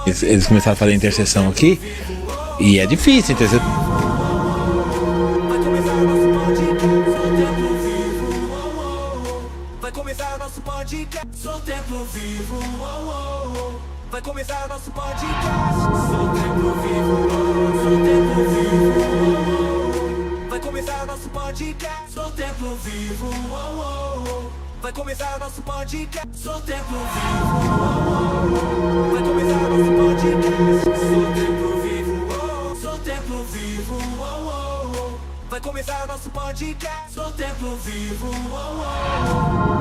Eles começaram a fazer intercessão aqui e é difícil intercessão. Vai começar nosso podcast, sou Templo Vivo. Vai começar nosso podcast, sou Templo Vivo. Sou Templo Vivo. Vai começar nosso podcast, sou Templo Vivo. Vai começar nosso podcast, sou Templo Vivo. Vai começar nosso podcast, sou Templo Vivo. Sou Templo Vivo. Vai começar nosso podcast, sou Templo Vivo.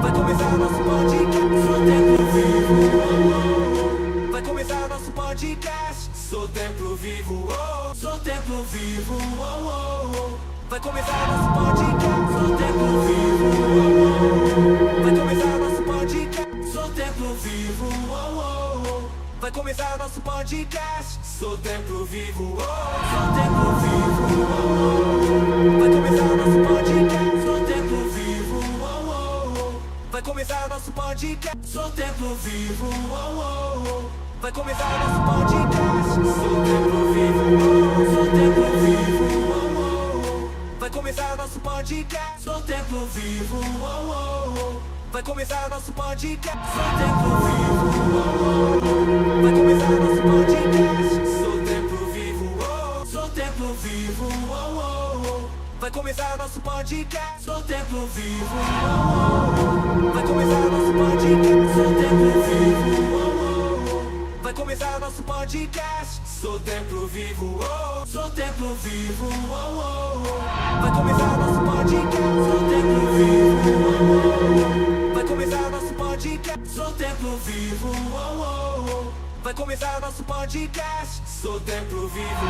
Vai começar nosso podcast, sou Templo Vivo. Vai começar nosso podcast, sou Templo Vivo. Sou Templo Vivo. Vai começar nosso podcast, sou Templo Vivo. Vai começar nosso podcast, sou Templo Vivo. Vai começar nosso podcast, sou Templo Vivo. Sou Templo Vivo. Vai começar nosso podcast, sou Templo Vivo. Vai começar nosso podcast, sou Templo Vivo. Vai começar nosso podcast, sou Templo Vivo. Sou Templo Vivo. Vai começar nosso podcast, sou Templo Vivo. Vai começar nosso podcast, sou Templo Vivo. Vai começar nosso podcast, sou Templo Vivo. Sou Templo Vivo. Vai começar nosso podcast, sou Templo Vivo. Vai começar nosso podcast, sou Templo Vivo. Vai começar nosso podcast, sou Templo Vivo. Sou Templo Vivo. Vai começar nosso podcast, sou Templo Vivo. Vai começar nosso podcast, sou Templo Vivo. Vai começar nosso podcast, sou Templo Vivo.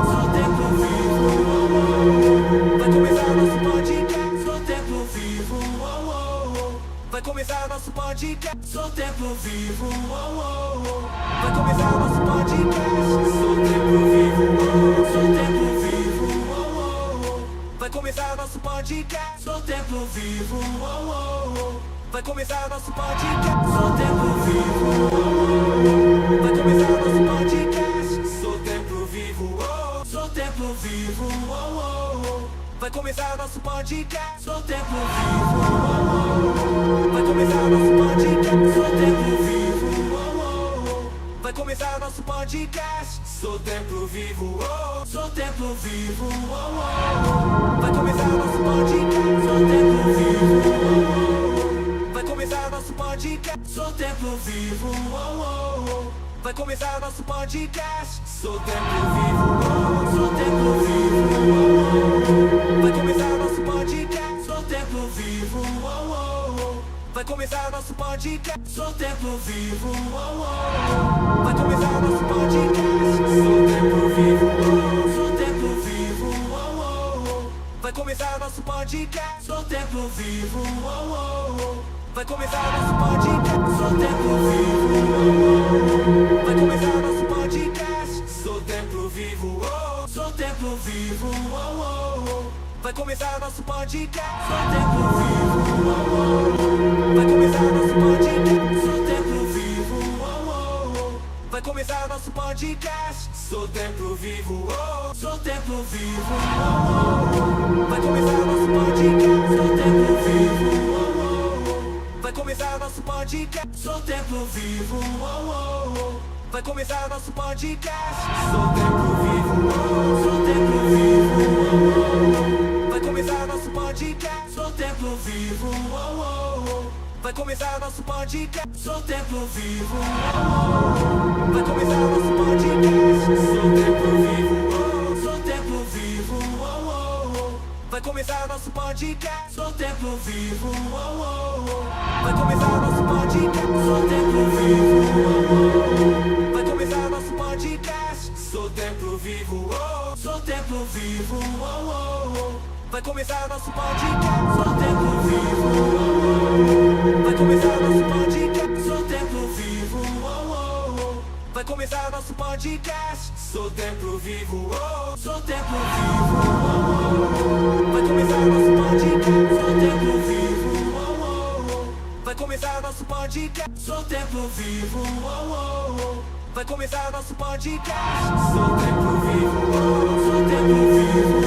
Sou Templo Vivo. Vai começar nosso podcast, sou Templo Vivo. Vai começar nosso podcast, sou Templo Vivo. Vai começar nosso podcast, sou Templo Vivo. Sou Templo Vivo. Vai começar nosso podcast, sou Templo Vivo. Vai começar nosso podcast, sou Templo Vivo. Vai começar nosso podcast, sou Templo Vivo. Sou Templo Vivo. Vai começar nosso podcast, sou Templo Vivo. Vai começar nosso podcast, sou Templo Vivo. Vai começar nosso podcast, sou Templo Vivo. Sou Templo Vivo. Vai começar nosso podcast, sou Templo Vivo. Vai começar nosso podcast, sou Templo Vivo. Vai começar nosso podcast, sou Templo Vivo. Sou Templo Vivo. Vai começar nosso podcast, sou Templo Vivo. Vai começar nosso podcast, sou Templo Vivo. Vai começar nosso podcast, sou Templo Vivo. Sou Templo Vivo. Vai começar nosso podcast, sou Templo Vivo. Vai começar nosso podcast, sou Templo Vivo. Vai começar nosso podcast, sou Templo Vivo. Sou Templo Vivo. Vai começar nosso podcast, sou Templo Vivo. Vai começar nosso podcast, sou Templo Vivo. Vai começar nosso podcast, sou Templo Vivo. Sou Templo Vivo. Vai começar nosso podcast, sou Templo Vivo. Vai começar nosso podcast, sou Templo Vivo. Vai começar nosso podcast, sou Templo Vivo. Sou Templo Vivo. Vai começar nosso podcast, sou Templo Vivo. Vai começar nosso podcast, sou Templo Vivo. Vai começar nosso podcast, sou Templo Vivo. Sou Templo Vivo. Vai começar nosso podcast, sou Templo Vivo. Vai começar nosso podcast, sou Templo Vivo. Vai começar nosso podcast, sou Templo Vivo. Sou Templo Vivo. Vai começar nosso podcast, sou Templo Vivo. Vai começar nosso podcast, sou Templo Vivo. Vai começar nosso podcast, sou Templo Vivo. Sou Templo Vivo. Vai começar nosso podcast, sou Templo Vivo. Vai começar nosso podcast, sou Templo Vivo. Vai começar nosso podcast. Sou Templo Vivo, sou Templo Vivo.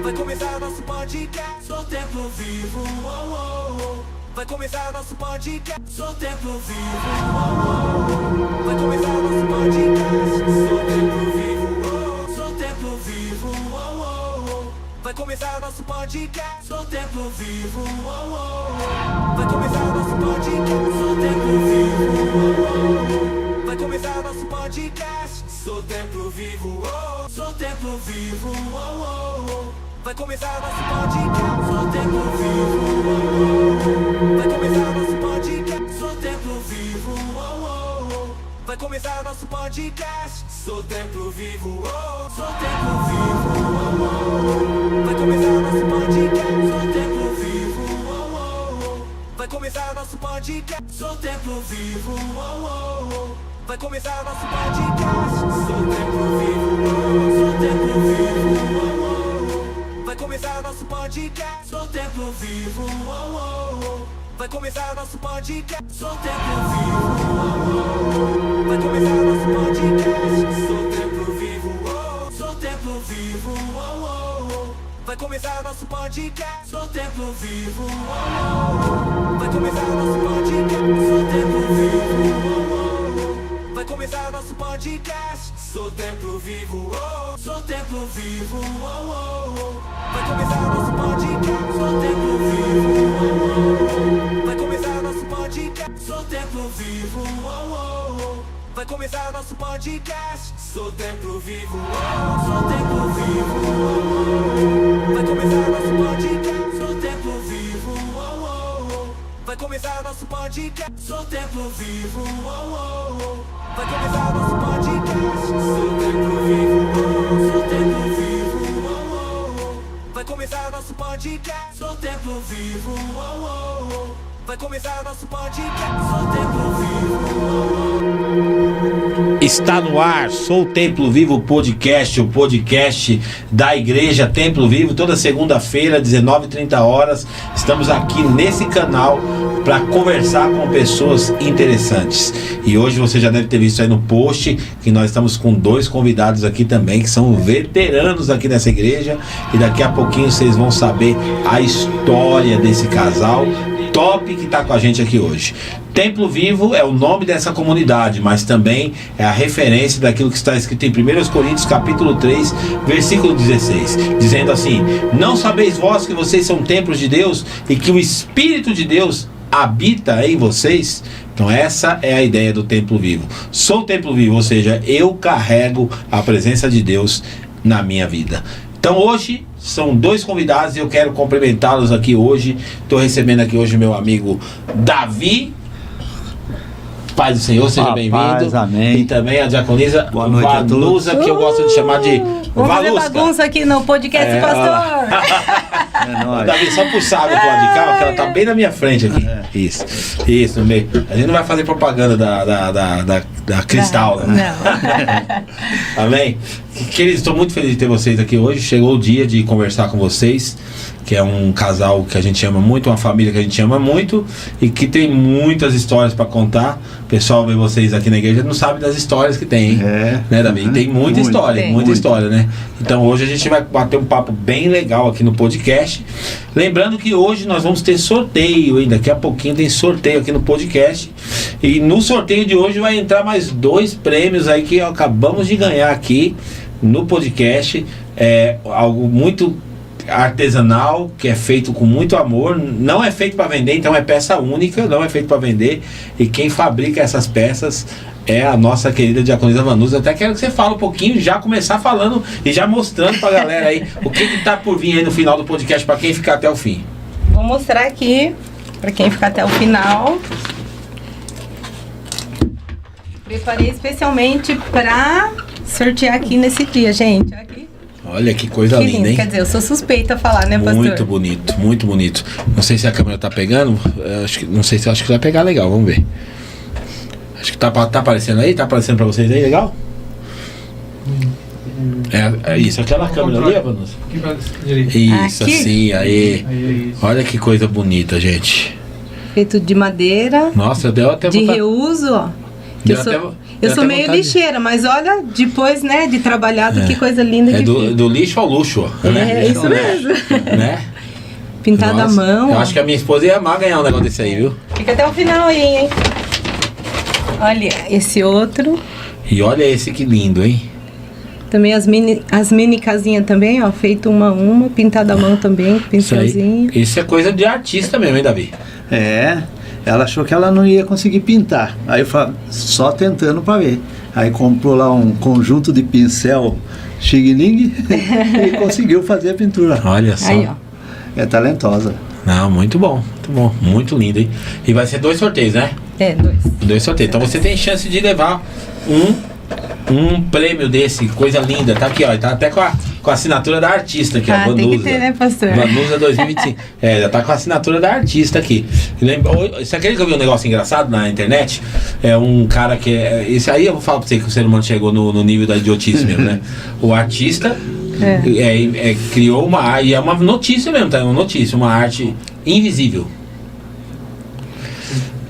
Vai começar nosso podcast. Sou Templo Vivo. Vai começar nosso podcast. Sou Templo Vivo. Vai começar nosso podcast. Sou Templo Vivo. Sou Templo Vivo. Vai começar nosso podcast. Sou Templo Vivo. Vai começar nosso podcast. Sou Templo Vivo. Vai começar nosso podcast. Sou Templo Vivo. Sou Templo Vivo. Vai começar nosso podcast. Sou Templo Vivo. Vai começar nosso podcast. Sou Templo Vivo. Vai começar nosso podcast. Sou Templo Vivo. Sou Templo Vivo. Vai começar nosso podcast. Sou Templo Vivo. Vai começar nosso podcast. Sou Templo Vivo. Vai começar nosso podcast. Sou Templo Vivo. Sou Templo Vivo. Vai começar nosso podcast. Sou Templo Vivo. Vai começar nosso podcast. Sou Templo Vivo. Vai começar nosso podcast. Sou Templo Vivo. Sou Templo Vivo. Vai começar nosso podcast. Sou Templo Vivo. Vai começar nosso podcast. Sou Templo Vivo. Vai começar nosso podcast. Sou Templo Vivo. Sou Templo Vivo. Vai começar nosso podcast. Sou Templo Vivo. Vai começar nosso podcast. Sou Templo Vivo. Vai começar nosso podcast. Sou Templo Vivo. Sou Templo Vivo. Vai começar nosso podcast. Sou Templo Vivo. Vai começar nosso podcast. Sou Templo Vivo. Vai começar nosso podcast. Sou Templo Vivo. Sou Templo Vivo. Vai começar nosso podcast. Sou Templo Vivo. Vai começar nosso podcast. Sou Templo Vivo. Está no ar, Sou Templo Vivo Podcast, o podcast da Igreja Templo Vivo, toda segunda-feira, 19h30. Estamos aqui nesse canal para conversar com pessoas interessantes. E hoje você já deve ter visto aí no post que nós estamos com dois convidados aqui também, que são veteranos aqui nessa igreja, e daqui a pouquinho vocês vão saber a história desse casal top que está com a gente aqui hoje. Templo Vivo é o nome dessa comunidade, mas também é a referência daquilo que está escrito em 1 Coríntios capítulo 3, versículo 16, dizendo assim: não sabeis vós que vocês são templos de Deus e que o Espírito de Deus habita em vocês? Então essa é a ideia do Templo Vivo. Sou Templo Vivo, ou seja, eu carrego a presença de Deus na minha vida. Então hoje são dois convidados e eu quero cumprimentá-los aqui hoje. Estou recebendo aqui hoje meu amigo Davi. Paz do Senhor, seja bem-vindo. Amém. E também a diaconisa Vanusa, que eu gosto de chamar de vamos fazer Valusca. bagunça aqui no podcast, pastor. É nóis. Davi, só puxar do lado de cá, que ela tá bem na minha frente aqui. Isso, no meio. A gente não vai fazer propaganda da Cristal, né? Não. Amém? Queridos, estou muito feliz de ter vocês aqui hoje. Chegou o dia de conversar com vocês, que é um casal que a gente ama muito, uma família que a gente ama muito e que tem muitas histórias para contar. O pessoal vê vocês aqui na igreja não sabe das histórias que tem, hein? Né, Davi? Tem muita história, muita história, né? Então hoje a gente vai bater um papo bem legal aqui no podcast. Lembrando que hoje nós vamos ter sorteio, hein? Daqui a pouquinho tem sorteio aqui no podcast. E no sorteio de hoje vai entrar mais 2 prêmios aí que acabamos de ganhar aqui no podcast. É algo muito artesanal, que é feito com muito amor, não é feito para vender, então é peça única, não é feito para vender, e quem fabrica essas peças é a nossa querida diaconisa Vanusa. Até quero que você fale um pouquinho, já começar falando e já mostrando pra galera aí o que tá por vir aí no final do podcast para quem ficar até o fim. Vou mostrar aqui para quem ficar até o final. Preparei especialmente para sortear aqui nesse dia, gente. Aqui. Olha que coisa Que linda, lindo. hein? Quer dizer, eu sou suspeita a falar, né, pastor? Muito bonito, muito bonito. Não sei se a câmera tá pegando, acho que vai pegar legal, vamos ver. Acho que tá aparecendo aí, tá aparecendo pra vocês aí, legal? É isso, aquela câmera ali, Vanusa? Isso, Aqui? assim, aí. Olha que coisa bonita, gente. Feito de madeira, Nossa, deu até de vontade. reuso, ó. Que Deu eu sou, até Eu Dá sou até meio vontade. lixeira, mas olha, depois, né, de trabalhado, que coisa linda É que fica. do lixo ao luxo, né? É, isso mesmo. Né? Pintado à Nossa, mão. Eu ó. acho que a minha esposa ia amar ganhar um negócio desse aí, viu? Fica até o final aí, hein? Olha, esse outro. E olha esse que lindo, hein? Também as mini casinhas também, ó. Feito uma a uma, pintado à mão também, Isso aí. pincelzinho. Isso é coisa de artista mesmo, hein, Davi? É, ela achou que ela não ia conseguir pintar. Aí eu falei, só tentando para ver. Aí comprou lá um conjunto de pincel Xing-Ling e conseguiu fazer a pintura. Olha só. Aí, ó. É talentosa. Não, muito bom, muito lindo, hein? E vai ser 2 sorteios, né? É, 2. 2 sorteios. Então você tem chance de levar um prêmio desse, coisa linda. Tá aqui, ó. Tá até com a assinatura da artista aqui, ó. Ah, tem que ter, né, pastor? Vanusa 2025. É, já tá com a assinatura da artista aqui. Você acredita que eu vi um negócio engraçado na internet? É um cara que esse aí eu vou falar pra você que o ser humano chegou no nível da idiotice mesmo, né? O artista criou uma arte, e é uma notícia mesmo, tá? É uma notícia, uma arte invisível.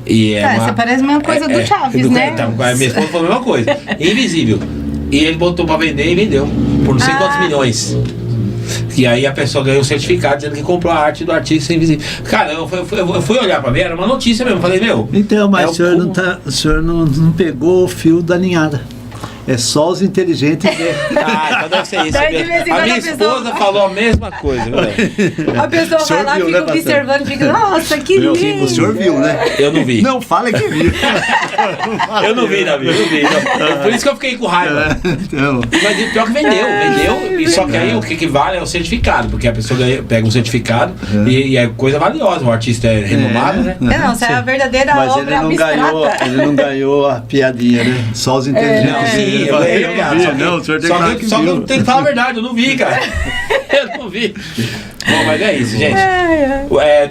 E Você parece a mesma coisa do Chaves, né? Então, a minha esposa falou a mesma coisa. Invisível. E ele botou pra vender e vendeu. Por não sei quantos milhões. E aí a pessoa ganhou um certificado dizendo que comprou a arte do artista invisível. Cara, eu fui olhar pra ver, era uma notícia mesmo. Falei, meu. Então, mas é o senhor não pegou o fio da ninhada. É só os inteligentes ver. Então deve ser isso. Daí, de vez em A quando, minha a pessoa- esposa falou a mesma coisa, velho. A pessoa O senhor vai lá, viu, fica né, pastor? observando, fica, nossa, que lindo. O senhor viu, né? Eu não vi. Não, fala que viu. Eu não vi, Davi, eu não vi. Não. Por isso que eu fiquei com raiva. Então, Mas pior que vendeu. E só que aí o que vale é o certificado, porque a pessoa pega um certificado e é coisa valiosa. O artista é renomado, né? Não, essa é a verdadeira mas obra abstrata. ele não ganhou a piadinha, né? Só os inteligentes. Não, sim, verem. eu ganhei, obrigado. Só que- Não, o senhor tem só que falar que, que só que viu. eu tenho que falar a verdade, eu não vi, cara. Eu não vi. Bom, mas é isso, gente.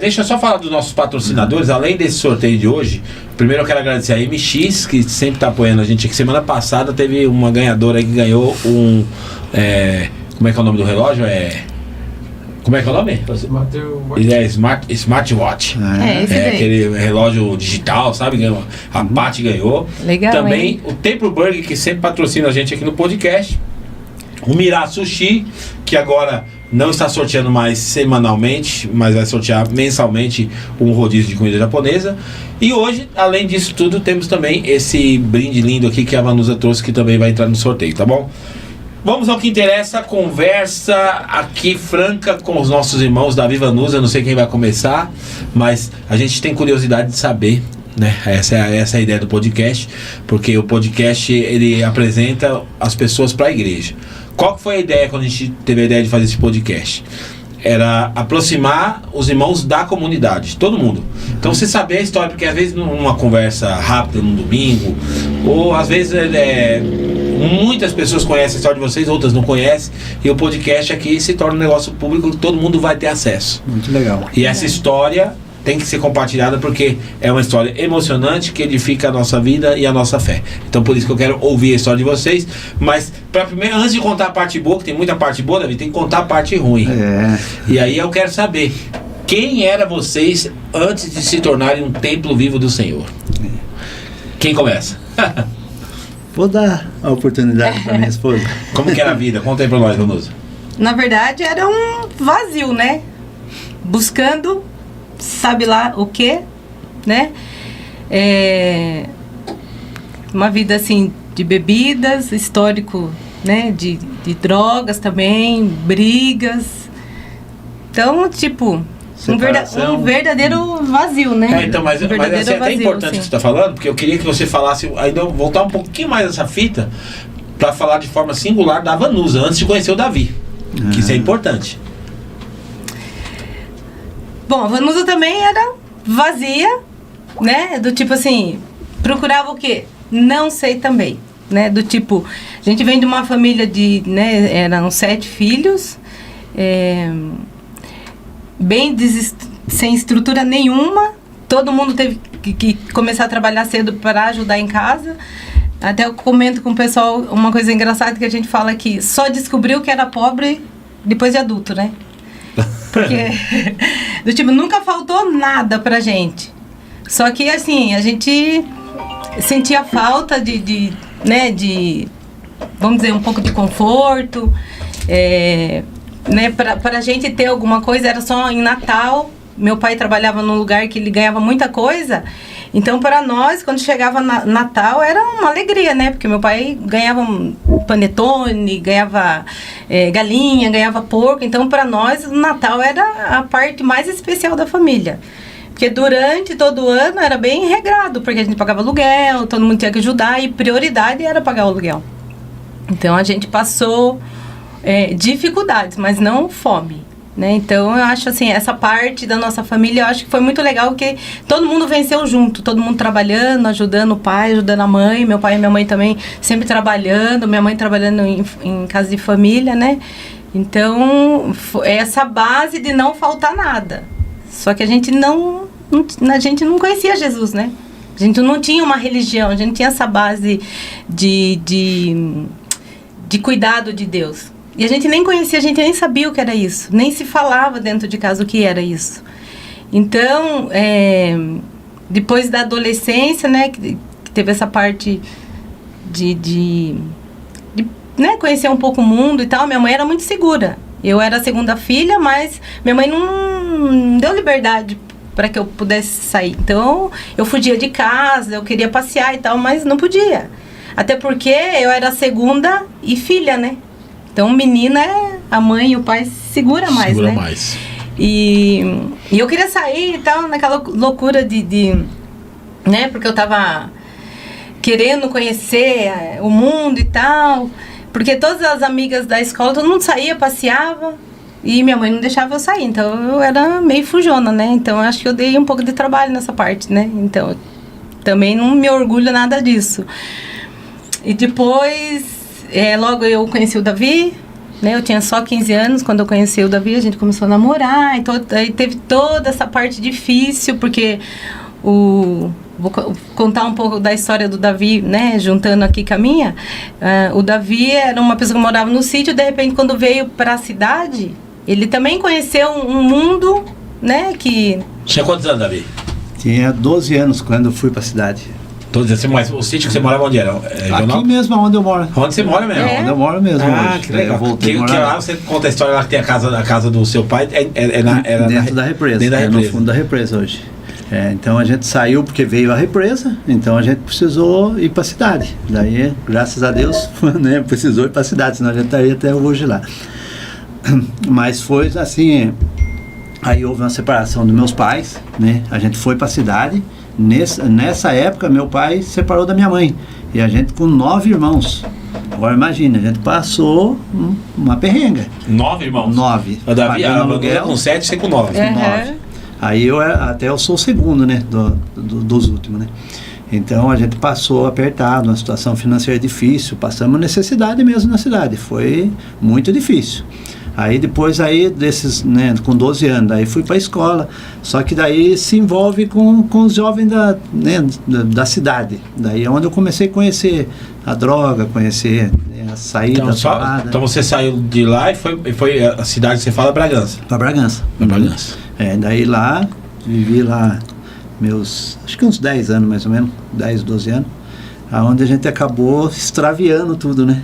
Deixa eu só falar dos nossos patrocinadores. Além desse sorteio de hoje, primeiro eu quero agradecer a MX, que sempre tá apoiando a gente aqui. Semana passada teve uma ganhadora aí que ganhou um. Como é que é o nome do relógio? Como é que é o nome? Ele é Smartwatch. Esse daí. Aquele relógio digital, sabe? Ganhou, a Paty ganhou. Legal, Também hein? o Templo Burger, que sempre patrocina a gente aqui no podcast. O Mirá Sushi, que agora não está sorteando mais semanalmente, mas vai sortear mensalmente um rodízio de comida japonesa. E hoje, além disso tudo, temos também esse brinde lindo aqui que a Vanusa trouxe, que também vai entrar no sorteio, tá bom? Vamos ao que interessa, conversa aqui franca com os nossos irmãos da Viva Vanusa. Não sei quem vai começar, mas a gente tem curiosidade de saber, né? Essa é a ideia do podcast, porque o podcast ele apresenta as pessoas para a igreja. Qual que foi a ideia quando a gente teve a ideia de fazer esse podcast? Era aproximar os irmãos da comunidade, todo mundo. Então você saber a história, porque às vezes numa conversa rápida num domingo, ou às vezes muitas pessoas conhecem a história de vocês, outras não conhecem, e o podcast aqui se torna um negócio público que todo mundo vai ter acesso. Muito legal. E essa história tem que ser compartilhada porque é uma história emocionante que edifica a nossa vida e a nossa fé. Então por isso que eu quero ouvir a história de vocês. Mas primeiro, antes de contar a parte boa, que tem muita parte boa, Davi, tem que contar a parte ruim. E aí eu quero saber quem era vocês antes de se tornarem um templo vivo do Senhor. Quem começa? Vou dar a oportunidade para minha esposa. Como que era a vida? Conta aí pra nós, Vanusa. Na verdade, era um vazio, né? Buscando, sabe lá o quê, né? Uma vida, assim, de bebidas, histórico, né? De drogas também, brigas. Então, tipo, um verdadeiro vazio, né? Então, mas Um verdadeiro assim, é até vazio, importante sim. que você está falando, porque eu queria que você falasse, ainda voltar um pouquinho mais essa fita, para falar de forma singular da Vanusa, antes de conhecer o Davi. Que isso é importante. Bom, a Vanusa também era vazia, né? Do tipo assim, procurava o quê? Não sei também, né? Do tipo, a gente vem de uma família de, né? Eram 7 filhos, sem estrutura nenhuma. Todo mundo teve que começar a trabalhar cedo para ajudar em casa. Até eu comento com o pessoal uma coisa engraçada que a gente fala que só descobriu que era pobre depois de adulto, né? Porque, do tipo, nunca faltou nada pra gente. Só que, assim, a gente sentia falta de né, vamos dizer, um pouco de conforto. Né, para a gente ter alguma coisa, era só em Natal. Meu pai trabalhava num lugar que ele ganhava muita coisa. Então, para nós, quando chegava Natal, era uma alegria, né? Porque meu pai ganhava panetone, ganhava galinha, ganhava porco. Então, para nós, o Natal era a parte mais especial da família. Porque durante todo o ano era bem regrado, porque a gente pagava aluguel, todo mundo tinha que ajudar, e prioridade era pagar o aluguel. Então, a gente passou dificuldades, mas não fome. Né? Então, eu acho assim, essa parte da nossa família, eu acho que foi muito legal, porque todo mundo venceu junto, todo mundo trabalhando, ajudando o pai, ajudando a mãe, meu pai e minha mãe também sempre trabalhando, minha mãe trabalhando em casa de família, né? Então, essa base de não faltar nada. Só que a gente não conhecia Jesus, né? A gente não tinha uma religião, a gente tinha essa base de cuidado de Deus. E a gente nem conhecia, a gente nem sabia o que era isso. Nem se falava dentro de casa o que era isso. Então, depois da adolescência, né, que teve essa parte de né, conhecer um pouco o mundo e tal, minha mãe era muito segura. Eu era a segunda filha, mas minha mãe não deu liberdade para que eu pudesse sair. Então, eu fugia de casa, eu queria passear e tal, mas não podia. Até porque eu era a segunda e filha, né? Então, menina, a mãe e o pai segura mais, segura né? mais. E eu queria sair e tal, naquela loucura né? Porque eu tava querendo conhecer o mundo e tal. Porque todas as amigas da escola, todo mundo saía, passeava. E minha mãe não deixava eu sair. Então, eu era meio fujona, né? Então, eu acho que eu dei um pouco de trabalho nessa parte, né? Então, também não me orgulho nada disso. E depois... logo eu conheci o Davi, né? Eu tinha só 15 anos quando eu conheci o Davi, a gente começou a namorar, aí teve toda essa parte difícil, porque vou contar um pouco da história do Davi, né? Juntando aqui com a minha. O Davi era uma pessoa que morava no sítio, de repente quando veio para a cidade, ele também conheceu um mundo, né? Que... Tinha quantos anos, Davi? Tinha 12 anos quando eu fui para a cidade. Mas o sítio que você morava onde era? Aqui mesmo, onde eu moro. Onde você mora mesmo? Onde eu moro mesmo. Ah, hoje. que legal. Eu voltei a Que morar lá você conta a história lá que tem a casa do seu pai. Era dentro da represa. Dentro da represa. No fundo da represa hoje. Então a gente saiu porque veio a represa, então a gente precisou ir para a cidade. Daí, graças a Deus, né, precisou ir para a cidade, senão a gente estaria até hoje lá. Mas foi assim, aí houve uma separação dos meus pais, né? A gente foi para a cidade. Nessa época, meu pai separou da minha mãe. E a gente com 9 irmãos. Agora imagina, a gente passou uma perrenga. 9 irmãos? 9. O Davi aluguel com 7, você com 9. Uhum. 9. Aí eu sou o segundo, né? Dos últimos, né? Então a gente passou apertado, uma situação financeira difícil. Passamos necessidade mesmo na cidade. Foi muito difícil. Aí depois desses, né, com 12 anos, aí fui para a escola, só que daí se envolve com os jovens da cidade. Daí é onde eu comecei a conhecer a droga, conhecer a saída, então você saiu de lá e foi a cidade que você fala, Bragança. Para Bragança. Para Bragança. Daí lá, vivi lá acho que uns 10 anos mais ou menos, 10, 12 anos. Onde a gente acabou extraviando tudo, né?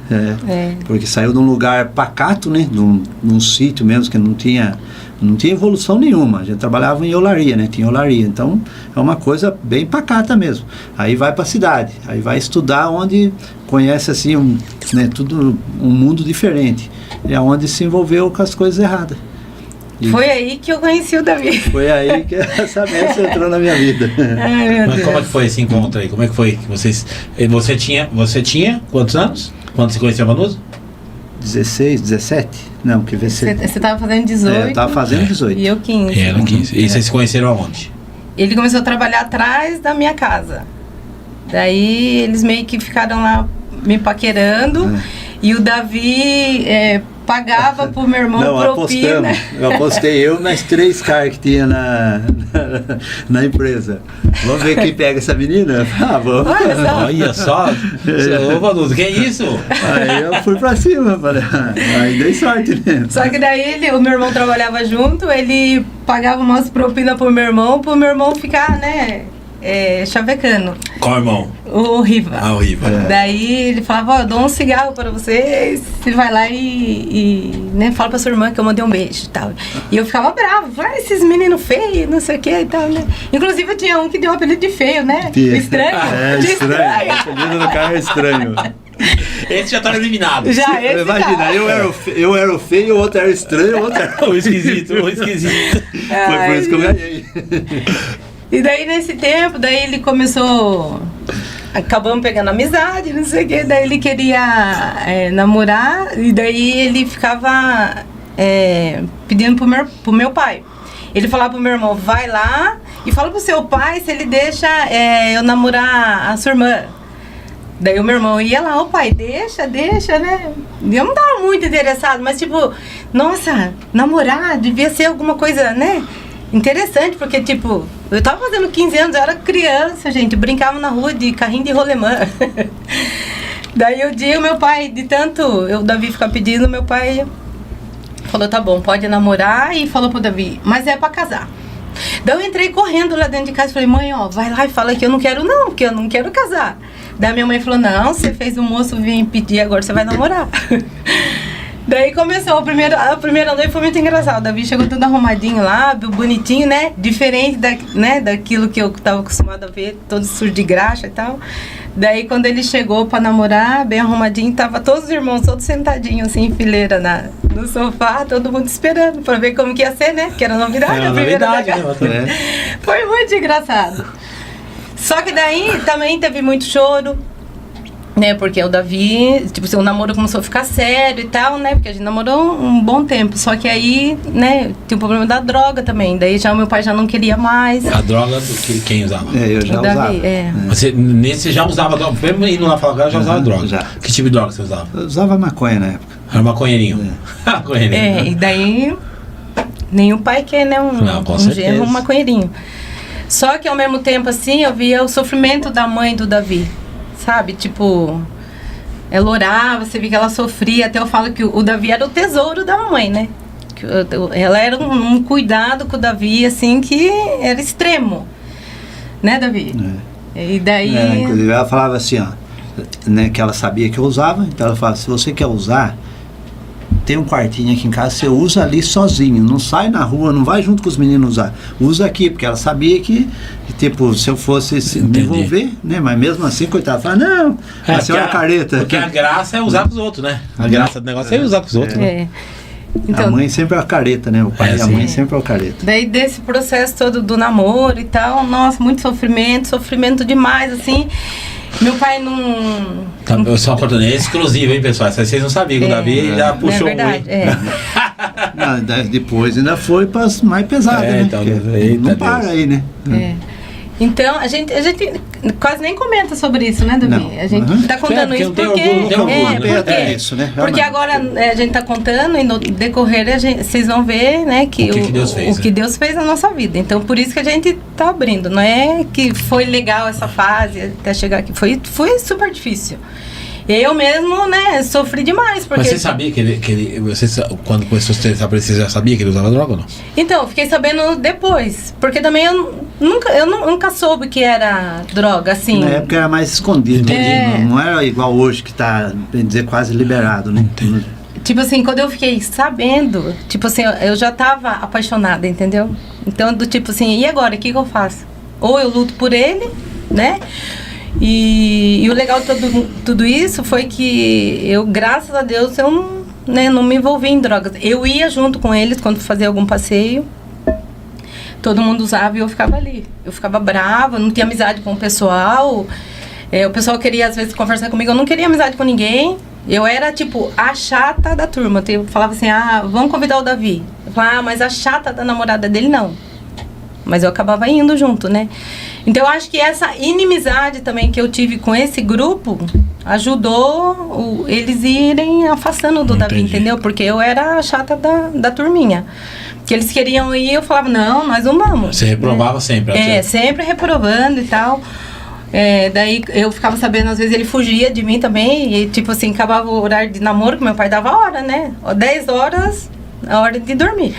Porque saiu de um lugar pacato, né? Num sítio mesmo que não tinha evolução nenhuma. A gente trabalhava em olaria, né? Tinha olaria. Então, é uma coisa bem pacata mesmo. Aí vai para a cidade. Aí vai estudar onde conhece, assim, tudo um mundo diferente. É onde se envolveu com as coisas erradas. Foi aí que eu conheci o Davi. Foi aí que essa bênção entrou na minha vida. Ai, meu Mas Deus. como é que foi esse encontro aí? Como é que foi? Você tinha quantos anos? Quando você conheceu a Vanusa? 16, 17? Não, que ver se... Você estava fazendo 18. Eu estava fazendo 18. E eu 15. Era 15. E vocês se conheceram aonde? Ele começou a trabalhar atrás da minha casa. Daí eles meio que ficaram lá me paquerando. E o Davi pagava pro meu irmão propina. Eu apostei nas 3 caras que tinha na empresa. Vamos ver quem pega essa menina? Vamos. Olha só. Ô, Vanusa, que é isso? Aí eu fui pra cima, falei, aí dei sorte, né? Só que daí o meu irmão trabalhava junto, ele pagava umas propinas pro meu irmão ficar, né, chavecando. Qual irmão? O Riva. Ah, o Riva. Daí ele falava, ó, eu dou um cigarro para você, você vai lá né, fala pra sua irmã que eu mandei um beijo e tal. E eu ficava brava, falava, esses meninos feios, não sei o que e tal, né? Inclusive eu tinha um que deu um apelido de feio, né? Estranho. É estranho. O apelido do cara é estranho. Esse já tá eliminado. Já, esse Imagina, tá. eu era o feio, o outro era estranho, o outro era O esquisito, o esquisito. Foi por isso que eu ganhei. E daí nesse tempo, daí ele começou, acabamos pegando amizade, não sei o que, daí ele queria namorar, e daí ele ficava pedindo pro meu pai. Ele falava pro meu irmão, vai lá e fala pro seu pai se ele deixa eu namorar a sua irmã. Daí o meu irmão ia lá, o pai, deixa, né? E eu não tava muito interessado, mas tipo, nossa, namorar devia ser alguma coisa, né? Interessante, porque tipo, eu tava fazendo 15 anos, eu era criança, gente, brincava na rua de carrinho de rolemã. Daí o dia o meu pai, de tanto o Davi ficar pedindo, meu pai falou, tá bom, pode namorar, e falou pro Davi, mas é pra casar. Daí eu entrei correndo lá dentro de casa e falei, mãe, ó, vai lá e fala que eu não quero não, porque eu não quero casar. Daí minha mãe falou, não, você fez o moço vir pedir, agora você vai namorar. Daí começou, a primeira noite foi muito engraçado. O Davi chegou todo arrumadinho lá, bonitinho, né? Diferente daquilo que eu tava acostumada a ver, todo sujo de graxa e tal. Daí quando ele chegou pra namorar, bem arrumadinho, tava todos os irmãos, todos sentadinhos assim, em fileira no sofá, todo mundo esperando pra ver como que ia ser, né? Que era novidade. Era a primeira novidade, vez. né? Foi muito engraçado. Só que daí também teve muito choro, né? Porque o Davi, tipo assim, o namoro começou a ficar sério e tal, né? Porque a gente namorou um bom tempo. Só que aí, né, tinha o problema da droga também. Daí já o meu pai já não queria mais. A droga quem usava? Eu já O Davi, usava. Você já usava droga? Mesmo indo lá falar, já usava droga? Já. Que tipo de droga você usava? Eu usava maconha na época. Era maconheirinho. Maconheirinho. E daí nenhum pai quer, né? Não, com Um certeza. genro, um maconheirinho. Só que ao mesmo tempo, assim, eu via o sofrimento da mãe do Davi. Sabe? Tipo, ela orava, você via que ela sofria. Até eu falo que o Davi era o tesouro da mamãe, né? Que ela era um cuidado com o Davi, assim, que era extremo. Né, Davi? E daí... Inclusive ela falava assim, ó, né, que ela sabia que eu usava, então ela falava, se você quer usar, tem um quartinho aqui em casa, você usa ali sozinho, não sai na rua, não vai junto com os meninos usar, usa aqui, porque ela sabia que tipo, se eu fosse me envolver, né, mas mesmo assim, coitado, fala, não, a senhora careta. Porque a graça é usar com os outros, né? A graça do negócio é usar com os outros, né? A mãe sempre é a careta, né, o pai e a mãe sempre é o careta. Daí desse processo todo do namoro e tal, nossa, muito sofrimento demais, assim. Meu pai não... Tá, só cortando, é exclusivo, hein, pessoal? Vocês não sabiam que o Davi já puxou é verdade, Não, depois ainda foi para as mais pesadas, né? Então, não para aí, né? Então, a gente quase nem comenta sobre isso, né, Davi? Não. A gente tá contando isso porque... isso, né? Porque agora a gente tá contando e no decorrer vocês vão ver, né, que o que Deus fez, o que Deus fez na nossa vida. Então, por isso que a gente tá abrindo. Não é que foi legal essa fase até chegar aqui. Foi super difícil. Eu mesmo, né, sofri demais. Porque... Mas você sabia que ele quando começou a se interessar por ele, você já sabia que ele usava droga ou não? Então, eu fiquei sabendo depois. Porque também eu nunca soube que era droga, assim. Na época era mais escondido. Não era igual hoje que tá, bem dizer, quase liberado, né? Tipo assim, quando eu fiquei sabendo, tipo assim, eu já tava apaixonada, entendeu? Então, do tipo assim, e agora, o que eu faço? Ou eu luto por ele, né? E o legal de tudo isso foi que eu, graças a Deus, eu não me envolvi em drogas. Eu ia junto com eles quando fazia algum passeio. Todo mundo usava e eu ficava ali. Eu ficava brava, não tinha amizade com o pessoal. O pessoal queria, às vezes, conversar comigo. Eu não queria amizade com ninguém. Eu era, tipo, a chata da turma. Eu falava assim, vamos convidar o Davi. Eu falava, mas a chata da namorada dele, não. Mas eu acabava indo junto, né? Então, eu acho que essa inimizade também que eu tive com esse grupo ajudou eles irem afastando do Davi, entendeu? Porque eu era a chata da turminha. Que eles queriam ir, eu falava, não, nós não vamos. Você reprovava sempre? Sempre reprovando e tal. Daí eu ficava sabendo, às vezes ele fugia de mim também. E tipo assim, acabava o horário de namoro, que meu pai dava hora, né? 10 horas, a hora de dormir.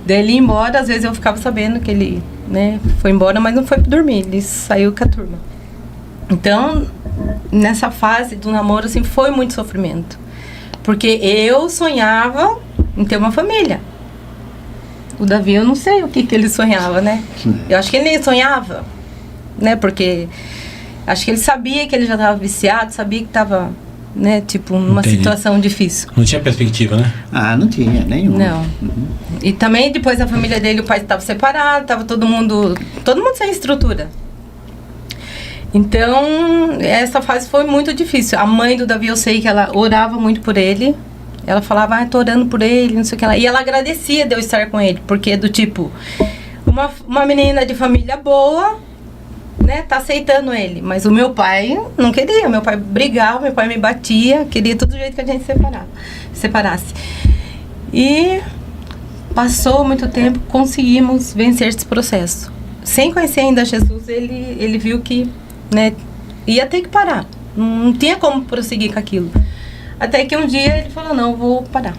Daí ele ia embora, às vezes eu ficava sabendo que ele né? Foi embora, mas não foi pra dormir, ele saiu com a turma. Então, nessa fase do namoro, assim, foi muito sofrimento. Porque eu sonhava em ter uma família. O Davi, eu não sei o que ele sonhava, né? Eu acho que ele nem sonhava, né? Porque acho que ele sabia que ele já estava viciado, sabia que estava, né, tipo, numa Entendi. situação difícil. Não tinha perspectiva, né? Ah, não tinha nenhum. Não. E também depois a família dele, o pai estava separado, estava todo mundo sem estrutura. Então, essa fase foi muito difícil. A mãe do Davi, eu sei que ela orava muito por ele. Ela falava, tô orando por ele, não sei o que lá. E ela agradecia de eu estar com ele, porque do tipo, uma menina de família boa, né, tá aceitando ele. Mas o meu pai não queria. Meu pai brigava, meu pai me batia, queria todo jeito que a gente separasse. E passou muito tempo, conseguimos vencer esse processo. Sem conhecer ainda Jesus, ele viu que, né, ia ter que parar. Não tinha como prosseguir com aquilo. Até que um dia ele falou, não, vou parar.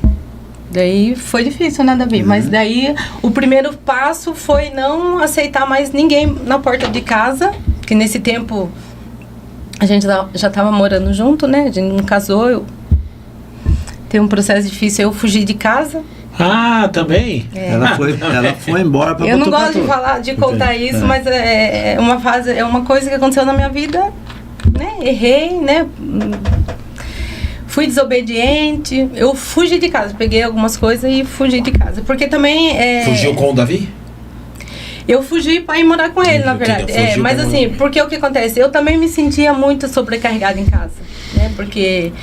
Daí foi difícil, né, Davi? Mas daí o primeiro passo foi não aceitar mais ninguém na porta de casa, que nesse tempo a gente já estava morando junto, né? A gente não casou, tem um processo difícil, eu fugi de casa. Ah, também? Ela foi embora para Eu não gosto de contar isso, mas é uma fase, é uma coisa que aconteceu na minha vida, né? Errei, né? Fui desobediente, eu fugi de casa, peguei algumas coisas e fugi de casa. Porque também... Fugiu com o Davi? Eu fugi para ir morar com ele, na verdade. Mas assim, porque o que acontece? Eu também me sentia muito sobrecarregada em casa, né? Porque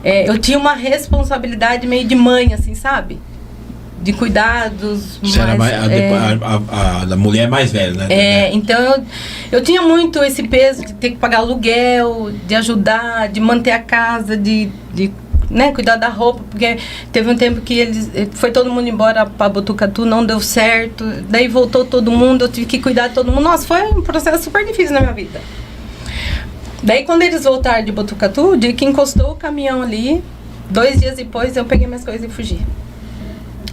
eu tinha uma responsabilidade meio de mãe, assim, sabe? De cuidados. Você era a mulher mais velha, né? Então eu tinha muito esse peso de ter que pagar aluguel, de ajudar, de manter a casa, de né, cuidar da roupa, porque teve um tempo que foi todo mundo embora para Botucatu, não deu certo, daí voltou todo mundo, eu tive que cuidar de todo mundo. Nossa, foi um processo super difícil na minha vida. Daí quando eles voltaram de Botucatu, o dia que encostou o caminhão ali, 2 dias depois eu peguei minhas coisas e fugi.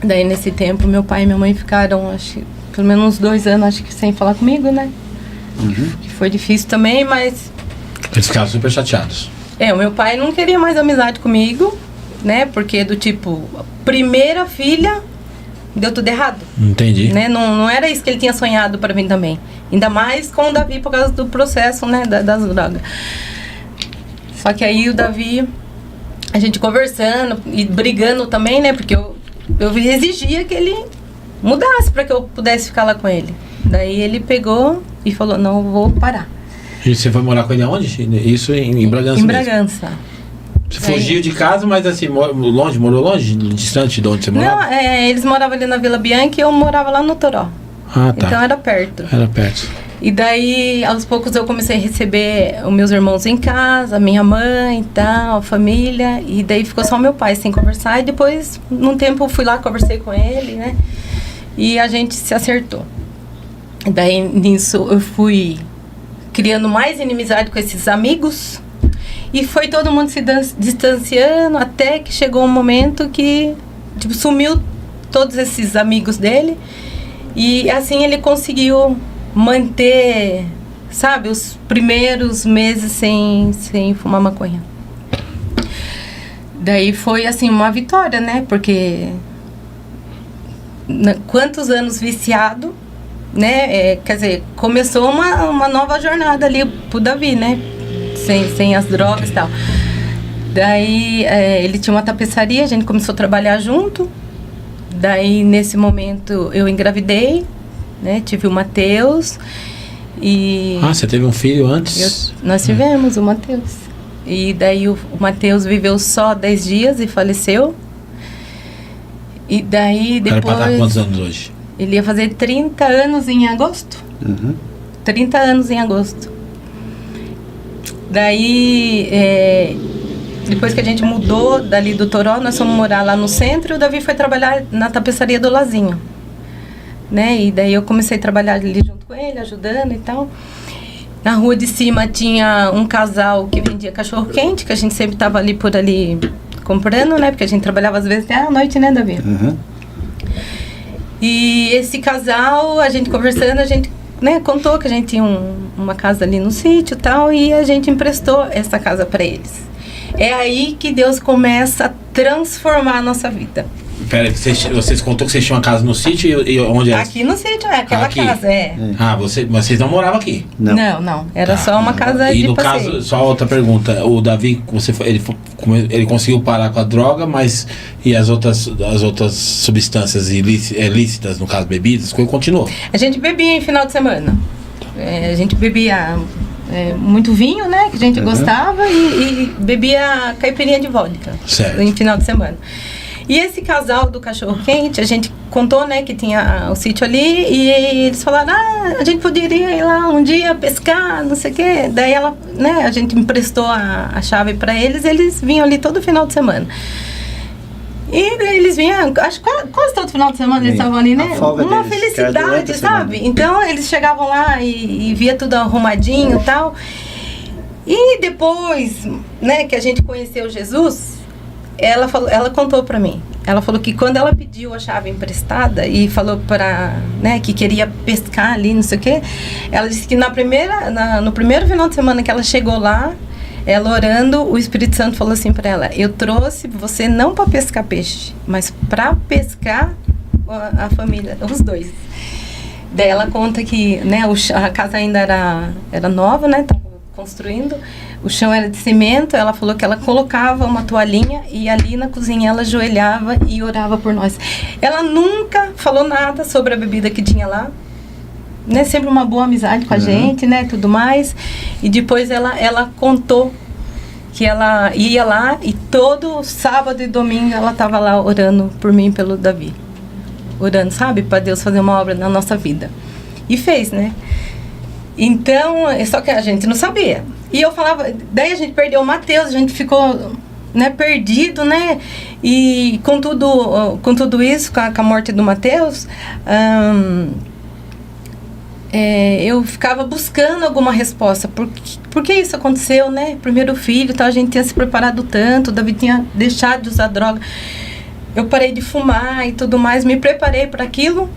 Daí nesse tempo meu pai e minha mãe ficaram, acho que pelo menos uns 2 anos, acho que sem falar comigo, né? Que foi difícil também, mas... Eles ficaram super chateados. O meu pai não queria mais amizade comigo, né? Porque do tipo, primeira filha, deu tudo errado. Entendi. Né? Não era isso que ele tinha sonhado para mim também. Ainda mais com o Davi por causa do processo, né? Das drogas. Só que aí o Davi, a gente conversando e brigando também, né? Porque eu exigia que ele mudasse para que eu pudesse ficar lá com ele. Daí ele pegou e falou, não, eu vou parar. E você foi morar com ele aonde? Isso em Bragança Em mesmo? Bragança. Você fugiu de casa, mas assim, morou longe? Distante de onde você morava? Não, eles moravam ali na Vila Bianchi e eu morava lá no Toró. Ah, tá. Então era perto. Era perto. E daí, aos poucos, eu comecei a receber os meus irmãos em casa, a minha mãe e tal, a família. E daí ficou só meu pai sem conversar. E depois, num tempo, eu fui lá, conversei com ele, né? E a gente se acertou. E daí, nisso, eu fui criando mais inimizade com esses amigos. E foi todo mundo se distanciando, até que chegou um momento que, tipo, sumiu todos esses amigos dele. E assim ele conseguiu manter, sabe, os primeiros meses sem fumar maconha. Daí foi, assim, uma vitória, né? Porque quantos anos viciado, né? Quer dizer, começou uma nova jornada ali pro Davi, né? Sem as drogas e tal. Daí ele tinha uma tapeçaria, a gente começou a trabalhar junto. Daí nesse momento eu engravidei, né? Tive o Matheus e... Ah, você teve um filho antes? Nós tivemos o Matheus. E daí o Matheus viveu só 10 dias e faleceu. E daí depois... Era pra estar quantos anos hoje? Ele ia fazer 30 anos em agosto. 30 anos em agosto. Daí, depois que a gente mudou dali do Toró, nós fomos morar lá no centro e o Davi foi trabalhar na tapeçaria do Lazinho. Né? E daí eu comecei a trabalhar ali junto com ele, ajudando e tal. Na rua de cima tinha um casal que vendia cachorro-quente, que a gente sempre estava ali por ali comprando, né? Porque a gente trabalhava às vezes até à noite, né, Davi? E esse casal, a gente conversando, a gente, né, contou que a gente tinha uma casa ali no sítio e tal, e a gente emprestou essa casa para eles. É aí que Deus começa a transformar a nossa vida. Pera, vocês contou que vocês tinham uma casa no sítio e onde era? Aqui no sítio, aquela Aqui. casa, Ah, vocês não moravam aqui? Não. Era só uma casa E de no passeio. caso, só outra pergunta. O Davi, ele conseguiu parar com a droga, mas e as outras substâncias ilícitas, no caso bebidas, continuou? A gente bebia em final de semana. A gente bebia muito vinho, né? Que a gente gostava, e bebia caipirinha de vodka. Certo. Em final de semana. E esse casal do cachorro-quente, a gente contou, né, que tinha o sítio ali, e eles falaram, a gente poderia ir lá um dia pescar, não sei o quê. Daí a gente emprestou a chave para eles vinham ali todo final de semana. E eles vinham, acho que quase todo final de semana eles estavam ali, né? Uma felicidade, sabe? Então eles chegavam lá e via tudo arrumadinho e tal. E depois, né, que a gente conheceu Jesus, ela contou pra mim. Ela falou que quando ela pediu a chave emprestada e falou né, que queria pescar ali, não sei o quê, ela disse que no primeiro final de semana que ela chegou lá, ela orando, o Espírito Santo falou assim pra ela: eu trouxe você não para pescar peixe, mas para pescar a família, os dois. Daí ela conta que, né, a casa ainda era nova, né, tava construindo. O chão era de cimento. Ela falou que ela colocava uma toalhinha e ali na cozinha ela ajoelhava e orava por nós. Ela nunca falou nada sobre a bebida que tinha lá, né? Sempre uma boa amizade com a gente, né? Tudo mais. E depois ela contou que ela ia lá e todo sábado e domingo ela estava lá orando por mim e pelo Davi. Orando, sabe? Para Deus fazer uma obra na nossa vida. E fez, né? Então, só que a gente não sabia. E eu falava, daí a gente perdeu o Mateus, a gente ficou, né, perdido, né? E com tudo isso, com a morte do Mateus, eu ficava buscando alguma resposta. Por que isso aconteceu, né? Primeiro filho, então a gente tinha se preparado tanto, o Davi tinha deixado de usar droga. Eu parei de fumar e tudo mais, me preparei para aquilo.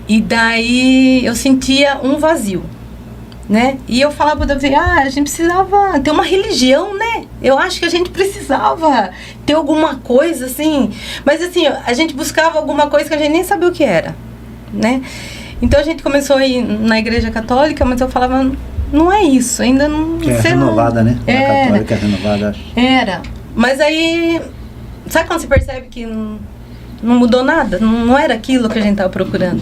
E daí eu sentia um vazio, né? E eu falava pro Davi, a gente precisava ter uma religião, né? Eu acho que a gente precisava ter alguma coisa, assim. Mas assim, a gente buscava alguma coisa que a gente nem sabia o que era, né? Então a gente começou a ir na igreja católica, mas eu falava, não é isso, ainda não... Que é renovada, né? A católica é renovada, acho. Era. Mas aí, sabe quando você percebe que não mudou nada? Não era aquilo que a gente estava procurando.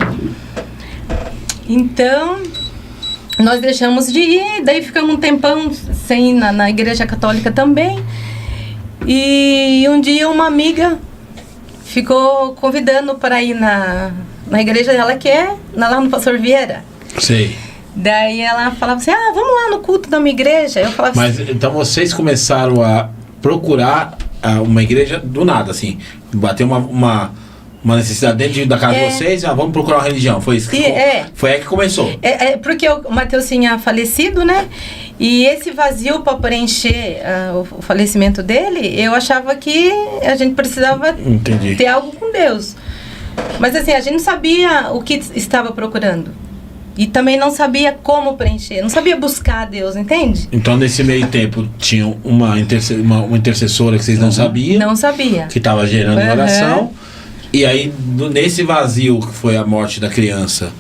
Então, nós deixamos de ir, daí ficamos um tempão sem ir na igreja católica também. E um dia uma amiga ficou convidando para ir na igreja dela, que é lá no Pastor Vieira. Sei. Daí ela falava assim, vamos lá no culto da minha igreja. Eu falava Mas assim, então vocês começaram a procurar uma igreja do nada, assim, bater uma necessidade dentro da casa de vocês, vamos procurar uma religião, foi isso? Foi aí que começou. Porque o Mateus tinha falecido, né? E esse vazio para preencher o falecimento dele, eu achava que a gente precisava ter algo com Deus. Mas assim, a gente não sabia o que estava procurando. E também não sabia como preencher, não sabia buscar a Deus, entende? Então, nesse meio tempo, tinha uma intercessora que vocês não sabiam. Não sabia. Que estava gerando oração. E aí, nesse vazio que foi a morte da criança,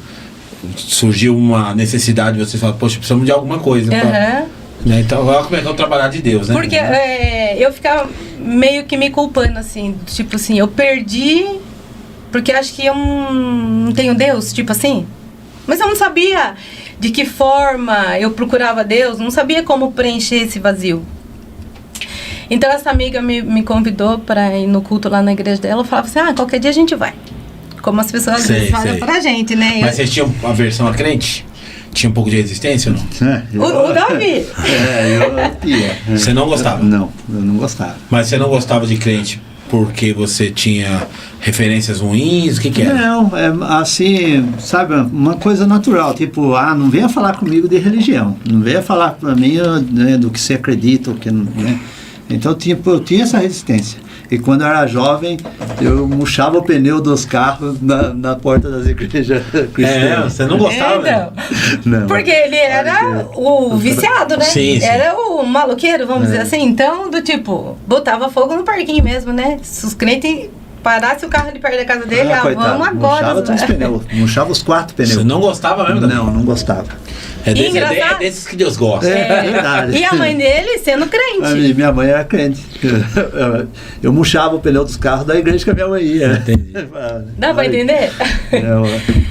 surgiu uma necessidade de vocês falarem, poxa, precisamos de alguma coisa. Né? Então, olha como é que é o trabalhar de Deus, né? Porque eu ficava meio que me culpando, assim, tipo assim, eu perdi porque acho que eu não tenho Deus, tipo assim. Mas eu não sabia de que forma eu procurava Deus, não sabia como preencher esse vazio. Então essa amiga me convidou para ir no culto lá na igreja dela. Eu falava assim, qualquer dia a gente vai. Como as pessoas às vezes falam pra gente, né? Mas vocês tinham aversão a crente? Tinha um pouco de resistência ou não? O Davi? Eu tinha. Você não gostava? Não, eu não gostava. Mas você não gostava de crente porque você tinha referências ruins? O que era? Não, assim, sabe, uma coisa natural, tipo, não venha falar comigo de religião, não venha falar para mim, né, do que você acredita, o que não, né? Então, tipo, eu tinha essa resistência. E quando eu era jovem, eu murchava o pneu dos carros na porta das igrejas cristãs. Você não gostava, velho? Não. Porque ele era o viciado, né? Sim, sim. Era o maloqueiro, vamos dizer assim. Então, do tipo, botava fogo no parquinho mesmo, né? Se os crentes parassem o carro ali perto da casa dele, Coitado, vamos agora. murchava todos os pneus, murchava os 4 pneus. Você não gostava mesmo? Davi? Não gostava. É Engraçado. desses que Deus gosta. É verdade. E a mãe dele sendo crente. Minha mãe era crente. Eu murchava o pneu dos carros da igreja que a minha mãe ia. Entendi. Dá pra entender?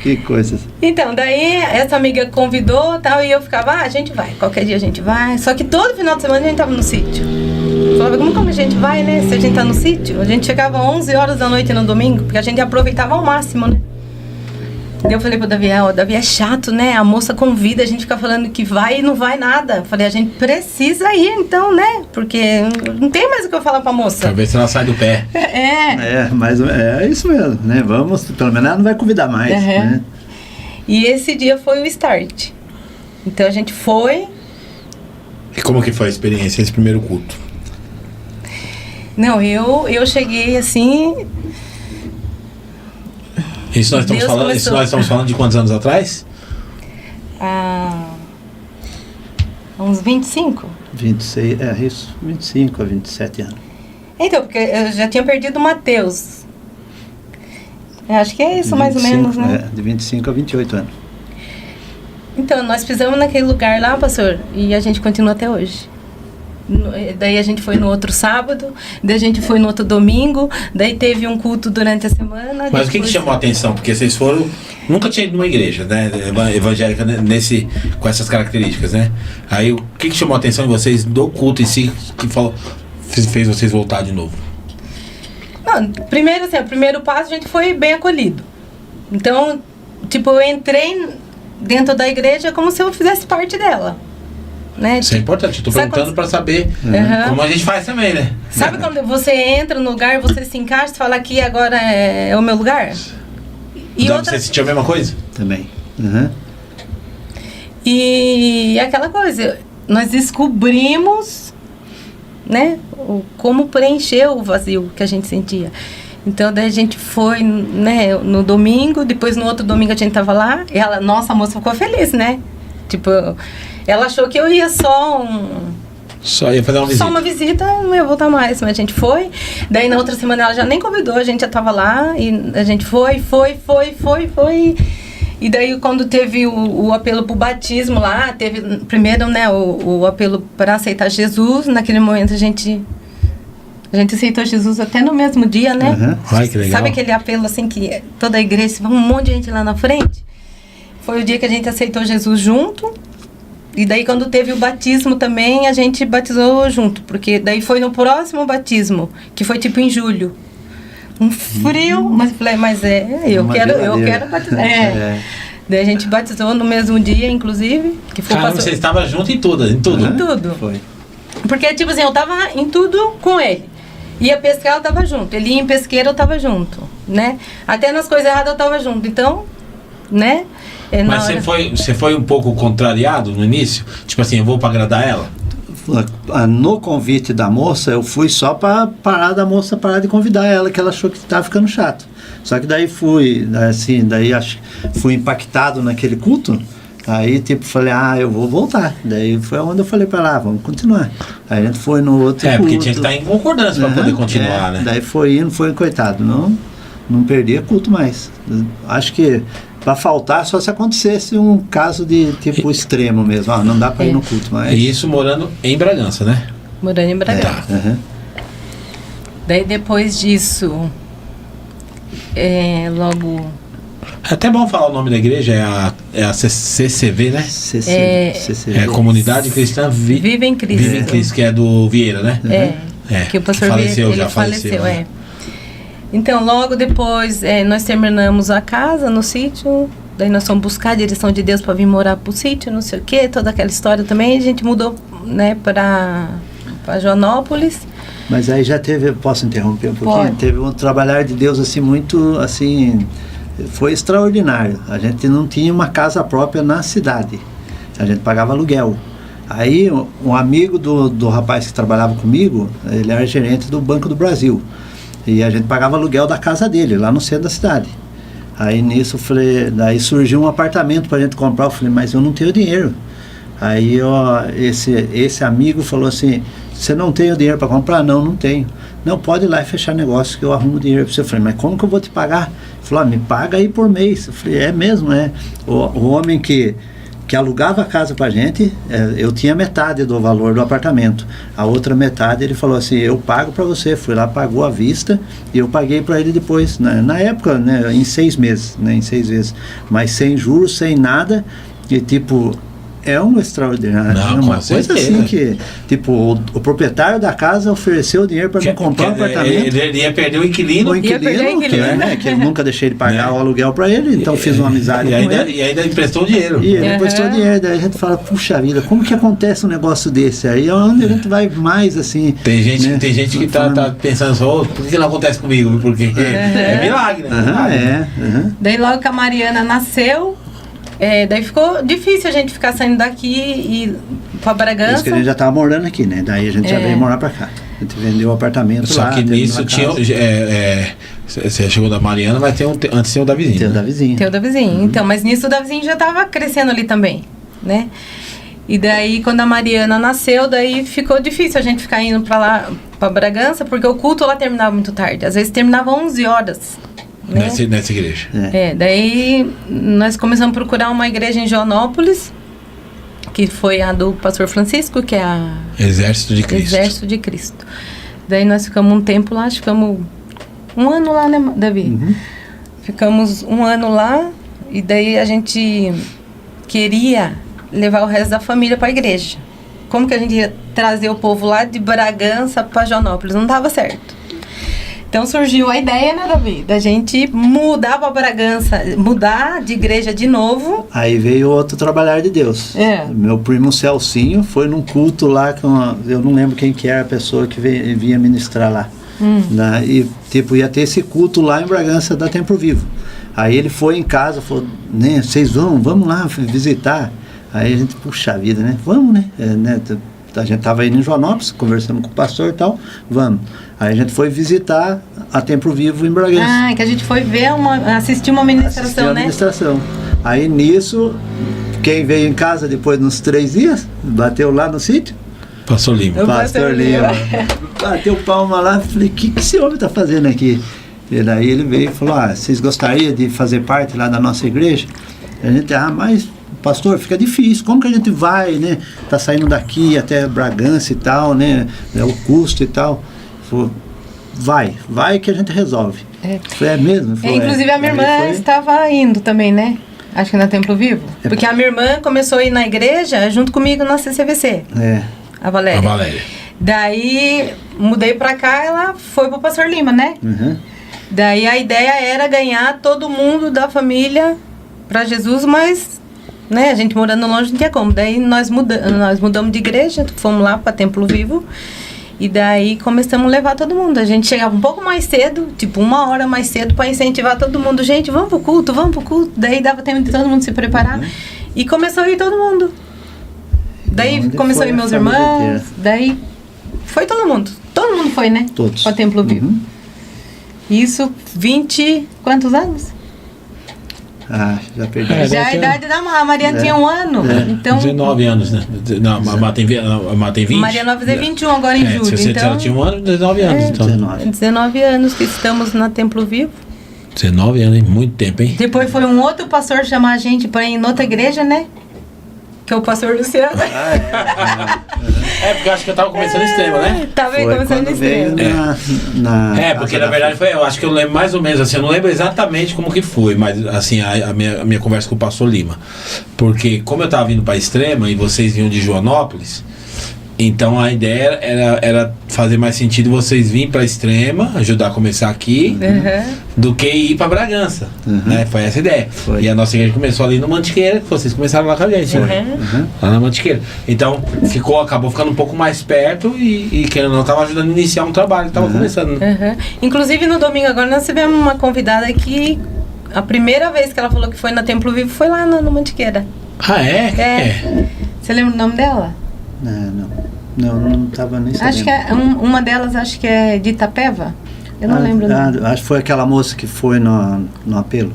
Que coisa. Então, daí essa amiga convidou e tal, e eu ficava, a gente vai, qualquer dia a gente vai. Só que todo final de semana a gente tava no sítio. Falava, como a gente vai, né? Se a gente tá no sítio, a gente chegava 11 horas da noite no domingo, porque a gente aproveitava ao máximo, né? Daí eu falei pro Davi, Davi, é chato, né? A moça convida, a gente fica falando que vai e não vai nada. Eu falei, a gente precisa ir então, né? Porque não tem mais o que eu falar pra moça. Pra ver se ela sai do pé. Mas é isso mesmo, né? Vamos, pelo menos ela não vai convidar mais, né? E esse dia foi o start. Então a gente foi. E como que foi a experiência, esse primeiro culto? Não, eu cheguei assim. Isso nós estamos falando de quantos anos atrás? Uns 25. 26, isso, 25 a 27 anos. Então, porque eu já tinha perdido o Mateus. Acho que é isso, 25, mais ou menos, né? De 25 a 28 anos. Então, nós pisamos naquele lugar lá, pastor, e a gente continua até hoje. Daí a gente foi no outro sábado, daí a gente foi no outro domingo, daí teve um culto durante a semana. Mas o que chamou a atenção? Porque vocês foram... Nunca tinha ido numa igreja, né? Evangélica com essas características, né? Aí o que chamou a atenção em vocês do culto em si, que fez vocês voltar de novo? Não, primeiro assim, o primeiro passo a gente foi bem acolhido. Então, tipo, eu entrei dentro da igreja como se eu fizesse parte dela. Né? Isso é importante, eu tô perguntando para saber como a gente faz também, né? Sabe quando você entra no lugar, você se encaixa e fala aqui agora é o meu lugar? E Você sentiu a mesma coisa? Também. E aquela coisa, nós descobrimos, né, como preencher o vazio que a gente sentia. Então daí a gente foi, né, no domingo, depois no outro domingo a gente tava lá, e a moça ficou feliz, né? Tipo, ela achou que eu ia Só ia fazer uma visita. Só uma visita, não ia voltar mais, mas a gente foi. Daí na outra semana ela já nem convidou, a gente já tava lá e a gente foi. E daí quando teve o apelo pro batismo lá, teve primeiro, né, o apelo para aceitar Jesus. Naquele momento a gente aceitou Jesus até no mesmo dia, né? Ai, que legal. Sabe aquele apelo assim que toda a igreja, um monte de gente lá na frente? Foi o dia que a gente aceitou Jesus junto. E daí quando teve o batismo também, a gente batizou junto. Porque daí foi no próximo batismo, que foi tipo em julho. Um frio, mas falei, eu quero batizar. Daí a gente batizou no mesmo dia, inclusive. Que foi você estava junto em tudo. Em tudo. Foi. Porque, tipo assim, eu tava em tudo com ele. Ia pescar, eu tava junto. Ele ia em pesqueira, eu tava junto, né? Até nas coisas erradas eu tava junto. Então, né? Mas você foi um pouco contrariado no início? Tipo assim, eu vou para agradar ela? No convite da moça, eu fui só para parar de convidar ela, que ela achou que estava ficando chato. Só que daí fui impactado naquele culto. Aí tipo, falei, eu vou voltar. Daí foi onde eu falei para ela, vamos continuar. Aí a gente foi no outro culto. Porque tinha que estar em concordância para poder continuar, né? Daí foi coitado, não perdia culto mais. Acho que para faltar só se acontecesse um caso de tipo extremo mesmo. Não dá para ir no culto, mas... E isso morando em Bragança, né? Morando em Bragança. Daí depois disso, logo... É até bom falar o nome da igreja, é a CCV, né? CCV. É a Comunidade Cristã Vive em Cristo. Vive em Cristo, que é do Vieira, né? Que o pastor faleceu, Vieira, já faleceu. Né? Então, logo depois, nós terminamos a casa no sítio. Daí nós fomos buscar a direção de Deus para vir morar pro sítio, não sei o quê, toda aquela história também. A gente mudou, né, para Joanópolis. Mas aí já teve, posso interromper um pouquinho? Pode. Teve um trabalhar de Deus assim muito, assim, foi extraordinário. A gente não tinha uma casa própria na cidade. A gente pagava aluguel. Aí um amigo do rapaz que trabalhava comigo, ele era gerente do Banco do Brasil. E a gente pagava aluguel da casa dele, lá no centro da cidade. Aí nisso eu falei, daí surgiu um apartamento pra gente comprar, eu falei, mas eu não tenho dinheiro. Aí ó, esse amigo falou assim, você não tem o dinheiro para comprar? Não tenho. Não, pode ir lá e fechar negócio que eu arrumo dinheiro para você. Eu falei, mas como que eu vou te pagar? Ele falou, me paga aí por mês. Eu falei, é mesmo, é. O homem que alugava a casa pra gente, eu tinha metade do valor do apartamento. A outra metade ele falou assim, eu pago para você. Fui lá, pagou à vista e eu paguei para ele depois. Na época, né, em 6 meses, né, em 6 vezes. Mas sem juros, sem nada. E tipo... É um extraordinário. Não, uma com coisa certeza. assim que, tipo, o proprietário da casa ofereceu dinheiro para me comprar um apartamento. Ele ia perder o inquilino. O Ia perder o inquilino, inquilino. que eu nunca deixei de pagar o aluguel para ele, então fiz uma amizade e com ainda, ele. E ainda emprestou dinheiro. E ele emprestou dinheiro, daí a gente fala, puxa vida, como que acontece um negócio desse? Aí é onde a gente vai mais assim. Tem gente, né? tem gente que tá pensando só, por que não acontece comigo? Porque é milagre, né? Aham. Daí logo que a Mariana nasceu, daí ficou difícil a gente ficar saindo daqui e ir pra Por isso Bragança. que a gente já tava morando aqui, né? Daí a gente já veio morar pra cá. A gente vendeu o apartamento Só lá. que teve nisso uma tinha. casa. Você chegou da Mariana, mas antes tem o da vizinha. Tem o da vizinha. Tem o da vizinha. Então, mas nisso o da vizinha já tava crescendo ali também, né? E daí, quando a Mariana nasceu, daí ficou difícil a gente ficar indo pra lá, pra Bragança, porque o culto lá terminava muito tarde. Às vezes terminava 11 horas. Né? Nessa igreja. Daí nós começamos a procurar uma igreja em Joanópolis, que foi a do pastor Francisco, que é a Exército de Cristo. Exército de Cristo. Daí nós ficamos um tempo lá, ficamos 1 ano lá, né, Davi? Ficamos 1 ano lá e daí a gente queria levar o resto da família para a igreja. Como que a gente ia trazer o povo lá de Bragança para Joanópolis? Não dava certo. Então surgiu a ideia, né, Davi? Da gente mudar para Bragança, mudar de igreja de novo. Aí veio outro trabalhar de Deus. Meu primo Celcinho foi num culto lá, eu não lembro quem que era a pessoa que vinha ministrar lá. E tipo, ia ter esse culto lá em Bragança da Templo Vivo. Aí ele foi em casa, falou, né, vocês vamos lá visitar. Aí a gente, puxa vida, né? Vamos, né? A gente tava indo em Joanópolis, conversando com o pastor e tal, vamos. Aí a gente foi visitar a Templo Vivo em Bragança. Ah, que a gente foi ver assistir uma ministração, né? Aí nisso, quem veio em casa depois nos 3 dias, bateu lá no sítio. Pastor Lima. Pastor Lima. Bateu palma lá, falei, o que esse homem tá fazendo aqui? E daí ele veio e falou, vocês gostariam de fazer parte lá da nossa igreja? E a gente, mas pastor, fica difícil, como que a gente vai, né? Tá saindo daqui até Bragança e tal, né? O custo e tal. Falei, vai que a gente resolve. Falei, mesmo? Falei, inclusive a minha irmã estava indo também, né? Acho que na Templo Vivo. Porque a minha irmã começou a ir na igreja junto comigo na CCVC. A Valéria. Daí mudei pra cá, ela foi pro pastor Lima, né? Daí a ideia era ganhar todo mundo da família pra Jesus, mas né, a gente morando longe não tinha como. Daí nós mudamos de igreja, fomos lá pra Templo Vivo. E daí começamos a levar todo mundo. A gente chegava um pouco mais cedo, tipo 1 hora mais cedo, para incentivar todo mundo. Gente, vamos pro culto. Daí dava tempo de todo mundo se preparar. E começou a ir todo mundo. Daí começou a ir meus irmãos. Daí foi todo mundo. Todo mundo foi, né? Todos. Pra Templo Vivo. Isso, 20... Quantos anos? Já perdi. Já a idade da Mariana tinha 1 ano. Então, 19 anos, né? Não, a tem 20. Mariana vai fazer 21 agora em julho. Se então, ela tinha 1 ano, 19 anos. Então. 19 anos que estamos na Templo Vivo. 19 anos, hein? Muito tempo, hein? Depois foi um outro pastor chamar a gente para ir em outra igreja, né? Que é o pastor Luciano. Porque eu acho que eu tava começando extrema, né? Tava começando extrema. Porque na verdade foi, eu acho que eu lembro mais ou menos assim, eu não lembro exatamente como que foi, mas assim, a minha conversa com o pastor Lima. Porque como eu tava vindo pra extrema e vocês vinham de Joanópolis, então a ideia era fazer mais sentido vocês virem pra extrema, ajudar a começar aqui, do que ir pra Bragança. Né? Foi essa a ideia. E a nossa igreja começou ali no Mantiqueira, que vocês começaram lá com a gente. Lá na Mantiqueira. Então acabou ficando um pouco mais perto e querendo ou não, tava ajudando a iniciar um trabalho que tava começando. Inclusive no domingo agora nós tivemos uma convidada que a primeira vez que ela falou que foi na Templo Vivo foi lá no Mantiqueira. Ah, é? Você lembra o nome dela? Não estava nem sabendo. Acho que uma delas acho que é de Itapeva. Eu não lembro. Acho que foi aquela moça que foi no apelo.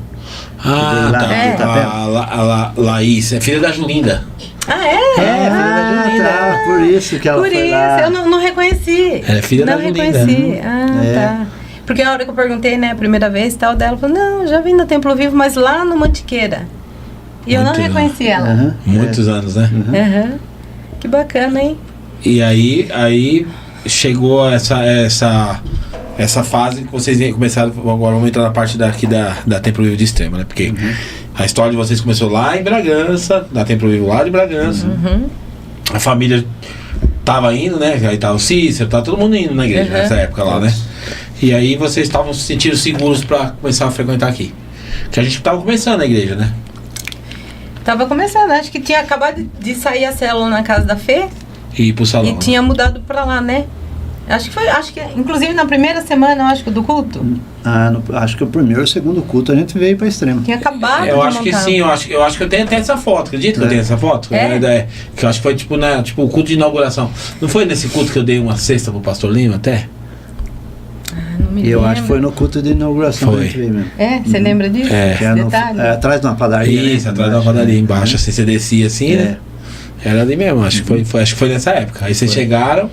Ah, Lá, tá. A Laís, é filha da Julinda. Ah, é? Filha da Julinda. Tá. Por isso que ela Por foi isso, lá. eu não reconheci. Ela é filha não da Julinda. reconheci. Ah, É. tá. Porque a hora que eu perguntei, né, a primeira vez e tal, dela falou, não, já vim no Templo Vivo, mas lá no Mantiqueira. E eu não Muito reconheci ela. Aham, Muitos anos, né? Aham. Que bacana, hein? E aí chegou essa fase que vocês começaram. Agora vamos entrar na parte daqui da Templo Vivo de Extrema, né? Porque a história de vocês começou lá em Bragança, da Templo Vivo lá de Bragança. A família tava indo, né? Aí tava o Cícero, tava todo mundo indo na igreja nessa época lá, né? E aí vocês estavam se sentindo seguros pra começar a frequentar aqui. Que a gente tava começando a igreja, né? Tava começando, acho que tinha acabado de sair a célula na casa da Fê E ir pro salão. e tinha mudado pra lá, né? Acho que inclusive na primeira semana, eu acho que do culto, acho que o primeiro ou segundo culto a gente veio para Extrema. tinha acabado Eu de acho que montar. sim, eu acho que eu tenho até essa foto, acredita que eu tenho essa foto? É? Que eu acho que foi tipo o culto de inauguração. Não foi nesse culto que eu dei uma cesta pro pastor Lima até? Não me E eu lembro. acho que foi no culto de inauguração Foi. que a gente veio mesmo. É, você lembra disso? É. Que era Detalhe? atrás de uma padaria. Isso, né? atrás da padaria embaixo, assim, você descia assim, É. né? Era ali mesmo, acho que foi nessa época. Aí vocês chegaram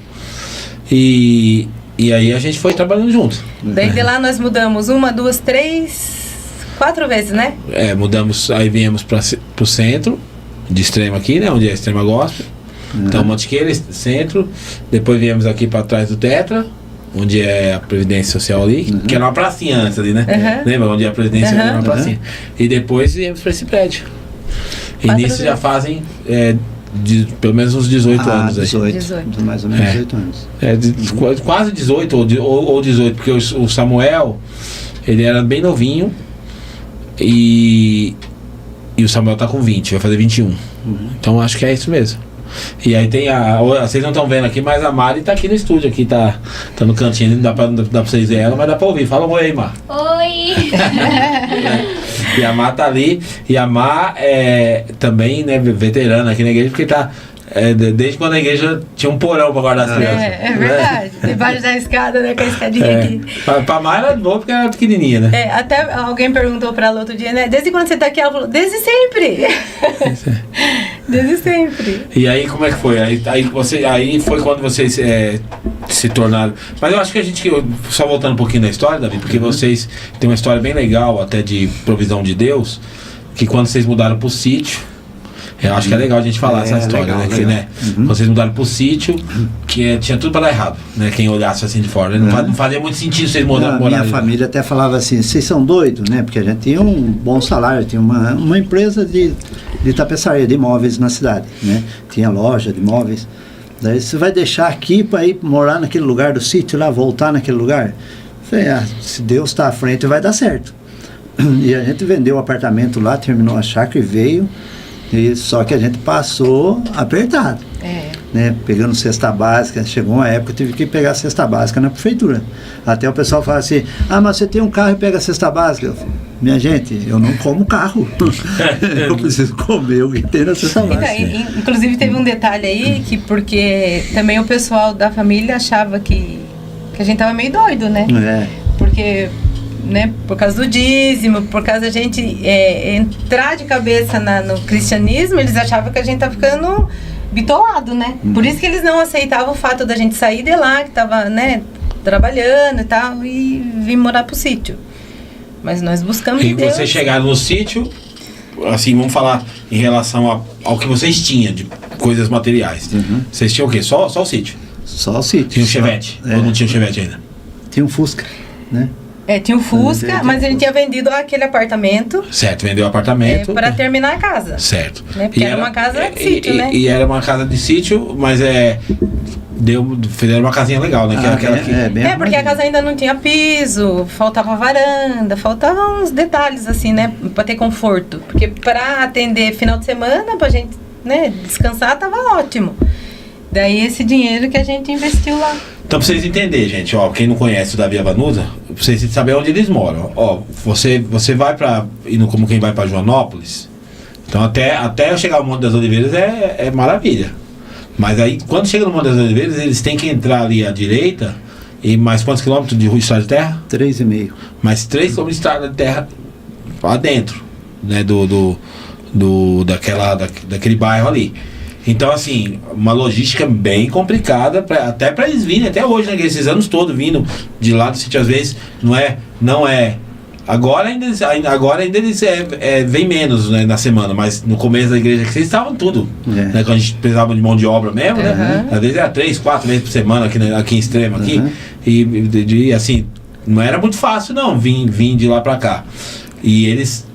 e aí a gente foi trabalhando junto. Daí de lá nós mudamos 1, 2, 3, 4 vezes, né? Mudamos, aí viemos pro centro de Extrema aqui, né? Onde é Extrema Gospel. Então, Mantiqueira, centro. Depois viemos aqui para trás do Tetra, onde é a Previdência Social ali, que era uma pracinha antes ali, né? Lembra onde é a Previdência? Era uma pracinha. E depois viemos para esse prédio. E 4 nisso já vezes. fazem pelo menos uns 18 anos aí. 18. Mais ou menos 18 anos. Quase 18 ou 18, porque o Samuel, ele era bem novinho e o Samuel tá com 20, vai fazer 21. Então acho que é isso mesmo. E aí tem vocês não estão vendo aqui, mas a Mari tá aqui no estúdio, aqui tá no cantinho, não dá pra vocês verem ela, mas dá pra ouvir. Fala um oi aí, Mar. Oi! E a Mar tá ali, e a Mar é também, né, veterana aqui na igreja, porque tá desde quando a igreja tinha um porão pra guardar as crianças. É verdade. Debaixo da escada, né? Com a escadinha aqui. Pra Mar era boa porque era pequenininha, né? Até alguém perguntou pra ela outro dia, né? Desde quando você tá aqui? Ela falou, desde sempre. Desde sempre. E aí como é que foi? Aí foi quando vocês se tornaram. Mas eu acho que só voltando um pouquinho da história, Davi, porque vocês têm uma história bem legal até de provisão de Deus, que quando vocês mudaram pro sítio, eu acho que é legal a gente falar essa história, legal, né? Que, legal. né? Vocês mudaram pro sítio, que tinha tudo pra dar errado, né? Quem olhasse assim de fora. Não fazia muito sentido vocês morarem. Minha família até falava assim, vocês são doidos, né? Porque a gente tinha um bom salário, tinha uma empresa de tapeçaria, de imóveis na cidade, né? Tinha loja de imóveis. Daí você vai deixar aqui para ir morar naquele lugar do sítio lá, voltar naquele lugar? Eu falei, se Deus está à frente vai dar certo. E a gente vendeu o apartamento lá, terminou a chácara e veio. Só que a gente passou apertado, né? Pegando cesta básica, chegou uma época que eu tive que pegar cesta básica na prefeitura. Até o pessoal fala assim, mas você tem um carro e pega a cesta básica. Eu falo, minha gente, eu não como carro. Eu preciso comer o que tem na cesta básica. Então, inclusive teve um detalhe aí, que porque também o pessoal da família achava que a gente tava meio doido, né? Porque... né, por causa do dízimo, por causa da gente entrar de cabeça no cristianismo, eles achavam que a gente tá ficando bitolado, né? Por isso que eles não aceitavam o fato da gente sair de lá, que tava, né, trabalhando e tal, e vir morar pro sítio. Mas nós buscamos E Deus. vocês chegaram no sítio, assim, vamos falar em relação ao que vocês tinham de coisas materiais. Vocês tinham o quê? Só o sítio? Só o sítio. Tinha um Chevette? Ou não tinha um Chevette ainda? Tinha um Fusca, né? Tinha um Fusca, mas a gente tinha vendido aquele apartamento Certo, vendeu o apartamento. para terminar a casa. Certo. Né? Porque era uma casa de sítio, né? E era uma casa de sítio, mas fizeram uma casinha legal, né? Que era aquela que... bem Porque a casa ainda não tinha piso, faltava varanda, faltavam uns detalhes assim, né? Pra ter conforto. Porque pra atender final de semana, pra gente, né, descansar, tava ótimo. Daí esse dinheiro que a gente investiu lá. Então, pra vocês entenderem, gente, quem não conhece o Davi Avanusa, pra vocês saberem onde eles moram. Você vai indo como quem vai pra Joanópolis, então até eu chegar ao Monte das Oliveiras é maravilha. Mas aí, quando chega no Monte das Oliveiras, eles têm que entrar ali à direita, e mais quantos quilômetros de rua estrada de terra? 3,5. Mais 3 quilômetros de estrada de terra lá dentro, né, daquele bairro ali. Então, assim, uma logística bem complicada, até para eles virem, até hoje, né, esses anos todos vindo de lá do sítio, às vezes, não é. Agora ainda eles vem menos, né, na semana, mas no começo da igreja que vocês estavam tudo, né, quando a gente precisava de mão de obra mesmo, né, às vezes era 3, 4 vezes por semana aqui em Extrema, aqui, e assim, não era muito fácil não, vir de lá pra cá, e eles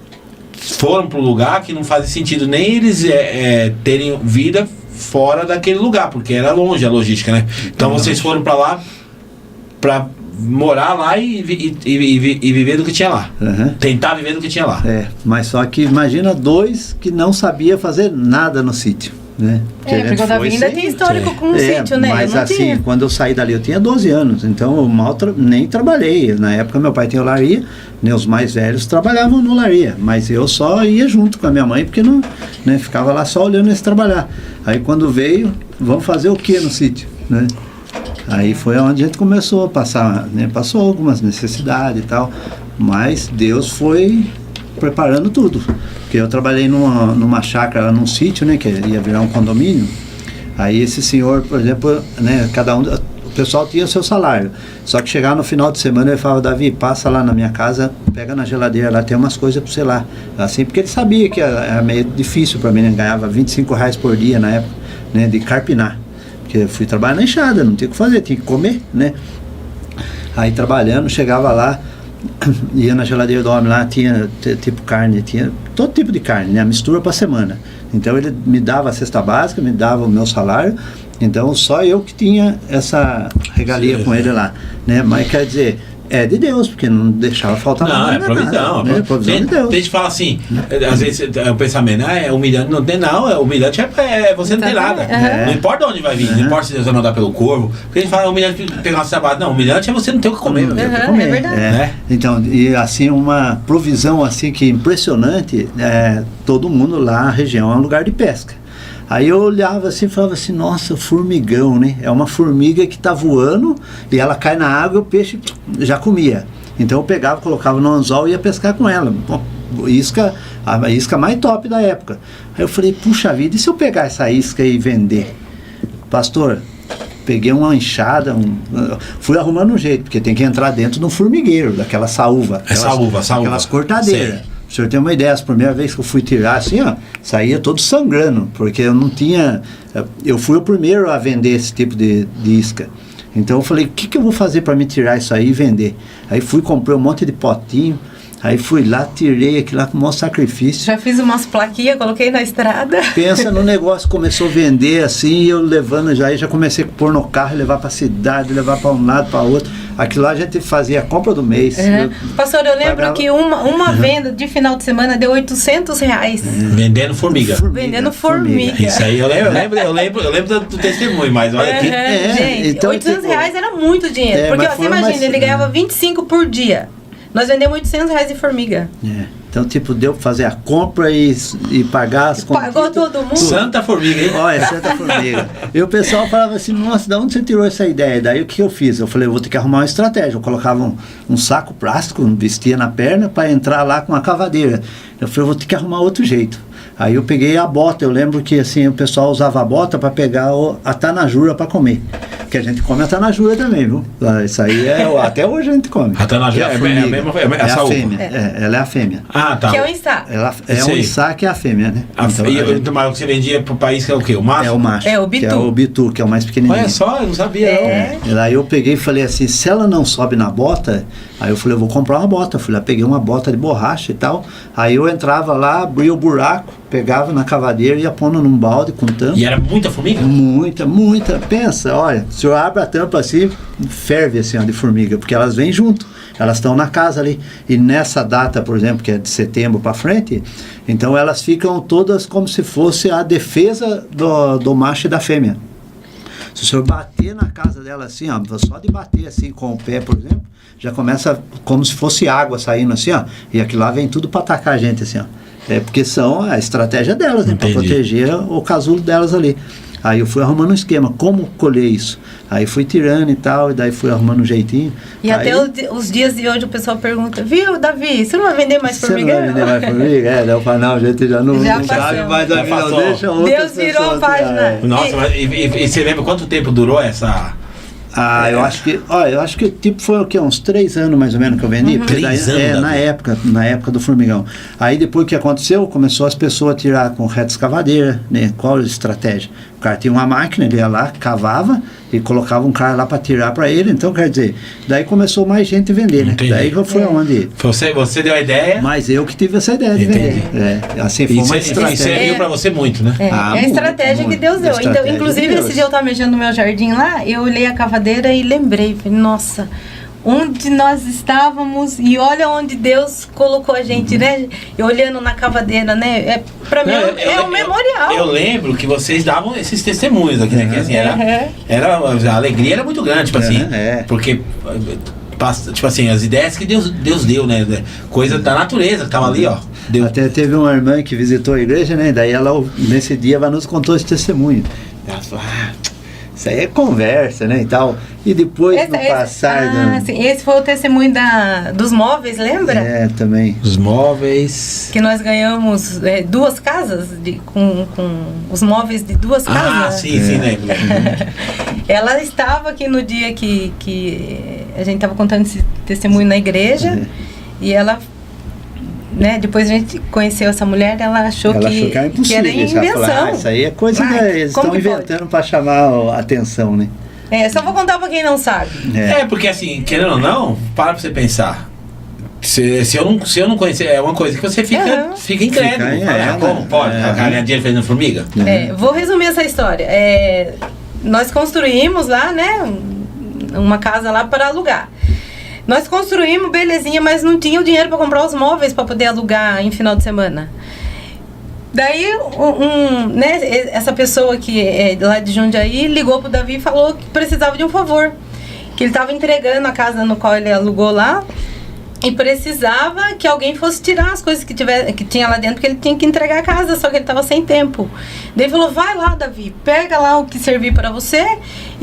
foram pro lugar que não fazia sentido nem eles terem vida fora daquele lugar, porque era longe a logística, né, então vocês foram pra lá pra morar lá e viver do que tinha lá. Tentar viver do que tinha lá. Mas só que imagina 2 que não sabia fazer nada no sítio, né? Porque o Davi ainda tem histórico com o sítio, né? Mas assim, quando eu saí dali eu tinha 12 anos, então eu nem trabalhei. Na época meu pai tinha olaria, né, os mais velhos trabalhavam no olaria, mas eu só ia junto com a minha mãe, porque não, né, ficava lá só olhando eles trabalhar. Aí quando veio, vamos fazer o que no sítio, né? Aí foi onde a gente começou a passar, né? Passou algumas necessidades e tal, mas Deus foi preparando tudo. Porque eu trabalhei numa chácara, num sítio, né? Que ia virar um condomínio. Aí esse senhor, por exemplo, né? O pessoal tinha seu salário. Só que chegava no final de semana ele falava: Davi, passa lá na minha casa, pega na geladeira, lá tem umas coisas para você lá. Assim, porque ele sabia que era meio difícil para mim, né? Ganhava R$25 por dia na época, né? De carpinar. Porque eu fui trabalhar na enxada, não tinha o que fazer, tinha que comer, né? Aí trabalhando, chegava lá, ia na geladeira do homem lá, tinha tipo carne, tinha todo tipo de carne, né? A mistura para semana. Então ele me dava a cesta básica, me dava o meu salário, então só eu que tinha essa regalia com ele lá, né? Mas quer dizer, é de Deus, porque não deixava faltar nada. Não, é provisão. Né? Provisão de Deus. Tem gente que fala assim, às vezes o pensamento, é humilhante, não tem não, humilhante é você não tem nada. Não importa onde vai vir, não importa se você mandar pelo corvo, porque a gente fala humilhante pegar uma trabalho, não, humilhante é você não ter o que comer. É verdade. Então, e assim, uma provisão assim que impressionante, todo mundo lá na região é um lugar de pesca. Aí eu olhava assim e falava assim, nossa, formigão, né? É uma formiga que está voando e ela cai na água e o peixe já comia. Então eu pegava, colocava no anzol e ia pescar com ela. A isca mais top da época. Aí eu falei, puxa vida, e se eu pegar essa isca e vender? Pastor, peguei uma enxada, fui arrumando um jeito, porque tem que entrar dentro de um formigueiro, daquela saúva. Aquelas cortadeiras. Sim. O senhor tem uma ideia, a primeira vez que eu fui tirar assim, ó, saía todo sangrando, porque eu não tinha, eu fui o primeiro a vender esse tipo de isca. Então eu falei, o que eu vou fazer para me tirar isso aí e vender? Aí fui, comprei um monte de potinho, aí fui lá, tirei aquilo lá com o maior sacrifício. Já fiz umas plaquinhas, coloquei na estrada. Pensa no negócio, começou a vender assim, eu levando já comecei a pôr no carro, levar para a cidade, levar para um lado, para outro. Aquilo lá a gente fazia a compra do mês. Pastor, eu lembro que uma venda de final de semana deu R$800. Vendendo formiga. Vendendo formiga. Isso aí eu lembro do testemunho, mas olha aqui. Gente, então, R$800 era muito dinheiro. Porque você imagina, ele ganhava 25 por dia. Nós vendemos R$800 de formiga. Então, tipo, deu pra fazer a compra e pagar as compras. Pagou todo mundo. Santa formiga, hein? Olha, Santa formiga. E o pessoal falava assim, nossa, de onde você tirou essa ideia? Daí o que eu fiz? Eu falei, eu vou ter que arrumar uma estratégia. Eu colocava um saco plástico, vestia na perna para entrar lá com uma cavadeira. Eu falei, eu vou ter que arrumar outro jeito. Aí eu peguei a bota, eu lembro que assim, o pessoal usava a bota para pegar a tanajura para comer. Que a gente come a tanajura também, viu? Isso aí até hoje a gente come. A tanajura é a fêmea. Ela é a fêmea. Ah, tá. Que é o içá. Ela é um içá que é a fêmea, né? Mas o que você vendia pro país que é o quê? O macho? É o macho. É o bitu. Que é o bitu, que é o mais pequenininho. Olha só, eu não sabia. Não. Aí eu peguei e falei assim, se ela não sobe na bota, aí eu falei, eu vou comprar uma bota. Fui lá, peguei uma bota de borracha e tal. Aí eu entrava lá, abria o buraco, pegava na cavadeira e ia pondo num balde com tampa. E era muita formiga? Muita. Pensa, olha, o senhor abre a tampa assim, ferve assim, ó, de formiga, porque elas vêm junto. Elas estão na casa ali. E nessa data, por exemplo, que é de setembro para frente, então elas ficam todas como se fosse a defesa do macho e da fêmea. Se o senhor bater na casa dela assim, ó, só de bater assim com o pé, por exemplo, já começa como se fosse água saindo assim, ó, e aquilo lá vem tudo para atacar a gente assim, ó. Porque são a estratégia delas, né, para proteger o casulo delas ali. Aí eu fui arrumando um esquema, como colher isso. Aí fui tirando e tal, e daí fui arrumando um jeitinho. E aí, até os dias de hoje o pessoal pergunta, viu, Davi, você não vai vender mais formigueiro? Você não vai vender mais formiga? Daí eu falo, não, a gente já não Já sabe passou. mais, Já aqui, não passou. deixa outras Deus virou a pessoas página. tirarem. Nossa, mas e você lembra quanto tempo durou essa... Eu acho que tipo foi o quê? Uns 3 anos mais ou menos que eu vendi. Porque 3 anos, na época do formigão. Aí depois que aconteceu, começou as pessoas a tirar com reta escavadeira, né? Qual a estratégia? O cara tinha uma máquina, ele ia lá, cavava e colocava um cara lá para tirar para ele. Então, quer dizer, daí começou mais gente a vender, né? Entendi. Daí foi onde... Você deu a ideia... Mas eu que tive essa ideia de Entendi. vender. Assim, foi uma E estratégia. serviu pra você muito, né? É a estratégia muito, que Deus deu. muito. Então, Estratégia inclusive, de Deus. esse dia eu estava mexendo no meu jardim lá, eu olhei a cavadeira e lembrei, falei, nossa, onde nós estávamos e olha onde Deus colocou a gente, né? Eu olhando na cavadeira, né? Pra mim é um memorial. Eu lembro que vocês davam esses testemunhos aqui, né? Que assim, a alegria era muito grande, tipo assim, porque... Tipo assim, as ideias que Deus deu, né? Coisa da natureza que tava ali, ó. Deus. Até teve uma irmã que visitou a igreja, né? Daí ela, nesse dia, ela nos contou esse testemunho. Ela falou, isso aí é conversa, né? E tal. E depois, no passar... sim, esse foi o testemunho dos móveis, lembra? Também. Os móveis... Que nós ganhamos 2 casas com os móveis de 2 casas. Sim, lembro. Ela estava aqui no dia que a gente estava contando esse testemunho na igreja e ela, né, depois a gente conheceu essa mulher, ela achou que era impossível. Que era invenção. Ela falou, isso aí é coisa eles estão inventando para chamar a atenção, né? Só vou contar para quem não sabe. Porque assim, querendo ou não, para pra você pensar. Se eu não conhecer, é uma coisa que você fica incrédulo. Como pode? Ganhar dinheiro fazendo formiga? Vou resumir essa história. Nós construímos lá, né, uma casa lá para alugar. Nós construímos, belezinha, mas não tinha o dinheiro para comprar os móveis para poder alugar em final de semana. Daí, né, essa pessoa que é lá de Jundiaí ligou pro Davi e falou que precisava de um favor. Que ele estava entregando a casa no qual ele alugou lá e precisava que alguém fosse tirar as coisas que tinha lá dentro, porque ele tinha que entregar a casa, só que ele estava sem tempo. Daí ele falou, vai lá, Davi, pega lá o que servir para você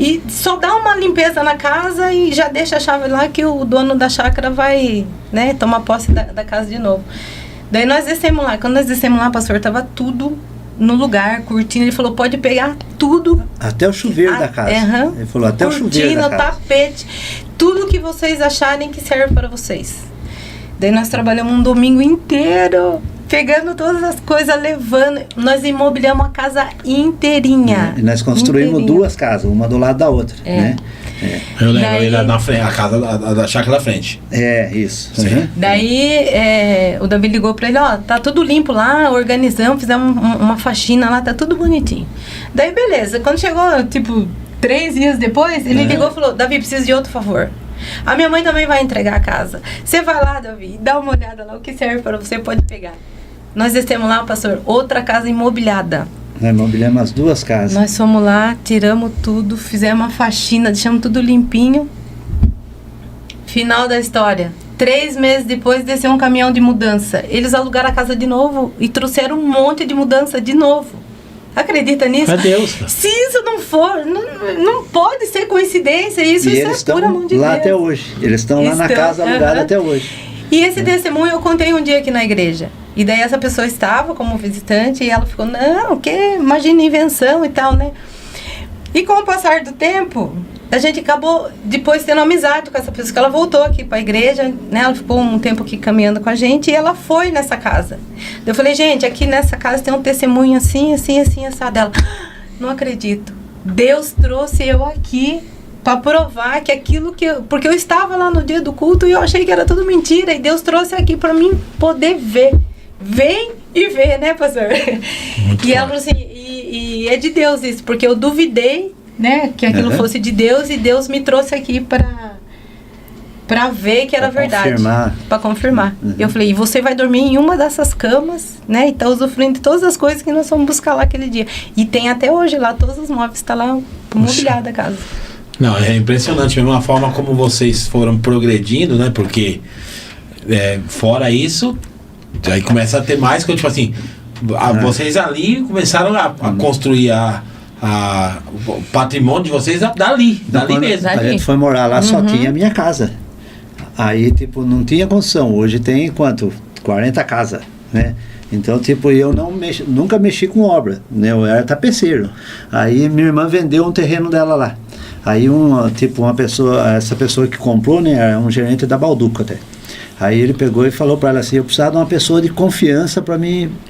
e só dá uma limpeza na casa e já deixa a chave lá que o dono da chácara vai, né, tomar posse da casa de novo. Daí nós descemos lá. Quando nós descemos lá, pastor, tava tudo no lugar, cortina. Ele falou, pode pegar tudo. Até o chuveiro da casa. Ele falou, até cortina, o chuveiro da casa. tapete, tudo que vocês acharem que serve para vocês. Daí nós trabalhamos um domingo inteiro, pegando todas as coisas, levando. Nós imobiliamos a casa inteirinha. E nós construímos 2 casas, uma do lado da outra, né? Eu lembro, ele na frente, a casa da chácara da frente. Isso. Daí o Davi ligou pra ele, ó, tá tudo limpo lá, organizamos, fizemos uma faxina lá, tá tudo bonitinho. Daí beleza, quando chegou, tipo, 3 dias depois, ele ligou e falou, Davi, preciso de outro favor. A minha mãe também vai entregar a casa. Você vai lá, Davi, dá uma olhada lá, o que serve para você, pode pegar. Nós descemos lá, pastor, outra casa imobiliada. Nós imobiliamos as 2 casas. Nós fomos lá, tiramos tudo, fizemos uma faxina, deixamos tudo limpinho. Final da história. 3 meses depois, desceu um caminhão de mudança. Eles alugaram a casa de novo e trouxeram um monte de mudança de novo. Acredita nisso? É Deus. Se isso não for, não pode ser coincidência. Isso eles é pura mão de lá Deus. Até hoje. Eles estão lá na casa alugada até hoje. E esse testemunho eu contei um dia aqui na igreja. E daí essa pessoa estava como visitante e ela ficou, não, imagina invenção e tal, né? E com o passar do tempo, a gente acabou depois tendo amizade com essa pessoa, que ela voltou aqui para a igreja, né? Ela ficou um tempo aqui caminhando com a gente e ela foi nessa casa. Eu falei, gente, aqui nessa casa tem um testemunho assim, assim, assim, essa dela. Não acredito. Deus trouxe eu aqui para provar que aquilo que porque eu estava lá no dia do culto e eu achei que era tudo mentira e Deus trouxe aqui para mim poder ver. Vem e vê, né, pastor? Muito e ela falou assim, e é de Deus isso, porque eu duvidei, né, que aquilo fosse de Deus e Deus me trouxe aqui para ver que era verdade. Para confirmar. Eu falei, e você vai dormir em uma dessas camas, né, e tá usufruindo de todas as coisas que nós fomos buscar lá aquele dia. E tem até hoje lá, todos os móveis, tá lá mobiliada a casa. Não, é impressionante mesmo a forma como vocês foram progredindo, né, porque fora isso, aí começa a ter mais coisa, tipo assim, vocês ali começaram a construir o patrimônio de vocês dali Quando mesmo. A gente foi morar lá, só tinha a minha casa. Aí, tipo, não tinha construção. Hoje tem quanto? 40 casas, né? Então, tipo, eu nunca mexi com obra, né? Eu era tapeceiro. Aí minha irmã vendeu um terreno dela lá. Aí essa pessoa que comprou, né, era um gerente da Balduco até. Aí ele pegou e falou para ela assim: eu precisava de uma pessoa de confiança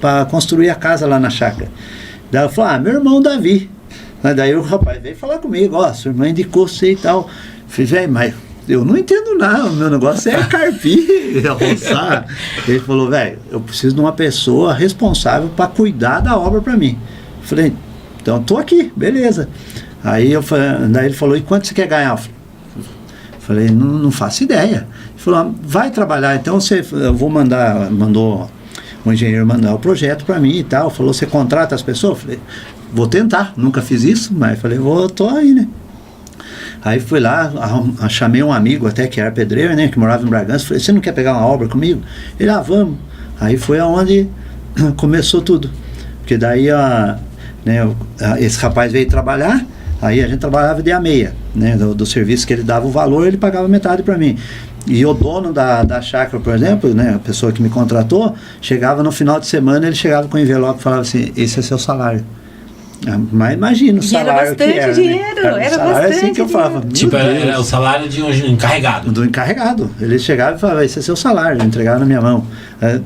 para construir a casa lá na chácara. Daí ela falou: meu irmão Davi. Daí o rapaz veio falar comigo: sua irmã indicou você e tal. Eu falei: velho, mas eu não entendo nada, o meu negócio é carpir, roçar. Ele falou: velho, eu preciso de uma pessoa responsável para cuidar da obra para mim. Eu falei: então tô aqui, beleza. Aí daí ele falou: e quanto você quer ganhar? Eu falei: não faço ideia. Ele falou: vai trabalhar, então eu vou mandou o engenheiro mandar o projeto para mim e tal. Falou: você contrata as pessoas? Eu falei: vou tentar, nunca fiz isso, mas falei: tô aí, né? Aí fui lá, chamei um amigo até que era pedreiro, né, que morava em Bragança. Falei: você não quer pegar uma obra comigo? Ele: vamos. Aí foi aonde começou tudo. Porque daí esse rapaz veio trabalhar, aí a gente trabalhava dia meia, né, do serviço que ele dava o valor, ele pagava metade para mim. E o dono da chácara, por exemplo, né, a pessoa que me contratou, chegava no final de semana, ele chegava com um envelope e falava assim: esse é seu salário. Mas imagina o salário que era. Era bastante dinheiro, era bastante assim que eu falava. Tipo, era o salário de um encarregado. Do encarregado. Ele chegava e falava: esse é seu salário, eu entregava na minha mão.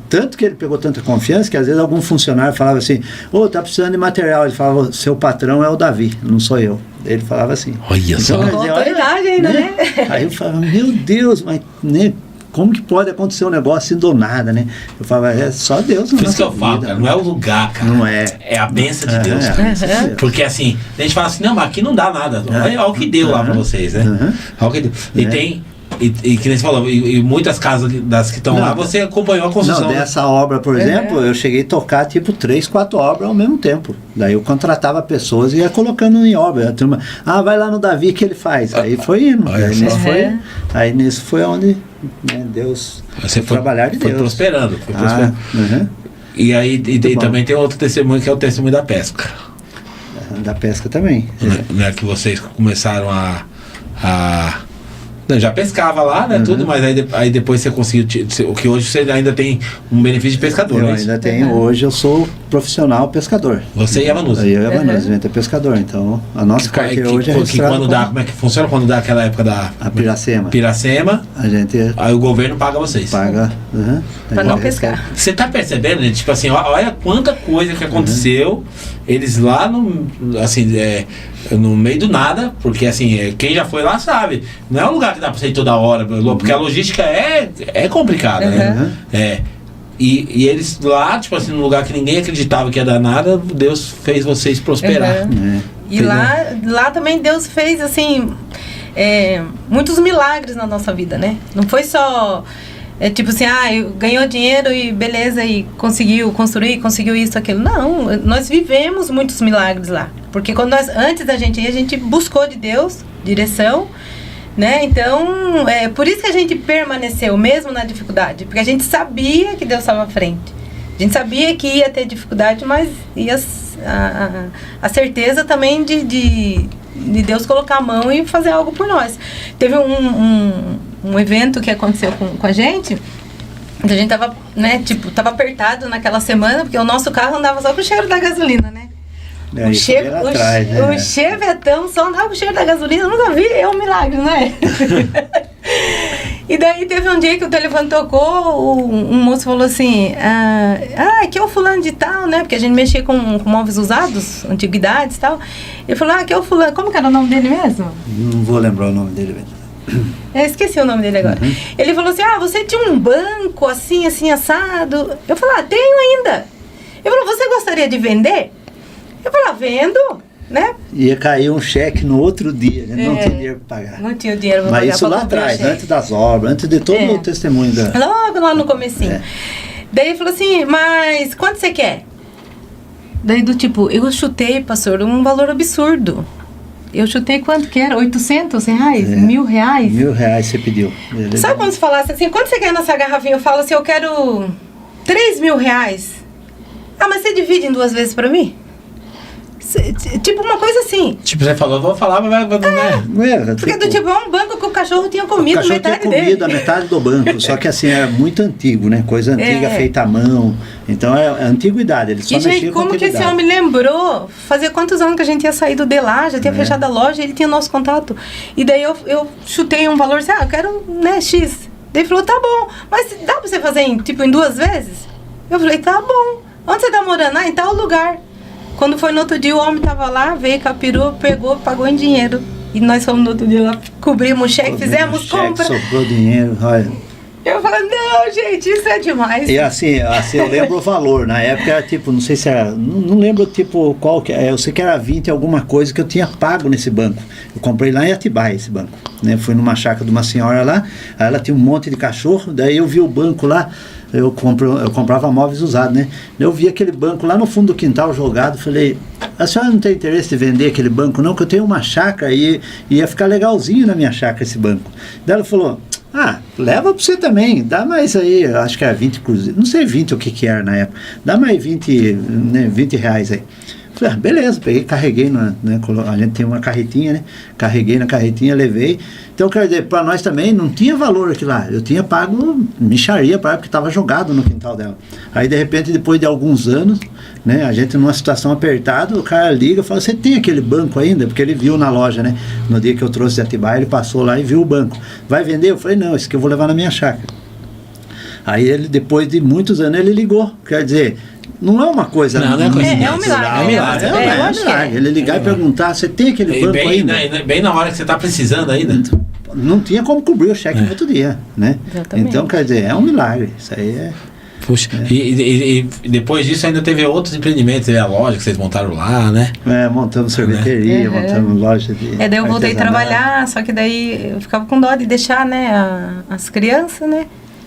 Tanto que ele pegou tanta confiança que às vezes algum funcionário falava assim: tá precisando de material. Ele falava: seu patrão é o Davi, não sou eu. Ele falava assim. Olha só. Com autoridade ainda, né? Aí eu falava: meu Deus, mas né, como que pode acontecer um negócio assim do nada, né? Eu falava: é só Deus. Por isso que eu falo, cara, não é o lugar, cara. Não é. É a bênção de Deus, cara. Porque assim, a gente fala assim: não, mas aqui não dá nada. Olha o que deu lá pra vocês, né? Olha o que deu. E tem. E que nem você falou, e muitas casas das que estão lá, você acompanhou a construção. Não, dessa obra, por exemplo, eu cheguei a tocar tipo 3, 4 obras ao mesmo tempo. Daí eu contratava pessoas e ia colocando em obra. A turma: vai lá no Davi que ele faz. Aí foi indo. Aí nisso foi onde, né, Deus, você trabalhar de foi Deus. Prosperando. E aí também tem outro testemunho, que é o testemunho da pesca. Da pesca também. Né, que vocês começaram já pescava lá, né, tudo, mas aí depois você conseguiu, o que hoje você ainda tem um benefício de pescador, Eu ainda tenho, hoje eu sou profissional pescador. Você e a Vanusa. Eu e a Vanusa, a gente é pescador, então a nossa carteira hoje é registrada. Como é que funciona quando dá aquela época da... A Piracema. A gente... Aí o governo paga vocês. Paga. Pra não pescar. Você tá percebendo, né? Tipo assim, olha quanta coisa que aconteceu, eles lá no meio do nada, porque assim, quem já foi lá sabe, não é um lugar que dá pra você ir toda hora, porque a logística é complicada, né? E eles lá, tipo assim, num lugar que ninguém acreditava que ia dar nada, Deus fez vocês prosperar. E lá também Deus fez, assim, muitos milagres na nossa vida, né? Não foi só... tipo assim, ganhou dinheiro e beleza, e conseguiu construir, conseguiu isso, aquilo. Não, nós vivemos muitos milagres lá. Porque antes da gente ir, a gente buscou de Deus direção, né? Então, por isso que a gente permaneceu mesmo na dificuldade. Porque a gente sabia que Deus estava à frente. A gente sabia que ia ter dificuldade, mas a certeza também de Deus colocar a mão e fazer algo por nós. Teve um evento que aconteceu com a gente, a gente tava, né, tava apertado naquela semana, porque o nosso carro andava só com o cheiro da gasolina, né? O Chevetão só andava com o cheiro da gasolina, eu nunca vi, é um milagre, não é? E daí teve um dia que o telefone tocou, um moço falou assim, aqui é o fulano de tal, né? Porque a gente mexia com móveis usados, antiguidades e tal. Ele falou, aqui é o fulano, como que era o nome dele mesmo? Não vou lembrar o nome dele mesmo. Eu esqueci o nome dele agora. Ele falou assim, você tinha um banco assim, assado. Eu falei, tenho ainda. Ele falou, você gostaria de vender? Eu falei, vendo, né? Ia cair um cheque no outro dia, né? Não tinha dinheiro para pagar. Não tinha dinheiro para pagar. Mas isso lá atrás, antes das obras, antes de todo o testemunho da... Logo lá no comecinho. Daí ele falou assim, mas quanto você quer? Daí do tipo, eu chutei, pastor, um valor absurdo. Eu chutei quanto que era? 800 reais? R$1.000? R$1.000 você pediu. Sabe quando você falasse assim, quanto você quer nessa garrafinha? Eu falo assim, eu quero R$3.000. Mas você divide em 2 vezes para mim? Tipo uma coisa assim. Tipo, você falou, vou falar, mas não é. Não é, Porque do tipo, é um banco que o cachorro tinha o comido cachorro tinha metade comido dele. a metade do banco, só que assim, era muito antigo, né? Coisa antiga, feita à mão. Então é antiguidade, ele só E, mexia gente, com como que esse antiguidade. homem lembrou? Fazia quantos anos que a gente tinha saído de lá, já tinha fechado a loja, ele tinha nosso contato. E daí eu chutei um valor, assim, eu quero, né, X. Daí ele falou, tá bom, mas dá pra você fazer em 2 vezes? Eu falei, tá bom. Onde você tá morando? Ah, em tal lugar. Quando foi no outro dia, o homem tava lá, veio com a perua, pegou, pagou em dinheiro. E nós fomos no outro dia lá, cobrimos o cheque, fizemos compra. Sobrou dinheiro, olha. Eu falei, não, gente, isso é demais. E assim, eu lembro o valor. Na época era tipo, não sei se era. Não lembro tipo qual que é. Eu sei que era 20 alguma coisa que eu tinha pago nesse banco. Eu comprei lá em Atibaia esse banco. Né? Fui numa chácara de uma senhora lá, aí ela tinha um monte de cachorro, daí eu vi o banco lá. Eu comprava móveis usados, né? Eu vi aquele banco lá no fundo do quintal jogado, falei, a senhora não tem interesse de vender aquele banco não? Que eu tenho uma chácara e ia ficar legalzinho na minha chácara esse banco. Daí ela falou, leva pra você também, dá mais aí, acho que era 20 cruzeiros, não sei 20 o que era na época, dá mais 20, né, 20 reais aí. Falei, beleza, peguei, carreguei, né, a gente tem uma carretinha, né, carreguei na carretinha, levei. Então, quer dizer, para nós também não tinha valor aquilo lá, eu tinha pago mixaria para ela, porque estava jogado no quintal dela. Aí, de repente, depois de alguns anos, né, a gente numa situação apertada, o cara liga e fala, você tem aquele banco ainda? Porque ele viu na loja, né, no dia que eu trouxe de Atibaia, ele passou lá e viu o banco. Vai vender? Eu falei, não, esse aqui eu vou levar na minha chácara. Aí ele, depois de muitos anos, ele ligou, quer dizer... Não é uma coisa... Não é coisa é um milagre. É um milagre. Eu acho que é. Ele ligar e perguntar, você tem aquele E banco bem, ainda? bem na hora que você tá precisando ainda. Não tinha como cobrir o cheque no outro dia, né? Exatamente. Então, quer dizer, é um milagre. Isso aí é... Puxa, e depois disso ainda teve outros empreendimentos, teve a loja que vocês montaram lá, né? Montamos sorveteria, montamos loja de Daí eu voltei a artesanato. trabalhar, só que daí eu ficava com dó de deixar, né, as crianças, né?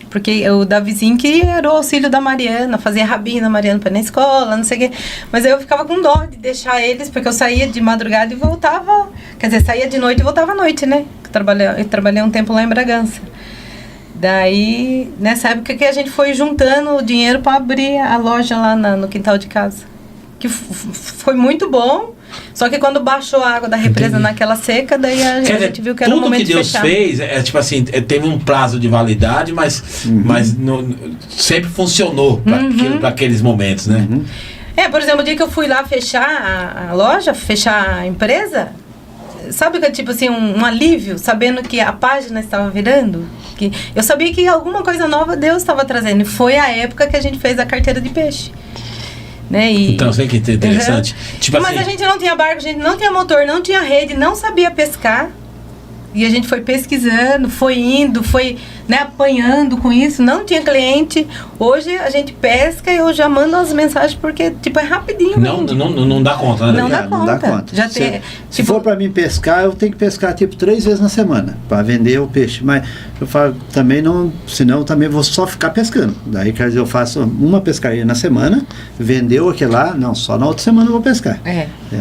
Porque o Davizinho que era o auxílio da Mariana, fazia rabinho na Mariana para ir na escola, não sei o quê. Mas aí eu ficava com dó de deixar eles, porque eu saía de madrugada e voltava... Quer dizer, saía de noite e voltava à noite, né? Eu trabalhei um tempo lá em Bragança. Daí, nessa época que a gente foi juntando o dinheiro para abrir a loja lá no quintal de casa. Que foi muito bom. Só que quando baixou a água da represa naquela seca, daí a gente viu que era o momento de fechar. Tudo que Deus fez, tipo assim, teve um prazo de validade, mas sempre funcionou para aqueles momentos, né? Por exemplo, o dia que eu fui lá fechar a loja, fechar a empresa, sabe que é tipo assim, um alívio, sabendo que a página estava virando? Que eu sabia que alguma coisa nova Deus estava trazendo. E foi a época que a gente fez a carteira de peixe. Né? Então, você que é interessante. Tipo Mas assim, a gente não tinha barco, a gente não tinha motor, não tinha rede, não sabia pescar. E a gente foi pesquisando, foi indo, foi, né, apanhando com isso, não tinha cliente. Hoje a gente pesca e eu já mando as mensagens porque, tipo, é rapidinho. não dá conta, né? Não dá conta. Já tem, Se for para mim pescar, eu tenho que pescar tipo 3 vezes na semana para vender o peixe. Mas eu falo também não, senão eu também vou só ficar pescando. Daí quer dizer, eu faço uma pescaria na semana, vendeu aquele lá, não, só na outra semana eu vou pescar.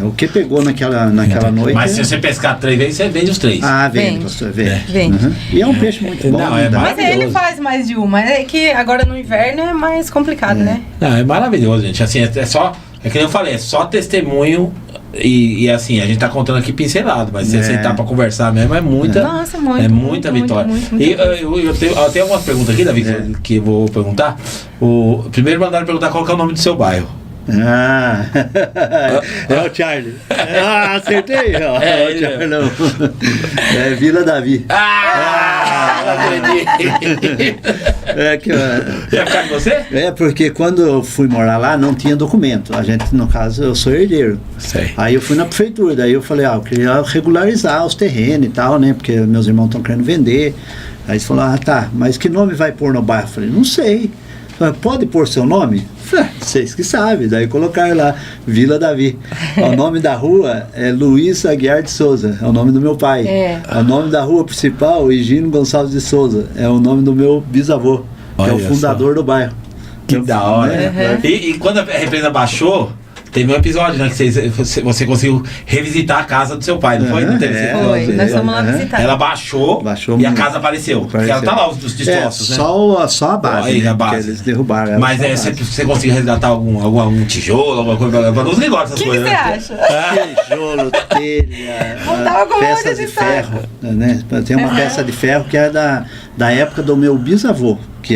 O que pegou naquela noite. Mas se você pescar 3 vezes, você vende os 3. Vende. Vende. E é um peixe muito bom. Não, né? Mas ele faz mais de uma. É que agora no inverno é mais complicado, né? Não, é maravilhoso, gente. Assim, é só, é que nem eu falei, é só testemunho e assim, a gente tá contando aqui pincelado, mas se sentar pra conversar mesmo é muita. Nossa, muita vitória. E eu tenho algumas perguntas aqui, Davi, que eu vou perguntar. Primeiro mandaram perguntar qual que é o nome do seu bairro. É o Charlie. Acertei. Ó, o Charlie, não. É Vila Davi. Ia ficar com você? Porque quando eu fui morar lá não tinha documento. A gente, no caso, eu sou herdeiro. Sei. Aí eu fui na prefeitura, daí eu falei, eu queria regularizar os terrenos e tal, né? Porque meus irmãos estão querendo vender. Aí eles falaram, tá, mas que nome vai pôr no bairro? Eu falei, não sei. Pode pôr seu nome? Vocês que sabem. Daí colocaram lá, Vila Davi. O nome da rua é Luiz Aguiar de Souza, é o nome do meu pai. O nome da rua principal, Higino Gonçalves de Souza, é o nome do meu bisavô, que é o fundador do bairro. Que da hora. E quando a represa baixou, teve um episódio, né? Que você conseguiu revisitar a casa do seu pai, não foi? Não teve esse episódio? Foi, nós fomos lá visitar. Ela baixou e a casa apareceu. Porque ela tá lá, os destroços, né? Só a base, Aí, né? a base. Porque eles derrubaram ela. Mas você conseguiu resgatar algum tijolo, alguma coisa? Pra não negócio essas O que coisas. você né? acha? Tijolo, telha, Voltava com um monte peças de de ferro, né? Tem uma peça de ferro que é da época do meu bisavô, que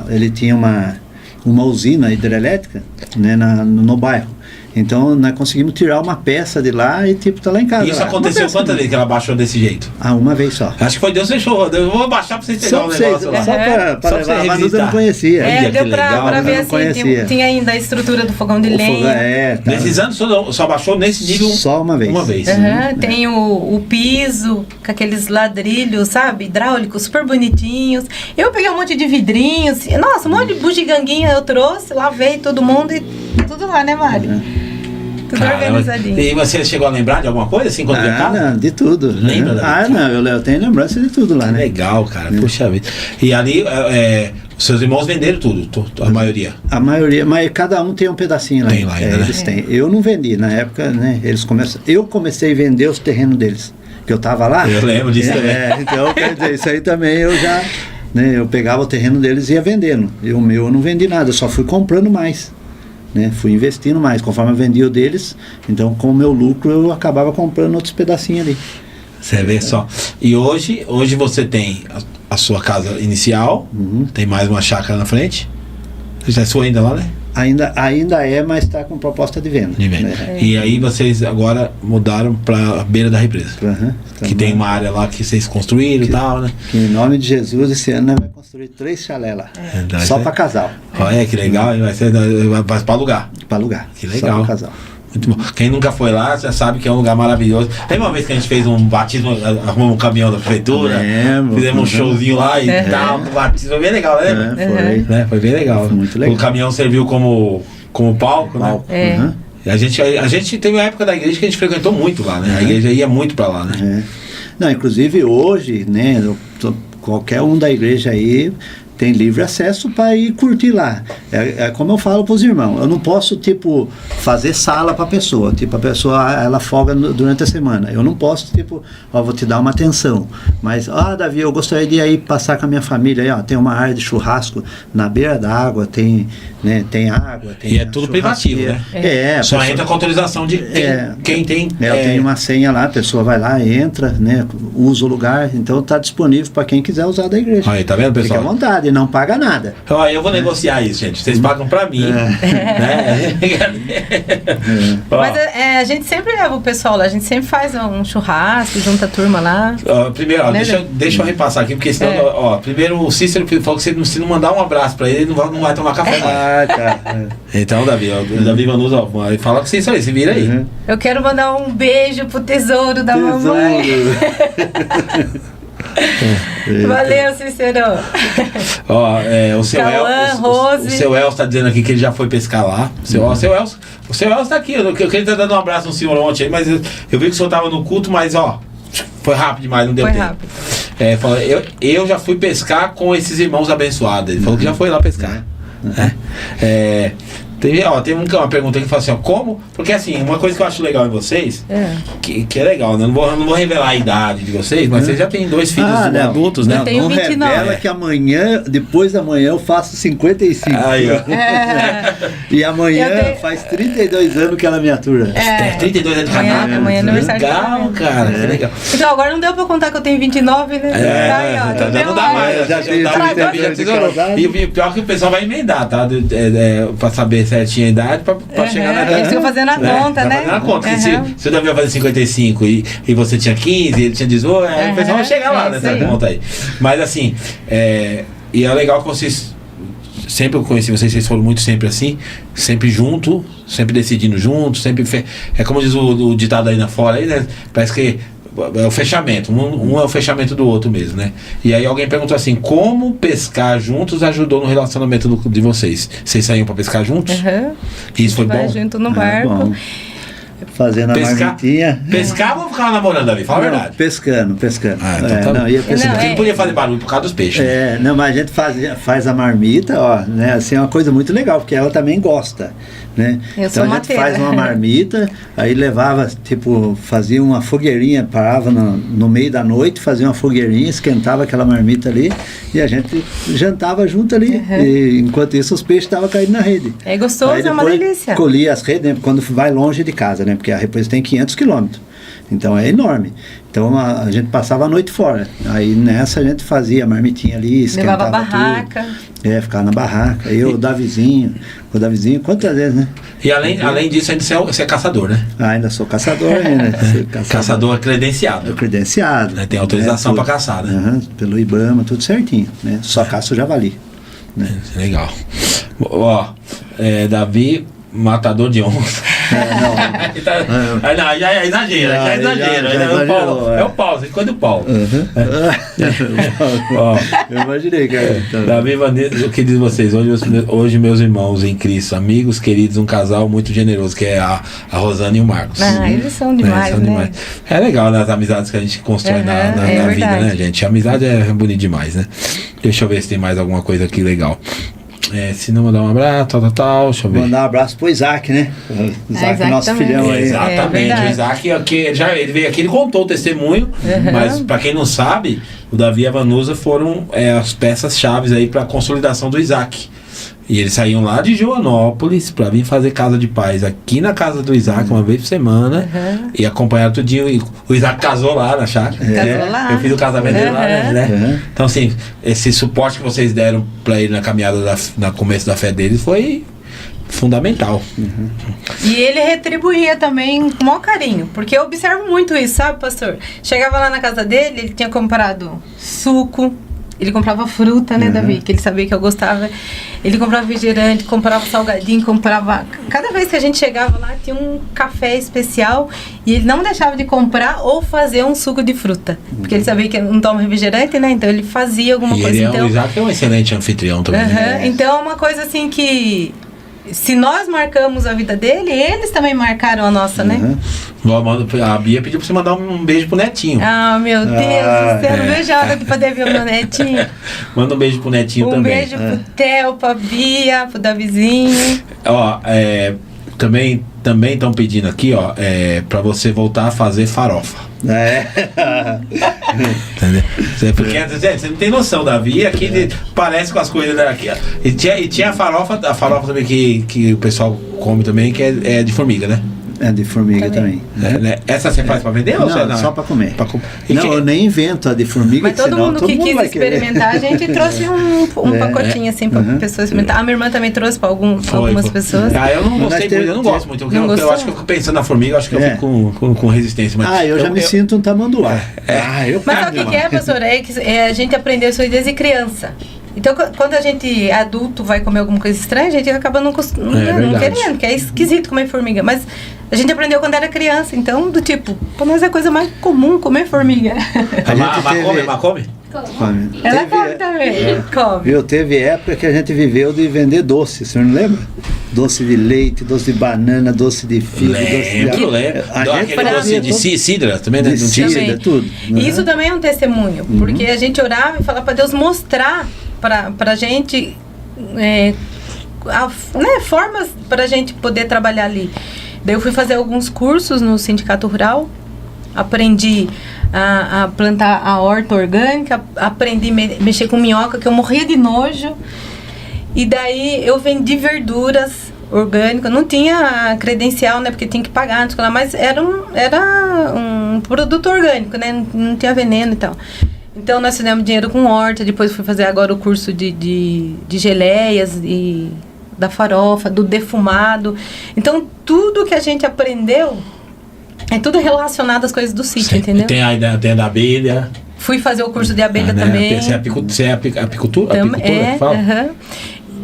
ele tinha uma usina hidrelétrica, né, no bairro. Então nós conseguimos tirar uma peça de lá e tipo tá lá em casa. Isso lá. aconteceu quantas vezes que ela baixou desse jeito? Uma vez só. Acho que foi Deus fechou. Eu vou baixar pra vocês pegar Só um pra negócio lá. só pra Só pra você levar, mas eu revisitar. não conhecia. Olha, Deu que pra legal, ver eu não assim, conhecia. tinha ainda a estrutura do fogão de O fogão, lenha. tá. Nesses anos só baixou nesse nível Só uma vez. Uma vez. Tem o piso com aqueles ladrilhos, sabe? Hidráulicos, super bonitinhos. Eu peguei um monte de vidrinhos. Nossa, um monte de bugiganguinha eu trouxe, lavei todo mundo e tudo lá, né, Mário? Tudo organizadinho. E você chegou a lembrar de alguma coisa assim quando veio cá? Não, de tudo. Lembra da não, eu tenho lembrança de tudo lá, né? Legal, cara. Puxa vida. E ali, os seus irmãos venderam tudo, a maioria. A maioria, mas cada um tem um pedacinho lá. Tem lá ainda, né? Eles têm. Eu não vendi, na época, né? Eu comecei a vender os terrenos deles, que eu tava lá. Eu lembro disso também. Então, quer dizer, isso aí também eu já, né? Eu pegava o terreno deles e ia vendendo. E o meu eu não vendi nada, eu só fui comprando mais. Né, fui investindo mais, conforme eu vendia o deles, então com o meu lucro eu acabava comprando outros pedacinhos ali. Você vê só. E hoje você tem a sua casa inicial, tem mais uma chácara na frente. Você é sua ainda lá, né? Ainda é, mas está com proposta de venda. Né? E aí vocês agora mudaram para a beira da represa. Que tem uma área lá que vocês construíram e tal, né? Que em nome de Jesus, esse ano nós vamos construir 3 chalés lá. Só para casal. Olha que legal, vai para alugar. Para alugar. Que legal. Só para casal. Muito bom. Quem nunca foi lá já sabe que é um lugar maravilhoso. Tem uma vez que a gente fez um batismo, arrumamos um caminhão da prefeitura, fizemos um showzinho lá e tal, um batismo, foi bem legal, né? Foi. Foi bem legal. Foi muito legal. O caminhão serviu como palco, né? E a gente teve uma época da igreja que a gente frequentou muito lá, né? A igreja ia muito pra lá, né? Não, inclusive hoje, né, qualquer um da igreja aí tem livre acesso para ir curtir lá. É como eu falo para os irmãos, eu não posso, tipo, fazer sala para a pessoa. Tipo, a pessoa, ela folga durante a semana. Eu não posso, tipo, vou te dar uma atenção. Mas, Davi, eu gostaria de ir passar com a minha família. Aí, tem uma área de churrasco na beira da água, tem água. Tem e é tudo privativo, né? Só entra com autorização de quem tem. Eu tenho uma senha lá, a pessoa vai lá, entra, né, usa o lugar. Então está disponível para quem quiser usar da igreja. Aí, tá vendo, pessoal? Fica à vontade. E não paga nada. Eu vou negociar isso, gente. Vocês pagam pra mim. Né? Mas a gente sempre leva o pessoal lá, a gente sempre faz um churrasco, junta a turma lá. Primeiro, né, deixa eu repassar aqui, porque senão, primeiro o Cícero falou que se não mandar um abraço pra ele não vai tomar café mais. Tá. Então, Davi Manuz, fala com o Cícero aí, se vira aí. Eu quero mandar um beijo pro tesouro da mamãe. Valeu, Cícero. O seu Elcio tá dizendo aqui que ele já foi pescar lá. O seu Elcio tá aqui. Eu queria estar dando um abraço no senhor ontem aí, mas eu vi que o senhor tava no culto, mas foi rápido demais, não deu tempo. Rápido. Falou, eu já fui pescar com esses irmãos abençoados. Ele falou que já foi lá pescar. Tem uma pergunta que fala assim, como? Porque assim, uma coisa que eu acho legal em vocês, que é legal, né? Não vou revelar a idade de vocês, mas vocês já têm 2 filhos adultos, né? Eu tenho 29. Revela que amanhã, depois da manhã, eu faço 55. Aí, ó. E amanhã faz 32 anos que ela me atura. 32 anos de casado. Amanhã é aniversário. Legal, cara, que legal. Então, agora não deu pra contar que eu tenho 29, né? Não dá mais. Já tenho 32 anos. E o pior é que o pessoal vai emendar, tá? Pra saber certinho a idade, pra chegar na idade. Eles ficam fazendo a conta, né? Fazendo a conta. Se o Davi vai fazer 55 e você tinha 15, ele tinha 18, o pessoal vai chegar lá nessa conta aí. Mas assim, e é legal que vocês, sempre eu conheci vocês foram muito sempre assim, sempre junto, sempre decidindo junto, sempre. É como diz o ditado aí na fora, aí, né? Parece que é o fechamento, um é o fechamento do outro mesmo, né? E aí alguém perguntou assim, como pescar juntos ajudou no relacionamento de vocês? Vocês saíam pra pescar juntos? E isso foi bom? Junto no barco. Fazendo a marmitinha. Pescava ou ficava namorando, Davi? Fala a verdade. Pescando. Ia pescando. Porque não podia fazer barulho por causa dos peixes. Não, mas a gente faz a marmita, né? Assim, é uma coisa muito legal, porque ela também gosta. né? Eu sou Então a gente mateira. faz uma marmita, aí levava, tipo, fazia uma fogueirinha, parava no meio da noite, fazia uma fogueirinha, esquentava aquela marmita ali e a gente jantava junto ali. E, enquanto isso, os peixes estavam caindo na rede. É gostoso, Aí é uma depois delícia. colhia as redes, né, quando vai longe de casa, né? Porque a represa tem 500 quilômetros. Então é enorme. Então a gente passava a noite fora. Aí nessa a gente fazia a marmitinha ali, esquentava Levava a barraca. tudo. Ficava na barraca. Eu, o Davizinho, quantas vezes, né? E além disso, ainda você é caçador, né? Ainda sou caçador ainda. Caçador credenciado. Credenciado. Né, tem autorização tudo. pra caçar, né? Aham, pelo IBAMA, tudo certinho, né? Só caço o javali. Né? Legal. Ó, Davi, matador de onça. Não, já exagera, já exagera. É o Paulo, você ficou do Paulo. Ó, Eu imaginei, cara. Então, Davi Vanessa, o que diz vocês? Hoje meus irmãos em Cristo, amigos, queridos, um casal muito generoso, que é a Rosana e o Marcos. Eles são demais, são né? demais. É legal, né, as amizades que a gente constrói na vida, verdade. né, gente? A amizade é bonita demais, né? Deixa eu ver se tem mais alguma coisa aqui legal. Se não mandar um abraço, tal, deixa eu ver. mandar um abraço pro Isaac, né? O Isaac, nosso também. filhão aí. Exatamente, verdade. o Isaac, ele veio aqui, ele contou o testemunho, mas para quem não sabe, o Davi e a Vanusa foram as peças-chave aí para a consolidação do Isaac. E eles saíam lá de Joanópolis para vir fazer casa de paz aqui na casa do Isaac uma vez por semana e acompanharam tudinho. E o Isaac casou lá na chácara. Casou lá. Eu fiz o casamento dele lá, né? Então, assim, esse suporte que vocês deram para ele na caminhada no começo da fé dele foi fundamental. E ele retribuía também com o maior carinho, porque eu observo muito isso, sabe, pastor? Chegava lá na casa dele, ele tinha comprado suco, ele comprava fruta, né, Davi? Que ele sabia que eu gostava. Ele comprava refrigerante, comprava salgadinho, comprava... Cada vez que a gente chegava lá, tinha um café especial e ele não deixava de comprar ou fazer um suco de fruta. Porque ele sabia que eu não toma refrigerante, né? Então ele fazia alguma coisa. O Isaac é um excelente anfitrião também. Né? Então é uma coisa assim que... Se nós marcamos a vida dele, eles também marcaram a nossa, né? A Bia pediu pra você mandar um beijo pro netinho. Ah, meu Deus do céu, não vejo a hora de poder ver o meu netinho. Manda um beijo pro netinho também. Um beijo pro Theo, pra Bia, pro Davizinho. Ó, também estão pedindo aqui, ó, pra você voltar a fazer farofa. Entendeu? Porque você não tem noção, Davi, aqui parece com as coisas daqui. E tinha a farofa também que o pessoal come também, que é de formiga, né? É de formiga também. Essa você faz pra vender ou Não, só pra comer. E não, eu nem invento a de formiga, Mas todo senão mundo todo que mundo quis vai querer. experimentar, a gente trouxe um pacotinho assim pra pessoas experimentar. A minha irmã também trouxe pra algumas pessoas. Eu não gostei muito, eu não gosto muito. Eu acho que eu fico pensando na formiga, eu acho que eu fico com resistência. Mas eu já me sinto um tamanduá. Mas sabe o que é, professora? É que a gente aprendeu isso desde criança. Então, quando a gente, adulto, vai comer alguma coisa estranha, a gente acaba não querendo, porque é esquisito comer formiga. Mas a gente aprendeu quando era criança, então, do tipo, pra nós é a coisa mais comum comer formiga. Mas come? Come. Ela come também, come. Viu, teve época que a gente viveu de vender doce, o senhor não lembra? Doce de leite, doce de banana, doce de figo, Lembro. Aquele doce de cidra também, né? De cidra, tudo. E isso também é um testemunho, porque a gente orava e falava pra Deus mostrar pra gente formas pra gente poder trabalhar ali. Daí eu fui fazer alguns cursos no Sindicato Rural, aprendi a plantar a horta orgânica, aprendi a mexer com minhoca, que eu morria de nojo. E daí eu vendi verduras orgânicas, não tinha credencial, né, porque tinha que pagar, mas era um produto orgânico, né, não tinha veneno e tal. Então nós fizemos dinheiro com horta, depois fui fazer agora o curso de geleias e da farofa, do defumado. Então tudo que a gente aprendeu é tudo relacionado às coisas do sítio, entendeu? Tem a da abelha. Fui fazer o curso de abelha também. Você é apicultura?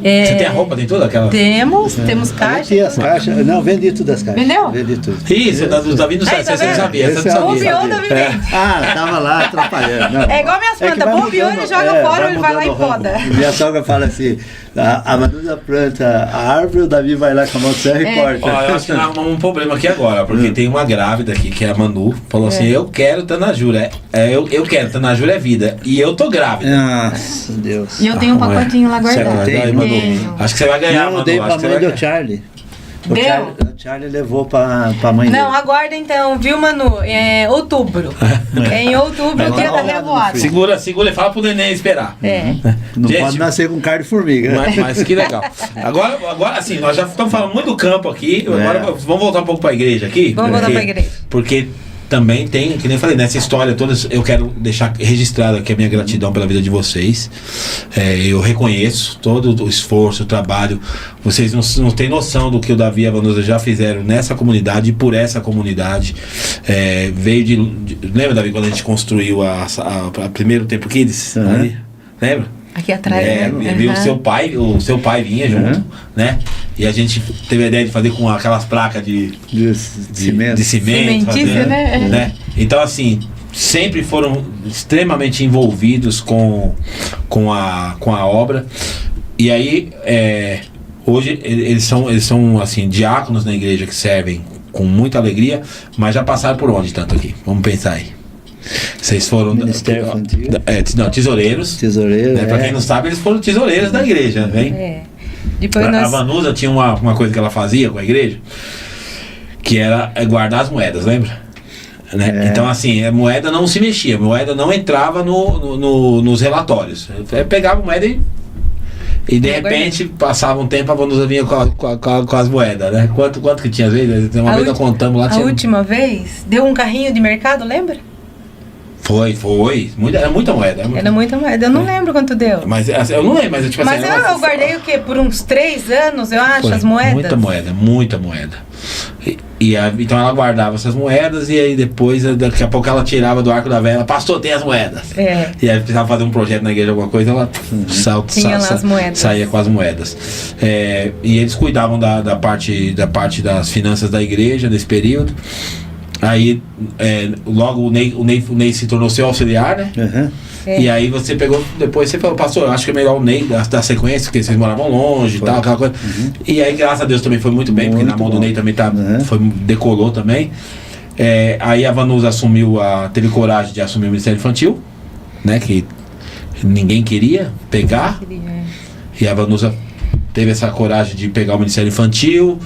Você tem a roupa, tem tudo aquela? Temos caixa. Aqui as caixas. Não, vendi tudo as caixas. Vendeu? Vendi tudo. Isso, do Davi não sabia. Você não sabia. Bobeou, Davi vende. Tava lá atrapalhando. Não. É igual minhas plantas. Bobeou, ele joga fora, ele vai lá e poda. Minha sogra fala assim, a Vanusa planta a árvore, o Davi vai lá com a motosserra e corta. Ó, eu acho que nós vamos um problema aqui agora, porque tem uma grávida aqui, que é a Manu, falou assim, eu quero Tanajura. Eu quero, Tanajura é vida. E eu tô grávida. Nossa, Deus. E eu tenho um pacotinho lá guardado. Acho que você vai ganhar, Não, Manu. eu dei pra Acho que você mãe vai do Charlie. Deu? O Charlie levou pra mãe Não, dele. aguarda então, viu, Manu? É outubro. É em outubro o Vai dia lá, da olha, revoada. Segura e fala pro neném esperar. É. Não Gente, pode nascer com carne de formiga. Mas que legal. Agora, assim, nós já estamos falando muito do campo aqui. Agora vamos voltar um pouco para a igreja aqui. Vamos voltar pra igreja. Porque também tem, que nem eu falei, nessa história toda, eu quero deixar registrado aqui a minha gratidão pela vida de vocês. Eu reconheço todo o esforço, o trabalho. Vocês não têm noção do que o Davi e a Vanusa já fizeram nessa comunidade e por essa comunidade. Veio de. Lembra, Davi, quando a gente construiu a primeiro Tempo Kids? Uhum. Ali? Lembra? Aqui atrás, né? Viu o seu pai vinha junto, né? E a gente teve a ideia de fazer com aquelas placas de cimento. de cimento, Cimentício, né? Então, assim, sempre foram extremamente envolvidos com a obra. E aí, hoje eles são assim, diáconos na igreja que servem com muita alegria, mas já passaram por onde tanto aqui? Vamos pensar aí. Vocês foram Ministério Infantil. tesoureiros. Tesoureiro. Pra quem não sabe, eles foram tesoureiros da igreja, né? Depois A nós... Vanusa tinha uma coisa que ela fazia com a igreja, que era guardar as moedas, lembra? Né? Então, assim, a moeda não se mexia, a moeda não entrava nos relatórios. Pegava a moeda e de repente, passava um tempo, a Vanusa vinha com as moedas, né? Quanto que tinha às vezes? Uma vez nós contamos lá. A última vez, deu um carrinho de mercado, lembra? Foi. Era muita moeda. Era muita moeda. Eu não lembro quanto deu. Mas eu não lembro, mas tipo Mas assim... eu guardei o quê? Por uns 3 anos, eu acho, as moedas. Muita moeda. Então ela guardava essas moedas e aí depois, daqui a pouco ela tirava do arco da velha, pastor, tem as moedas. E aí precisava fazer um projeto na igreja, alguma coisa, ela saía com as moedas. E eles cuidavam da parte das finanças da igreja nesse período. Aí, logo o Ney se tornou seu auxiliar, né? Uhum. E aí você pegou, depois você falou, pastor, eu acho que é melhor o Ney da sequência, porque vocês moravam longe e tal, aquela coisa. E aí, graças a Deus, também foi muito bem, porque na mão do Ney também decolou também. Aí a Vanusa teve coragem de assumir o Ministério Infantil, né? Que ninguém queria pegar. E a Vanusa teve essa coragem de pegar o Ministério Infantil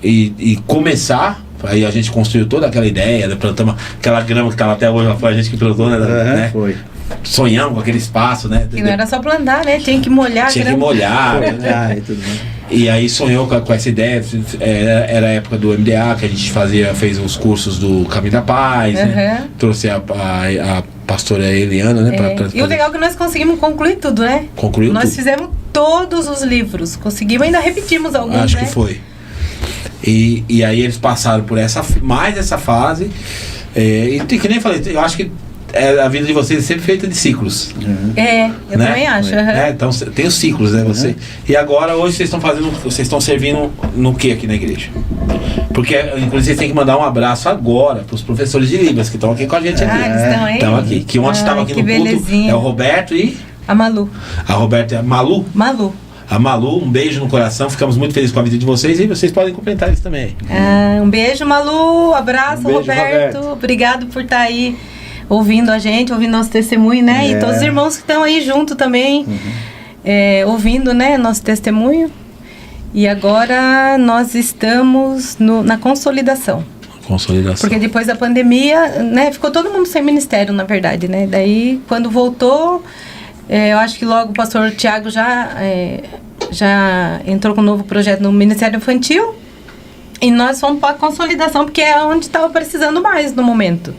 e começar. Aí a gente construiu toda aquela ideia, plantamos aquela grama que tá lá até hoje, foi a gente que plantou, né? Foi. Sonhamos com aquele espaço, né? E não era só plantar, né? Tinha que molhar. Tinha que molhar, né? E tudo mais. E aí sonhou com essa ideia. Era a época do MDA, que a gente fez os cursos do Caminho da Paz, né? Trouxe a pastora Eliana, né? E o legal é que nós conseguimos concluir tudo, né? Nós fizemos todos os livros, conseguimos, ainda repetimos alguns, Acho que foi. E aí eles passaram por mais essa fase. E que nem falei, eu acho que a vida de vocês é sempre feita de ciclos. Eu também acho. Então tem os ciclos, né? E agora, hoje, vocês estão servindo no que aqui na igreja? Porque, inclusive, vocês têm que mandar um abraço agora para os professores de Libras que estão aqui com a gente aqui. Estão aí? Estão aqui. Que ontem estava aqui no culto. Belezinha. É o Roberto e a Malu. A Roberta é a Malu? A Malu, um beijo no coração, ficamos muito felizes com a vida de vocês e vocês podem complementar isso também. Um beijo, Malu, abraço, beijo, Roberto. Obrigado por estar aí ouvindo a gente, ouvindo nosso testemunho, né? E todos os irmãos que estão aí junto também, ouvindo, né, nosso testemunho. E agora nós estamos na consolidação. Porque depois da pandemia, né, ficou todo mundo sem ministério, na verdade, né? Daí, quando voltou... eu acho que logo o pastor Tiago já entrou com um novo projeto no Ministério Infantil e nós fomos para a consolidação, porque é onde estava precisando mais no momento.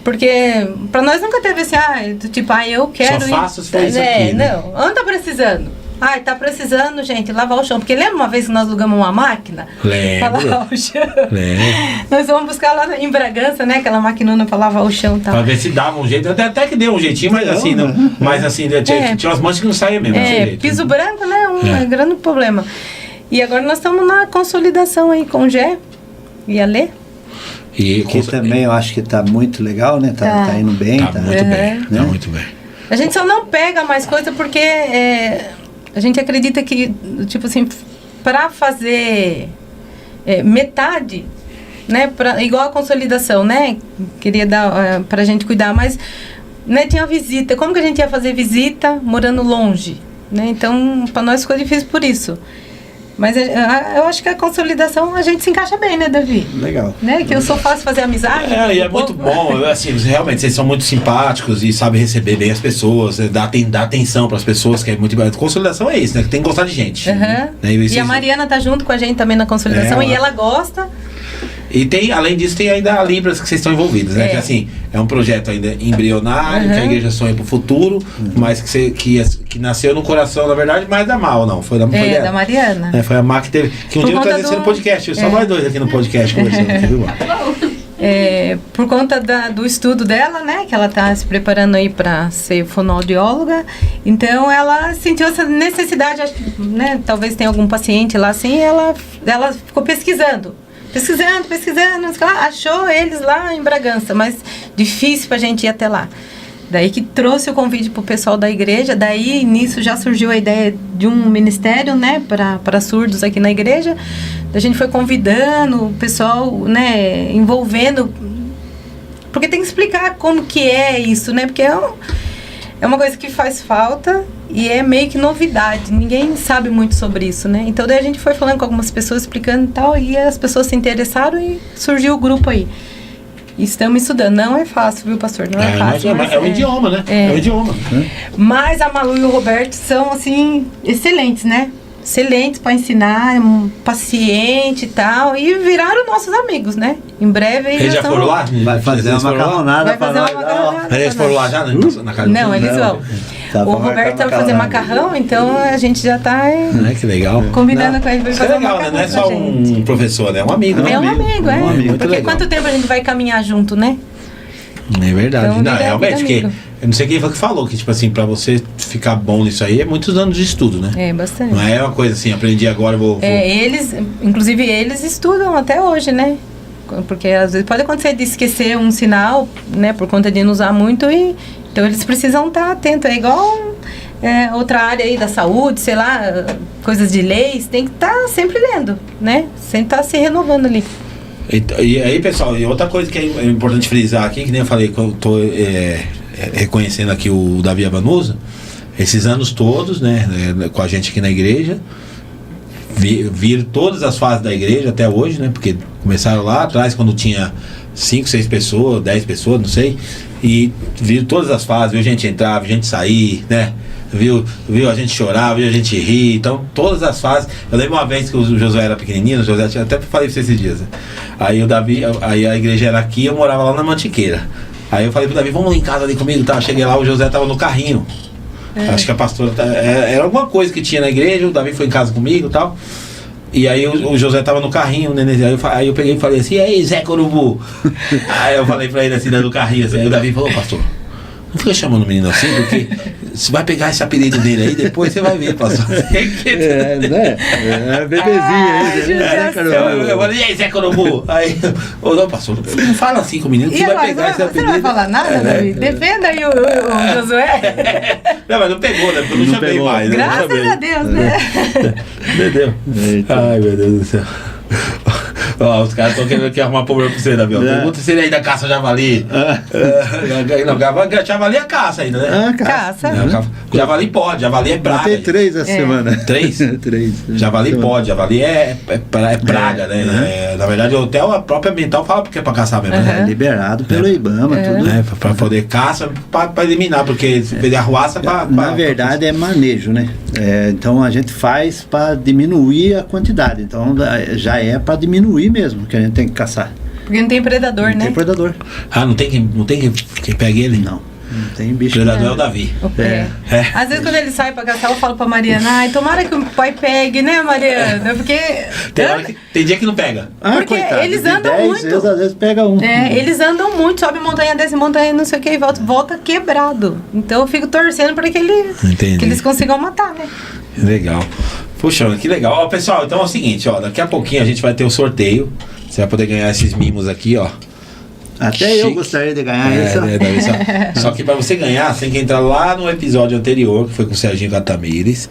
Porque para nós nunca teve assim, eu quero... Só faço se for isso aqui, né? Não, onde está precisando? Tá precisando, gente, lavar o chão. Porque lembra uma vez que nós alugamos uma máquina? Lembro. Pra lavar o chão. Nós vamos buscar lá em Bragança, né? Aquela maquinona pra lavar o chão e tal. Pra ver se dava um jeito. Até que deu um jeitinho, mas assim, não. Mas assim, tinha umas manchas que não saíam mesmo. Piso branco, né? Um grande problema. E agora nós estamos na consolidação aí com o Gé e a Lê. Que também eu acho que tá muito legal, né? Tá indo bem. Tá muito bem, né? tá muito bem. A gente só não pega mais coisa porque a gente acredita que, tipo assim, para fazer metade, né? Igual a consolidação, né? Queria dar pra gente cuidar, mas né, tinha visita. Como que a gente ia fazer visita morando longe? Né? Então, para nós ficou difícil por isso. Mas eu acho que a consolidação a gente se encaixa bem, né, Davi? Legal. Né? Que eu sou fácil de fazer amizade. E é muito bom, assim, realmente, vocês são muito simpáticos e sabem receber bem as pessoas, dá atenção para as pessoas, que é muito bom. Consolidação é isso, né? Que tem que gostar de gente. Uhum. Né? E a Mariana tá junto com a gente também na consolidação e ela gosta. E tem, além disso, tem ainda a Libras que vocês estão envolvidos, né? Que assim, é um projeto ainda embrionário, que a igreja sonha pro futuro, mas que nasceu no coração, na verdade, mais da Mal, não. Foi da da Mariana. Foi a Má que teve. Que um dia eu trazer você no podcast, só nós dois aqui no podcast conversando, viu? Por conta do estudo dela, né, que ela está se preparando aí para ser fonoaudióloga, então ela sentiu essa necessidade, né, talvez tenha algum paciente lá assim, ela ficou pesquisando, achou eles lá em Bragança, mas difícil pra gente ir até lá. Daí que trouxe o convite pro pessoal da igreja, daí nisso já surgiu a ideia de um ministério, né, para surdos aqui na igreja. A gente foi convidando o pessoal, né, envolvendo, porque tem que explicar como que é isso, né, porque é uma coisa que faz falta e é meio que novidade, ninguém sabe muito sobre isso, né, então daí a gente foi falando com algumas pessoas, explicando e tal, e as pessoas se interessaram e surgiu o grupo aí. Estamos estudando, não é fácil, viu, pastor, não é fácil. É um idioma, né? É um idioma. Mas a Malu e o Roberto são, assim, excelentes, né? Excelentes para ensinar, paciente e tal. E viraram nossos amigos, né? Em breve eles já foram lá? Vai fazer uma macarronada para nós. Eles foram lá já na casa? Não, eles vão. O Roberto vai fazer macarrão, então a gente já tá que legal. Combinando com ele para fazer legal, né? Não é só um professor, né? É um amigo. É um amigo, Muito porque legal. quanto tempo a gente vai caminhar junto, né? É verdade. Então, não, realmente, que eu não sei quem foi que falou que, tipo assim, pra você ficar bom nisso aí, é muitos anos de estudo, né? É, bastante. Não é uma coisa assim, aprendi agora, vou... Inclusive eles estudam até hoje, né? Porque às vezes pode acontecer de esquecer um sinal, né? Por conta de não usar muito então eles precisam estar atentos. É igual outra área aí da saúde, sei lá, coisas de leis, tem que estar sempre lendo, né? Sempre estar se renovando ali. E aí, pessoal, e outra coisa que é importante frisar aqui, que nem eu falei, que eu tô reconhecendo aqui o Davi Avanusa, esses anos todos, né, com a gente aqui na igreja, viram todas as fases da igreja até hoje, né, porque começaram lá atrás quando tinha 5, 6 pessoas, 10 pessoas, não sei, e viram todas as fases, viu gente entrar, viu gente sair, né, viu a gente chorar, viu a gente rir, então todas as fases. Eu lembro uma vez que o Josué era pequenininho, o Josué até falei pra você esses dias, né? Aí o Davi, aí a igreja era aqui, eu morava lá na Mantiqueira. Aí eu falei pro Davi, vamos lá em casa ali comigo, tá? Cheguei lá, o José tava no carrinho. Acho que a pastora era alguma coisa que tinha na igreja, o Davi foi em casa comigo e tal. E aí o José tava no carrinho, né? Aí eu peguei e falei assim, e aí, Zé Corubu? Aí eu falei pra ele assim, no carrinho, assim, aí o Davi falou, pastor, não fica chamando o menino assim, porque você vai pegar esse apelido dele aí, depois você vai ver, pastor. Né? É bebezinho aí, né? Eu falei, e aí, Zé Corubu? Aí, não, pastor, não fala assim com o menino, que você vai pegar esse apelido. Você não vai falar nada, Davi? Defenda aí o Josué. Não, mas não pegou, né? Porque eu não chamei pegou. mais. Graças a Deus, né? Entendeu? Ai, meu Deus do céu. Ó, os caras estão querendo aqui arrumar problema pra você, Davi. Pergunta se ele ainda caça javali. Não, javali é caça ainda, né? Caça. Javali pode, javali é praga. Tem 3 essa semana. 3? 3. Javali pode, javali é praga, né? Na verdade, até a própria ambiental fala porque é pra caçar mesmo, né? É liberado pelo IBAMA, tudo. Pra poder caça, pra eliminar, porque se ele arruaça Na verdade é manejo, né? Então a gente faz para diminuir a quantidade. Então já é para diminuir mesmo que a gente tem que caçar. Porque não tem predador, né? Não tem predador. Ah, não tem quem pegue ele? Não tem bicho. O predador é o Davi. Às vezes quando ele sai pra caçar, eu falo pra Mariana, ai, tomara que o pai pegue, né, Mariana? Porque... Tem dia que não pega. Porque coitado, eles de andam 10 muito. vezes, às vezes pega um. Eles andam muito, sobe montanha, desce montanha, não sei o que, e volta quebrado. Então eu fico torcendo para que eles consigam matar, né? Legal. Puxa, que legal. Ó, pessoal, então é o seguinte, ó, daqui a pouquinho a gente vai ter o sorteio. Você vai poder ganhar esses mimos aqui, ó. Até Chique. eu gostaria de ganhar isso. Só que para você ganhar, você tem que entrar lá no episódio anterior, que foi com o Serginho Gatamires,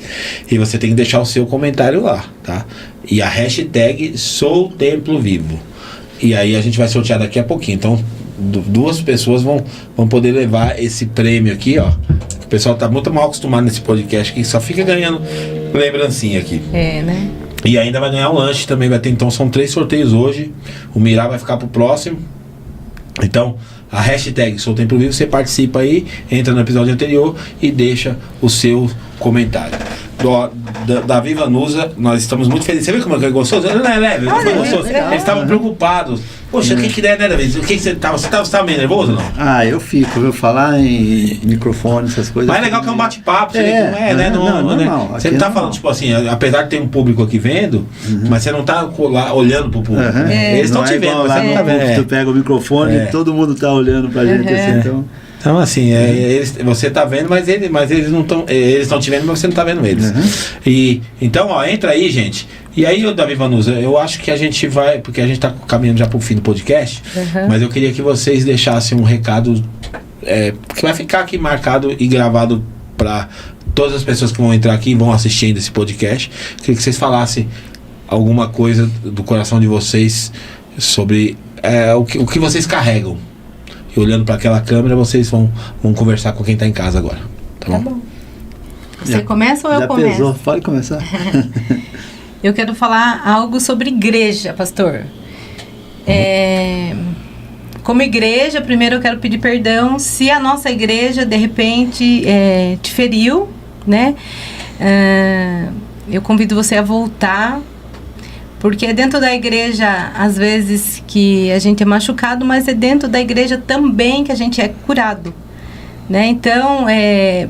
e você tem que deixar o seu comentário lá, tá? E a hashtag Sou Templo Vivo. E aí a gente vai sortear daqui a pouquinho. Então, 2 pessoas vão poder levar esse prêmio aqui, ó. O pessoal tá muito mal acostumado nesse podcast aqui, só fica ganhando lembrancinha aqui. Né? E ainda vai ganhar um lanche também, vai ter, então são 3 sorteios hoje. O Mirá vai ficar pro próximo. Então, a hashtag Sou Templo Vivo, você participa aí, entra no episódio anterior e deixa o seu comentário. Davi Vanusa, nós estamos muito felizes. Você viu como é gostoso? Não é leve? Foi gostoso. Eles estavam preocupados. Poxa, o que é, né, Davi? O que você estava? Você estava meio nervoso, não? Ah, eu fico, viu? Falar em microfone, essas coisas. Mas é legal que é um bate-papo, você vê que não é, né? Não, né? Você não tá falando, tipo assim, apesar de ter um público aqui vendo, mas você não tá lá olhando pro público. Eles estão te vendo, você não tá vendo. Tu pega o microfone e todo mundo tá olhando pra gente assim, então. Então, assim, você tá vendo, mas eles não estão. Eles estão te vendo, mas você não tá vendo eles. E então, ó, entra aí, gente. E aí, Davi Vanusa, eu acho que a gente vai, porque a gente tá caminhando já pro fim do podcast, mas eu queria que vocês deixassem um recado que vai ficar aqui marcado e gravado para todas as pessoas que vão entrar aqui e vão assistir ainda esse podcast. Eu queria que vocês falassem alguma coisa do coração de vocês sobre o que vocês carregam. E olhando para aquela câmera, vocês vão conversar com quem está em casa agora. Tá bom? Você começa ou eu começo? Pesou. Pode começar. Eu quero falar algo sobre igreja, pastor. Como igreja, primeiro eu quero pedir perdão se a nossa igreja, de repente, te feriu, né? Eu convido você a voltar, porque é dentro da igreja, às vezes, que a gente é machucado, mas é dentro da igreja também que a gente é curado, né? Então,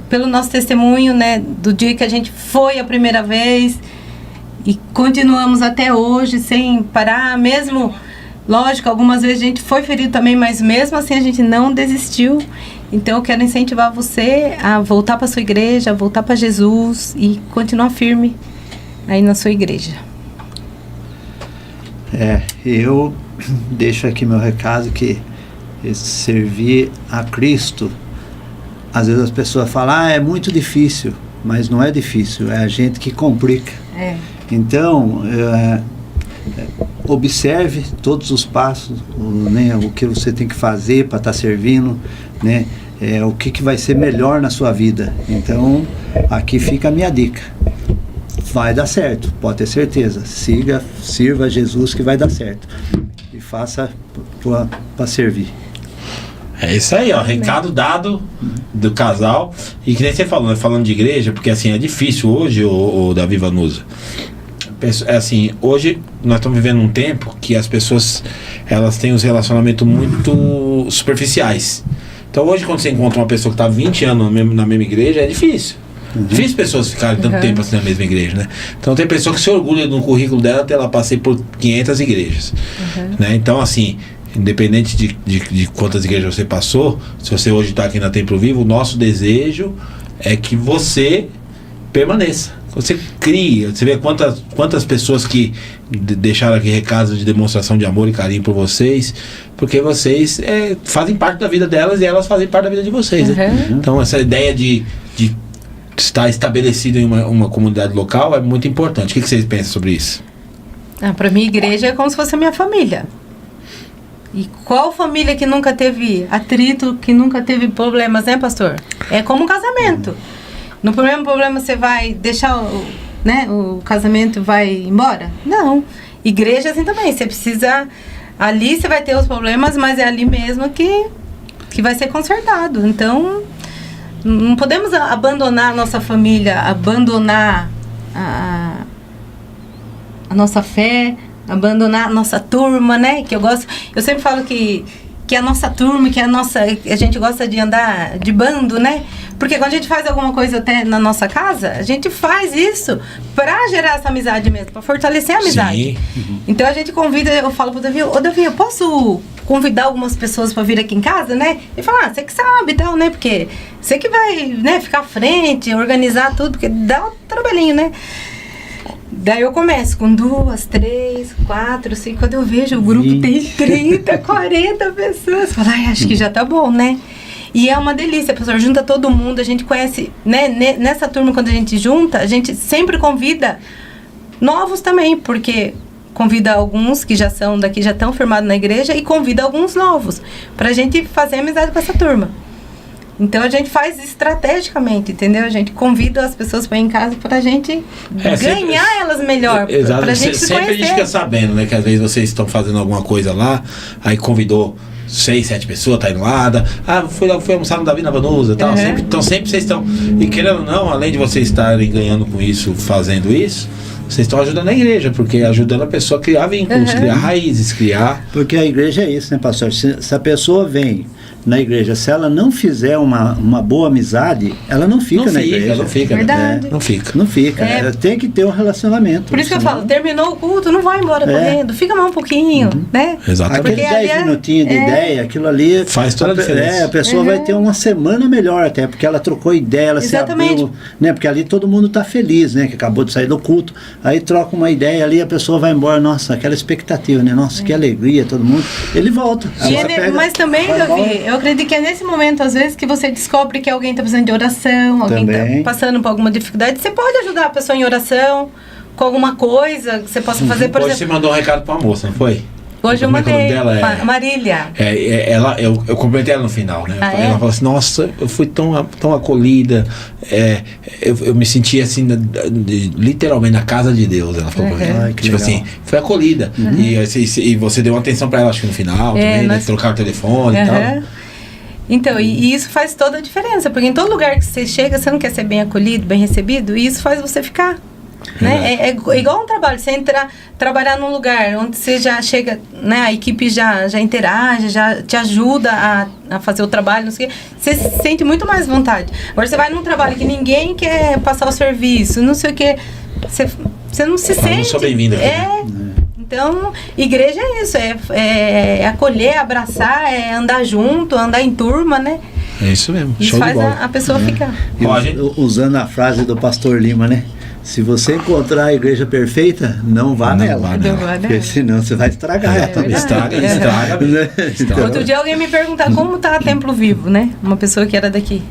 pelo nosso testemunho, né, do dia que a gente foi a primeira vez e continuamos até hoje sem parar, mesmo, lógico, algumas vezes a gente foi ferido também, mas mesmo assim a gente não desistiu. Então, eu quero incentivar você a voltar para sua igreja, a voltar para Jesus e continuar firme aí na sua igreja. Eu deixo aqui meu recado que servir a Cristo, às vezes as pessoas falam, é muito difícil, mas não é difícil, é a gente que complica. Então, observe todos os passos, né, o que você tem que fazer para estar servindo, né, o que vai ser melhor na sua vida. Então, aqui fica a minha dica. Vai dar certo, pode ter certeza. Sirva a Jesus que vai dar certo. E faça para servir. É isso aí, ó. Recado dado do casal. E que nem você falou, né, falando de igreja, porque assim, é difícil hoje, o Davi Vanusa. Assim, hoje nós estamos vivendo um tempo que as pessoas, elas têm os relacionamentos muito superficiais. Então hoje, quando você encontra uma pessoa que está há 20 anos na mesma igreja, é difícil. Difícil pessoas ficarem tanto tempo assim na mesma igreja, né? Então tem pessoa que se orgulha no currículo dela até ela passei por 500 igrejas, né? Então assim, independente de quantas igrejas você passou, se você hoje está aqui na Templo Vivo, o nosso desejo é que você permaneça, você crie. Você vê quantas pessoas que deixaram aqui recados de demonstração de amor e carinho por vocês, porque vocês fazem parte da vida delas e elas fazem parte da vida de vocês, né? Então essa ideia de estar estabelecido em uma comunidade local é muito importante. O que vocês pensam sobre isso? Para mim, igreja é como se fosse a minha família. E qual família que nunca teve atrito, que nunca teve problemas, né, pastor? É como um casamento. No primeiro problema você vai deixar o casamento e vai embora? Não. Igreja é assim também. Você precisa... Ali você vai ter os problemas, mas é ali mesmo que vai ser consertado. Então... Não podemos abandonar a nossa família, abandonar a nossa fé, abandonar a nossa turma, né? Que eu gosto. Eu sempre falo que a nossa turma, a gente gosta de andar de bando, né? Porque quando a gente faz alguma coisa até na nossa casa, a gente faz isso para gerar essa amizade mesmo, para fortalecer a amizade. Então a gente convida, eu falo pro Davi, Davi, eu posso convidar algumas pessoas para vir aqui em casa, né? E falar, você que sabe e tal, né? Porque você que vai, né, ficar à frente, organizar tudo, porque dá um trabalhinho, né? Daí eu começo com 2, 3, 4, 5. Quando eu vejo o grupo 20. Tem 30, 40 pessoas. Falo, acho que já tá bom, né? E é uma delícia, professor. Junta todo mundo, a gente conhece, né? Nessa turma, quando a gente junta, a gente sempre convida novos também, porque convida alguns que já são daqui, já estão firmados na igreja, e convida alguns novos, pra gente fazer amizade com essa turma. Então a gente faz estrategicamente, entendeu? A gente convida as pessoas para ir em casa pra gente ganhar elas melhor. Exato. Pra gente se Sempre a gente conhecer. fica sabendo, né? Que às vezes vocês estão fazendo alguma coisa lá, aí convidou 6, 7 pessoas, tá indo lá, fui almoçar no Davi na Vanusa e tal. Uhum. Sempre vocês estão. E querendo ou não, além de vocês estarem ganhando com isso, fazendo isso, vocês estão ajudando a igreja, porque ajudando a pessoa a criar vínculos, criar raízes, criar. Porque a igreja é isso, né, pastor? Se a pessoa vem na igreja, se ela não fizer uma boa amizade, ela não fica na igreja. Não fica, Verdade. Não fica. Não fica. É. Tem que ter um relacionamento. Por isso que eu senão- falo, terminou o culto, não vai embora correndo, fica mais um pouquinho, né? Exatamente. Aqueles Porque ali 10 é- minutinhos de ideia, aquilo ali Faz toda a diferença. A pessoa vai ter uma semana melhor até, porque ela trocou ideia, ela Exatamente. se abriu, né? Porque ali todo mundo tá feliz, né? Que acabou de sair do culto. Aí troca uma ideia ali, a pessoa vai embora, nossa, aquela expectativa, né? Nossa, que alegria, todo mundo. Ele volta. E Ela pega, mas também, vai Davi, embora. eu acredito que é nesse momento, às vezes, que você descobre que alguém está precisando de oração, alguém Também. está passando por alguma dificuldade. Você pode ajudar a pessoa em oração, com alguma coisa que você possa fazer, por Hoje você exemplo. mandou um recado pra moça, não foi? Hoje eu Como é que o nome mandei. dela é? Marília. Eu cumprimentei ela no final, né? Ah, é? Ela falou assim, nossa, eu fui tão acolhida, eu me senti assim, literalmente na casa de Deus, ela falou pra mim. Ai, que Tipo legal. assim, foi acolhida. E você deu uma atenção pra ela, acho que no final também, né? nós- Trocar o telefone e Aham. tal. Então, e isso faz toda a diferença, porque em todo lugar que você chega, você não quer ser bem acolhido, bem recebido, e isso faz você ficar. Né? É igual um trabalho, você trabalhar num lugar onde você já chega, né, a equipe já interage, já te ajuda a fazer o trabalho, não sei o quê, você se sente muito mais vontade. Agora você vai num trabalho que ninguém quer passar o serviço, não sei o que, você não se Eu não sente. sou bem-vinda aqui, Então, igreja é isso, é acolher, abraçar, é andar junto, andar em turma, né? É isso mesmo, Isso show de faz bola. a pessoa ficar. E Ó, a gente- usando a frase do pastor Lima, né? Se você encontrar a igreja perfeita, não vá Não nela. vá Não vá nela. Porque senão você vai estragar ela também. Estraga. Né? Então, Outro dia alguém me perguntar como tá a Templo Vivo, né? Uma pessoa que era daqui.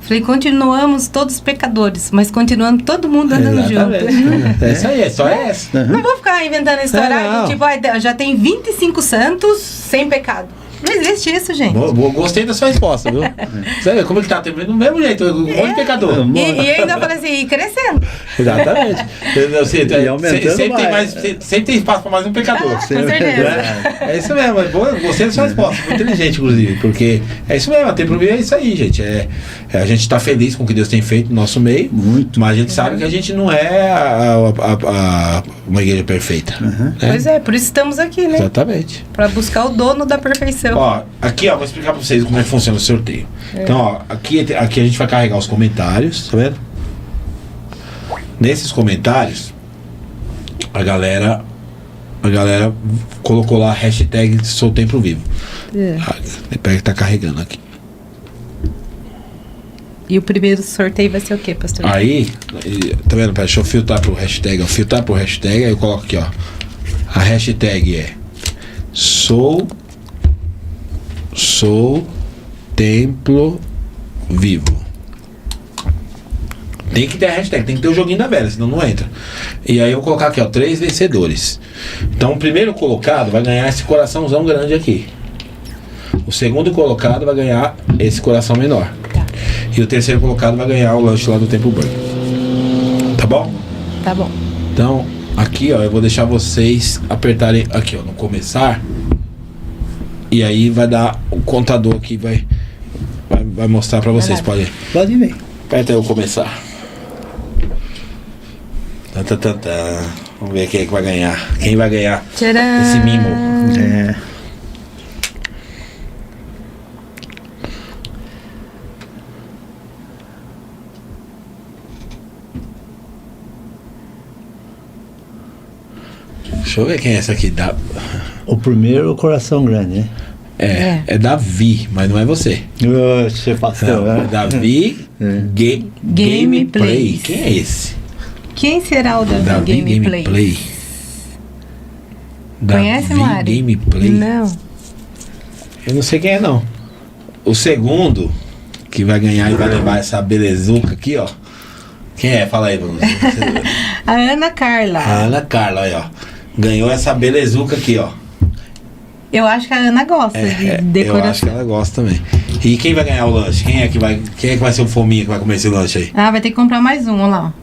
Falei, continuamos todos pecadores, mas continuando todo mundo andando junto. Exatamente. É isso aí, é só essa. Não vou ficar inventando história, Não. tipo, já tem 25 santos sem pecado. Não existe isso, gente. Gostei da sua resposta, viu? Sabe como é que tá? Do mesmo jeito, um monte de pecador. E ainda falei assim, e crescendo. Exatamente. E aumentando sempre mais. sempre tem espaço para mais um pecador. Com certeza. É isso mesmo, é boa, eu gostei da sua resposta, muito inteligente, inclusive, porque é isso mesmo, a Templo Vivo é isso aí, gente. A gente está feliz com o que Deus tem feito no nosso meio, Muito. mas a gente sabe que a gente não é uma igreja perfeita. Né? Pois é, por isso estamos aqui, né? Exatamente. Pra buscar o dono da perfeição. Ó, aqui ó, vou explicar pra vocês como é que funciona o sorteio. Então, ó, aqui a gente vai carregar os comentários, tá vendo? Nesses comentários, a galera colocou lá a hashtag Sou Templo Vivo. Pega que tá carregando aqui. E o primeiro sorteio vai ser o quê, pastor? Aí, tá vendo? Pera, deixa eu filtrar pro hashtag. Aí eu coloco aqui, ó. A hashtag é Sou Templo Vivo. Tem que ter a hashtag, tem que ter o joguinho da velha, senão não entra. E aí eu vou colocar aqui, ó, 3 vencedores. Então o primeiro colocado vai ganhar esse coraçãozão grande aqui. O segundo colocado vai ganhar esse coração menor. Tá. E o terceiro colocado vai ganhar o lanche lá do Tempo Burger. Tá bom? Tá bom. Então, aqui ó, eu vou deixar vocês apertarem aqui ó, no começar. E aí vai dar o contador aqui, vai mostrar pra vocês. Vai lá. Pode vir. Aperta aí o começar. Vamos ver quem é que vai ganhar. Quem vai ganhar Tcharam! esse mimo? É. Deixa eu ver quem é essa aqui. O primeiro, o coração grande, né? É Davi, mas não é você. Oxe, pastor. Não, é Davi Gameplay. Quem é esse? Quem será o Davi Gameplay? Conhece, Davi Mari? Gameplay? Não. Eu não sei quem é, não. O segundo, que vai ganhar e vai levar essa belezuca aqui, ó. Quem é? Fala aí, Bruno. A Ana Carla. A Ana Carla, aí, ó. Ganhou essa belezuca aqui, ó. Eu acho que a Ana gosta de Eu decoração. acho que ela gosta também. E quem vai ganhar o lanche? Quem é que vai ser o fominha que vai comer esse lanche aí? Ah, vai ter que comprar mais um, olha lá.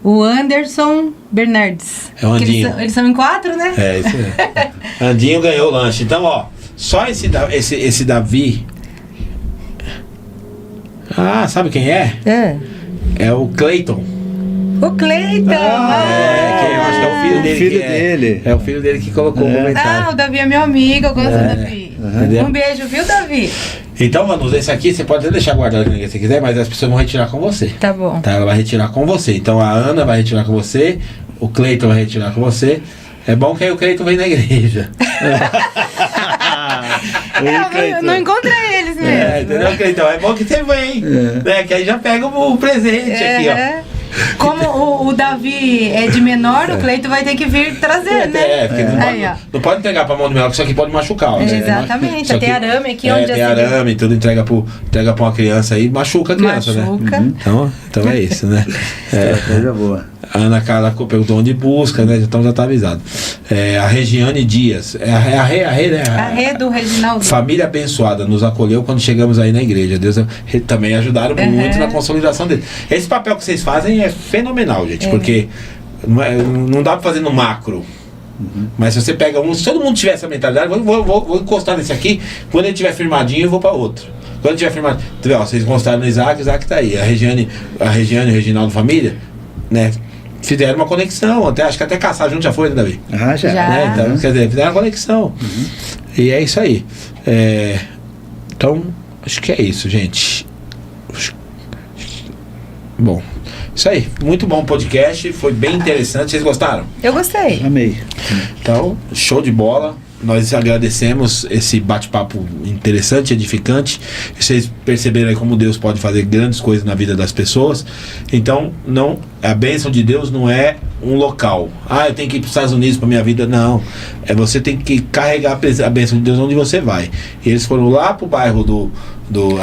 O Anderson Bernardes. É o Andinho. Eles são em 4, né? É, isso aí. Andinho ganhou o lanche. Então, ó, só esse Davi. Ah, sabe quem é? É o Cleiton. O Cleiton! Que eu acho que é o filho dele. filho dele. É o filho dele que colocou o comentário. O Davi é meu amigo, eu gosto do Davi. Entendeu? Um beijo, viu, Davi? Então, Vanusa, esse aqui você pode até deixar guardado se você quiser, mas as pessoas vão retirar com você. Tá bom. Tá? Ela vai retirar com você. Então a Ana vai retirar com você, o Cleiton vai retirar com você. É bom que aí o Cleiton vem na igreja. Eu não encontrei eles mesmo. Entendeu, Cleiton? É bom que você vem. Né? Que aí já pega o presente aqui, ó. Como o Davi é de menor, o Cleiton vai ter que vir trazer, né? Porque não pode entregar pra mão do menor, porque isso aqui pode machucar. Né? Exatamente, Isso aqui, tem arame aqui onde tem arame, tudo entrega pra uma criança aí, machuca a criança, machuca. Né? Então é isso, né? Coisa boa. A Ana Carla perguntou onde busca, né? Então já tá avisado. A Regiane Dias. É a Rê, né? A Rê do Reginaldo. Família abençoada, nos acolheu quando chegamos aí na igreja. Deus também ajudaram muito na consolidação dele. Esse papel que vocês fazem é fenomenal, gente, porque não dá pra fazer no macro. Mas se você pega se todo mundo tiver essa mentalidade, vou encostar nesse aqui, quando ele tiver firmadinho, eu vou pra outro. Quando tiver firmado, vocês encostaram no Isaac tá aí. A Regiane e o Reginaldo Família, né? Fizeram uma conexão, acho que até caçar junto já foi, né, Davi? Já. Né? Então, quer dizer, fizeram uma conexão. E é isso aí. Então, acho que é isso, gente. Bom, isso aí. Muito bom o podcast, foi bem interessante. Vocês gostaram? Eu gostei. Amei. Então, show de bola. Nós agradecemos esse bate-papo interessante, edificante. Vocês perceberam aí como Deus pode fazer grandes coisas na vida das pessoas. Então, a bênção de Deus não é um local. Eu tenho que ir para os Estados Unidos para minha vida. Não. Você tem que carregar a bênção de Deus onde você vai. E eles foram lá para o bairro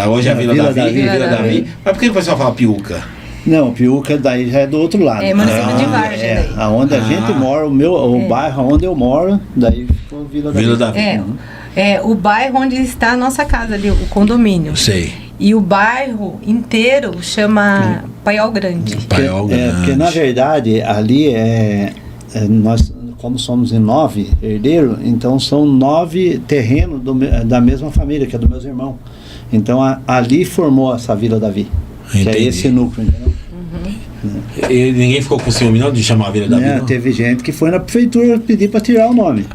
hoje é a Vila Davi. Mas por que o pessoal fala Piuca? Não, Piuca daí já é do outro lado. É município de Vargem. Aonde a gente mora, o bairro onde eu moro, daí ficou Vila Davi. O bairro onde está a nossa casa ali, o condomínio. Sei. E o bairro inteiro chama Paiol Grande. Porque na verdade ali nós, como somos em 9 herdeiros, então são 9 terrenos da mesma família, que é dos meus irmãos. Então ali formou essa Vila Davi. Entendi. Que é esse núcleo, entendeu? E ninguém ficou com ciúme não de chamar a Vila Davi? Teve gente que foi na prefeitura pedir para tirar o nome.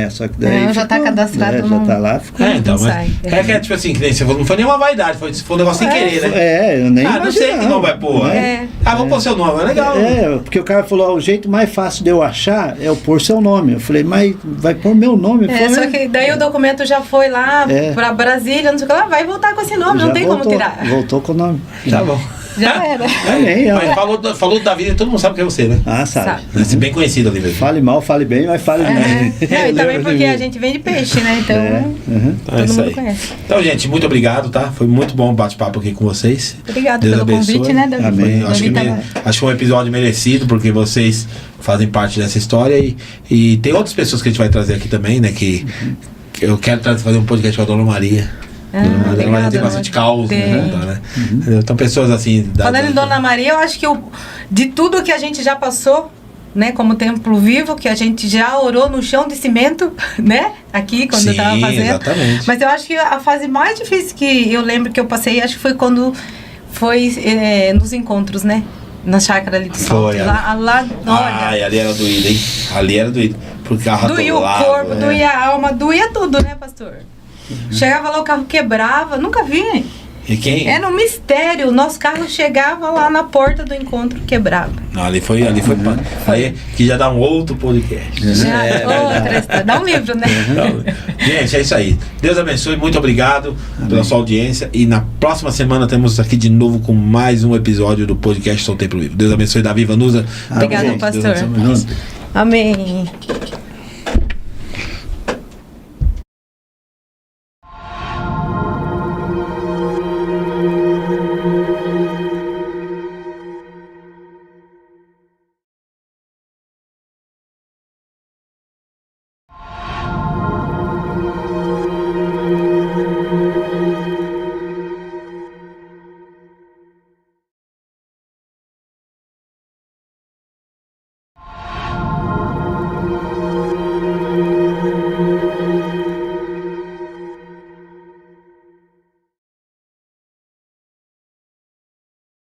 Só que daí já está cadastrado. Já está lá, ficou. Então, mas que é tipo assim, que nem você falou, não foi nenhuma vaidade, foi um negócio sem querer, né? Eu nem não sei que nome vai pôr. Vamos pôr seu nome, é legal. Porque o cara falou, o jeito mais fácil de eu achar é eu pôr seu nome. Eu falei, mas vai pôr meu nome? Só que daí o documento já foi lá para Brasília, não sei o que lá, vai voltar com esse nome, não tem como tirar. Voltou com o nome. Tá bom. Já era. Mas falou da vida, todo mundo sabe que é você, né? Sabe. Você é bem conhecido ali mesmo. Fale mal, fale bem, mas fale bem. E também porque a gente vende peixe, né? Então, todo mundo conhece. Então, gente, muito obrigado, tá? Foi muito bom o bate-papo aqui com vocês. Obrigado pelo convite, né, Davi? Amém. Acho que foi um episódio merecido, porque vocês fazem parte dessa história e tem outras pessoas que a gente vai trazer aqui também, né? Que eu quero fazer um podcast com a Dona Maria. Dona Maria tem bastante caos, né? Então, pessoas assim. Falando em Dona Maria, eu acho que de tudo que a gente já passou, né, como Templo Vivo, que a gente já orou no chão de cimento, né? Aqui, quando eu tava fazendo. Exatamente. Mas eu acho que a fase mais difícil que eu lembro que eu passei, acho que foi quando foi nos encontros, né? Na chácara ali do Salto. Olha. Ali era doído, hein? Ali era doído. Porque o carro doía o corpo, doía a alma, doía tudo, né, pastor? Chegava lá, o carro quebrava, nunca vi. E quem? Era um mistério. O nosso carro chegava lá na porta do encontro, quebrava. Não, ali foi aí que já dá um outro podcast. Outra história. Dá um livro, né? Gente, é isso aí. Deus abençoe, muito obrigado pela sua audiência. E na próxima semana temos aqui de novo com mais um episódio do podcast Sou Templo Vivo. Deus abençoe, Davi Vanusa. Obrigado, pastor. Amém.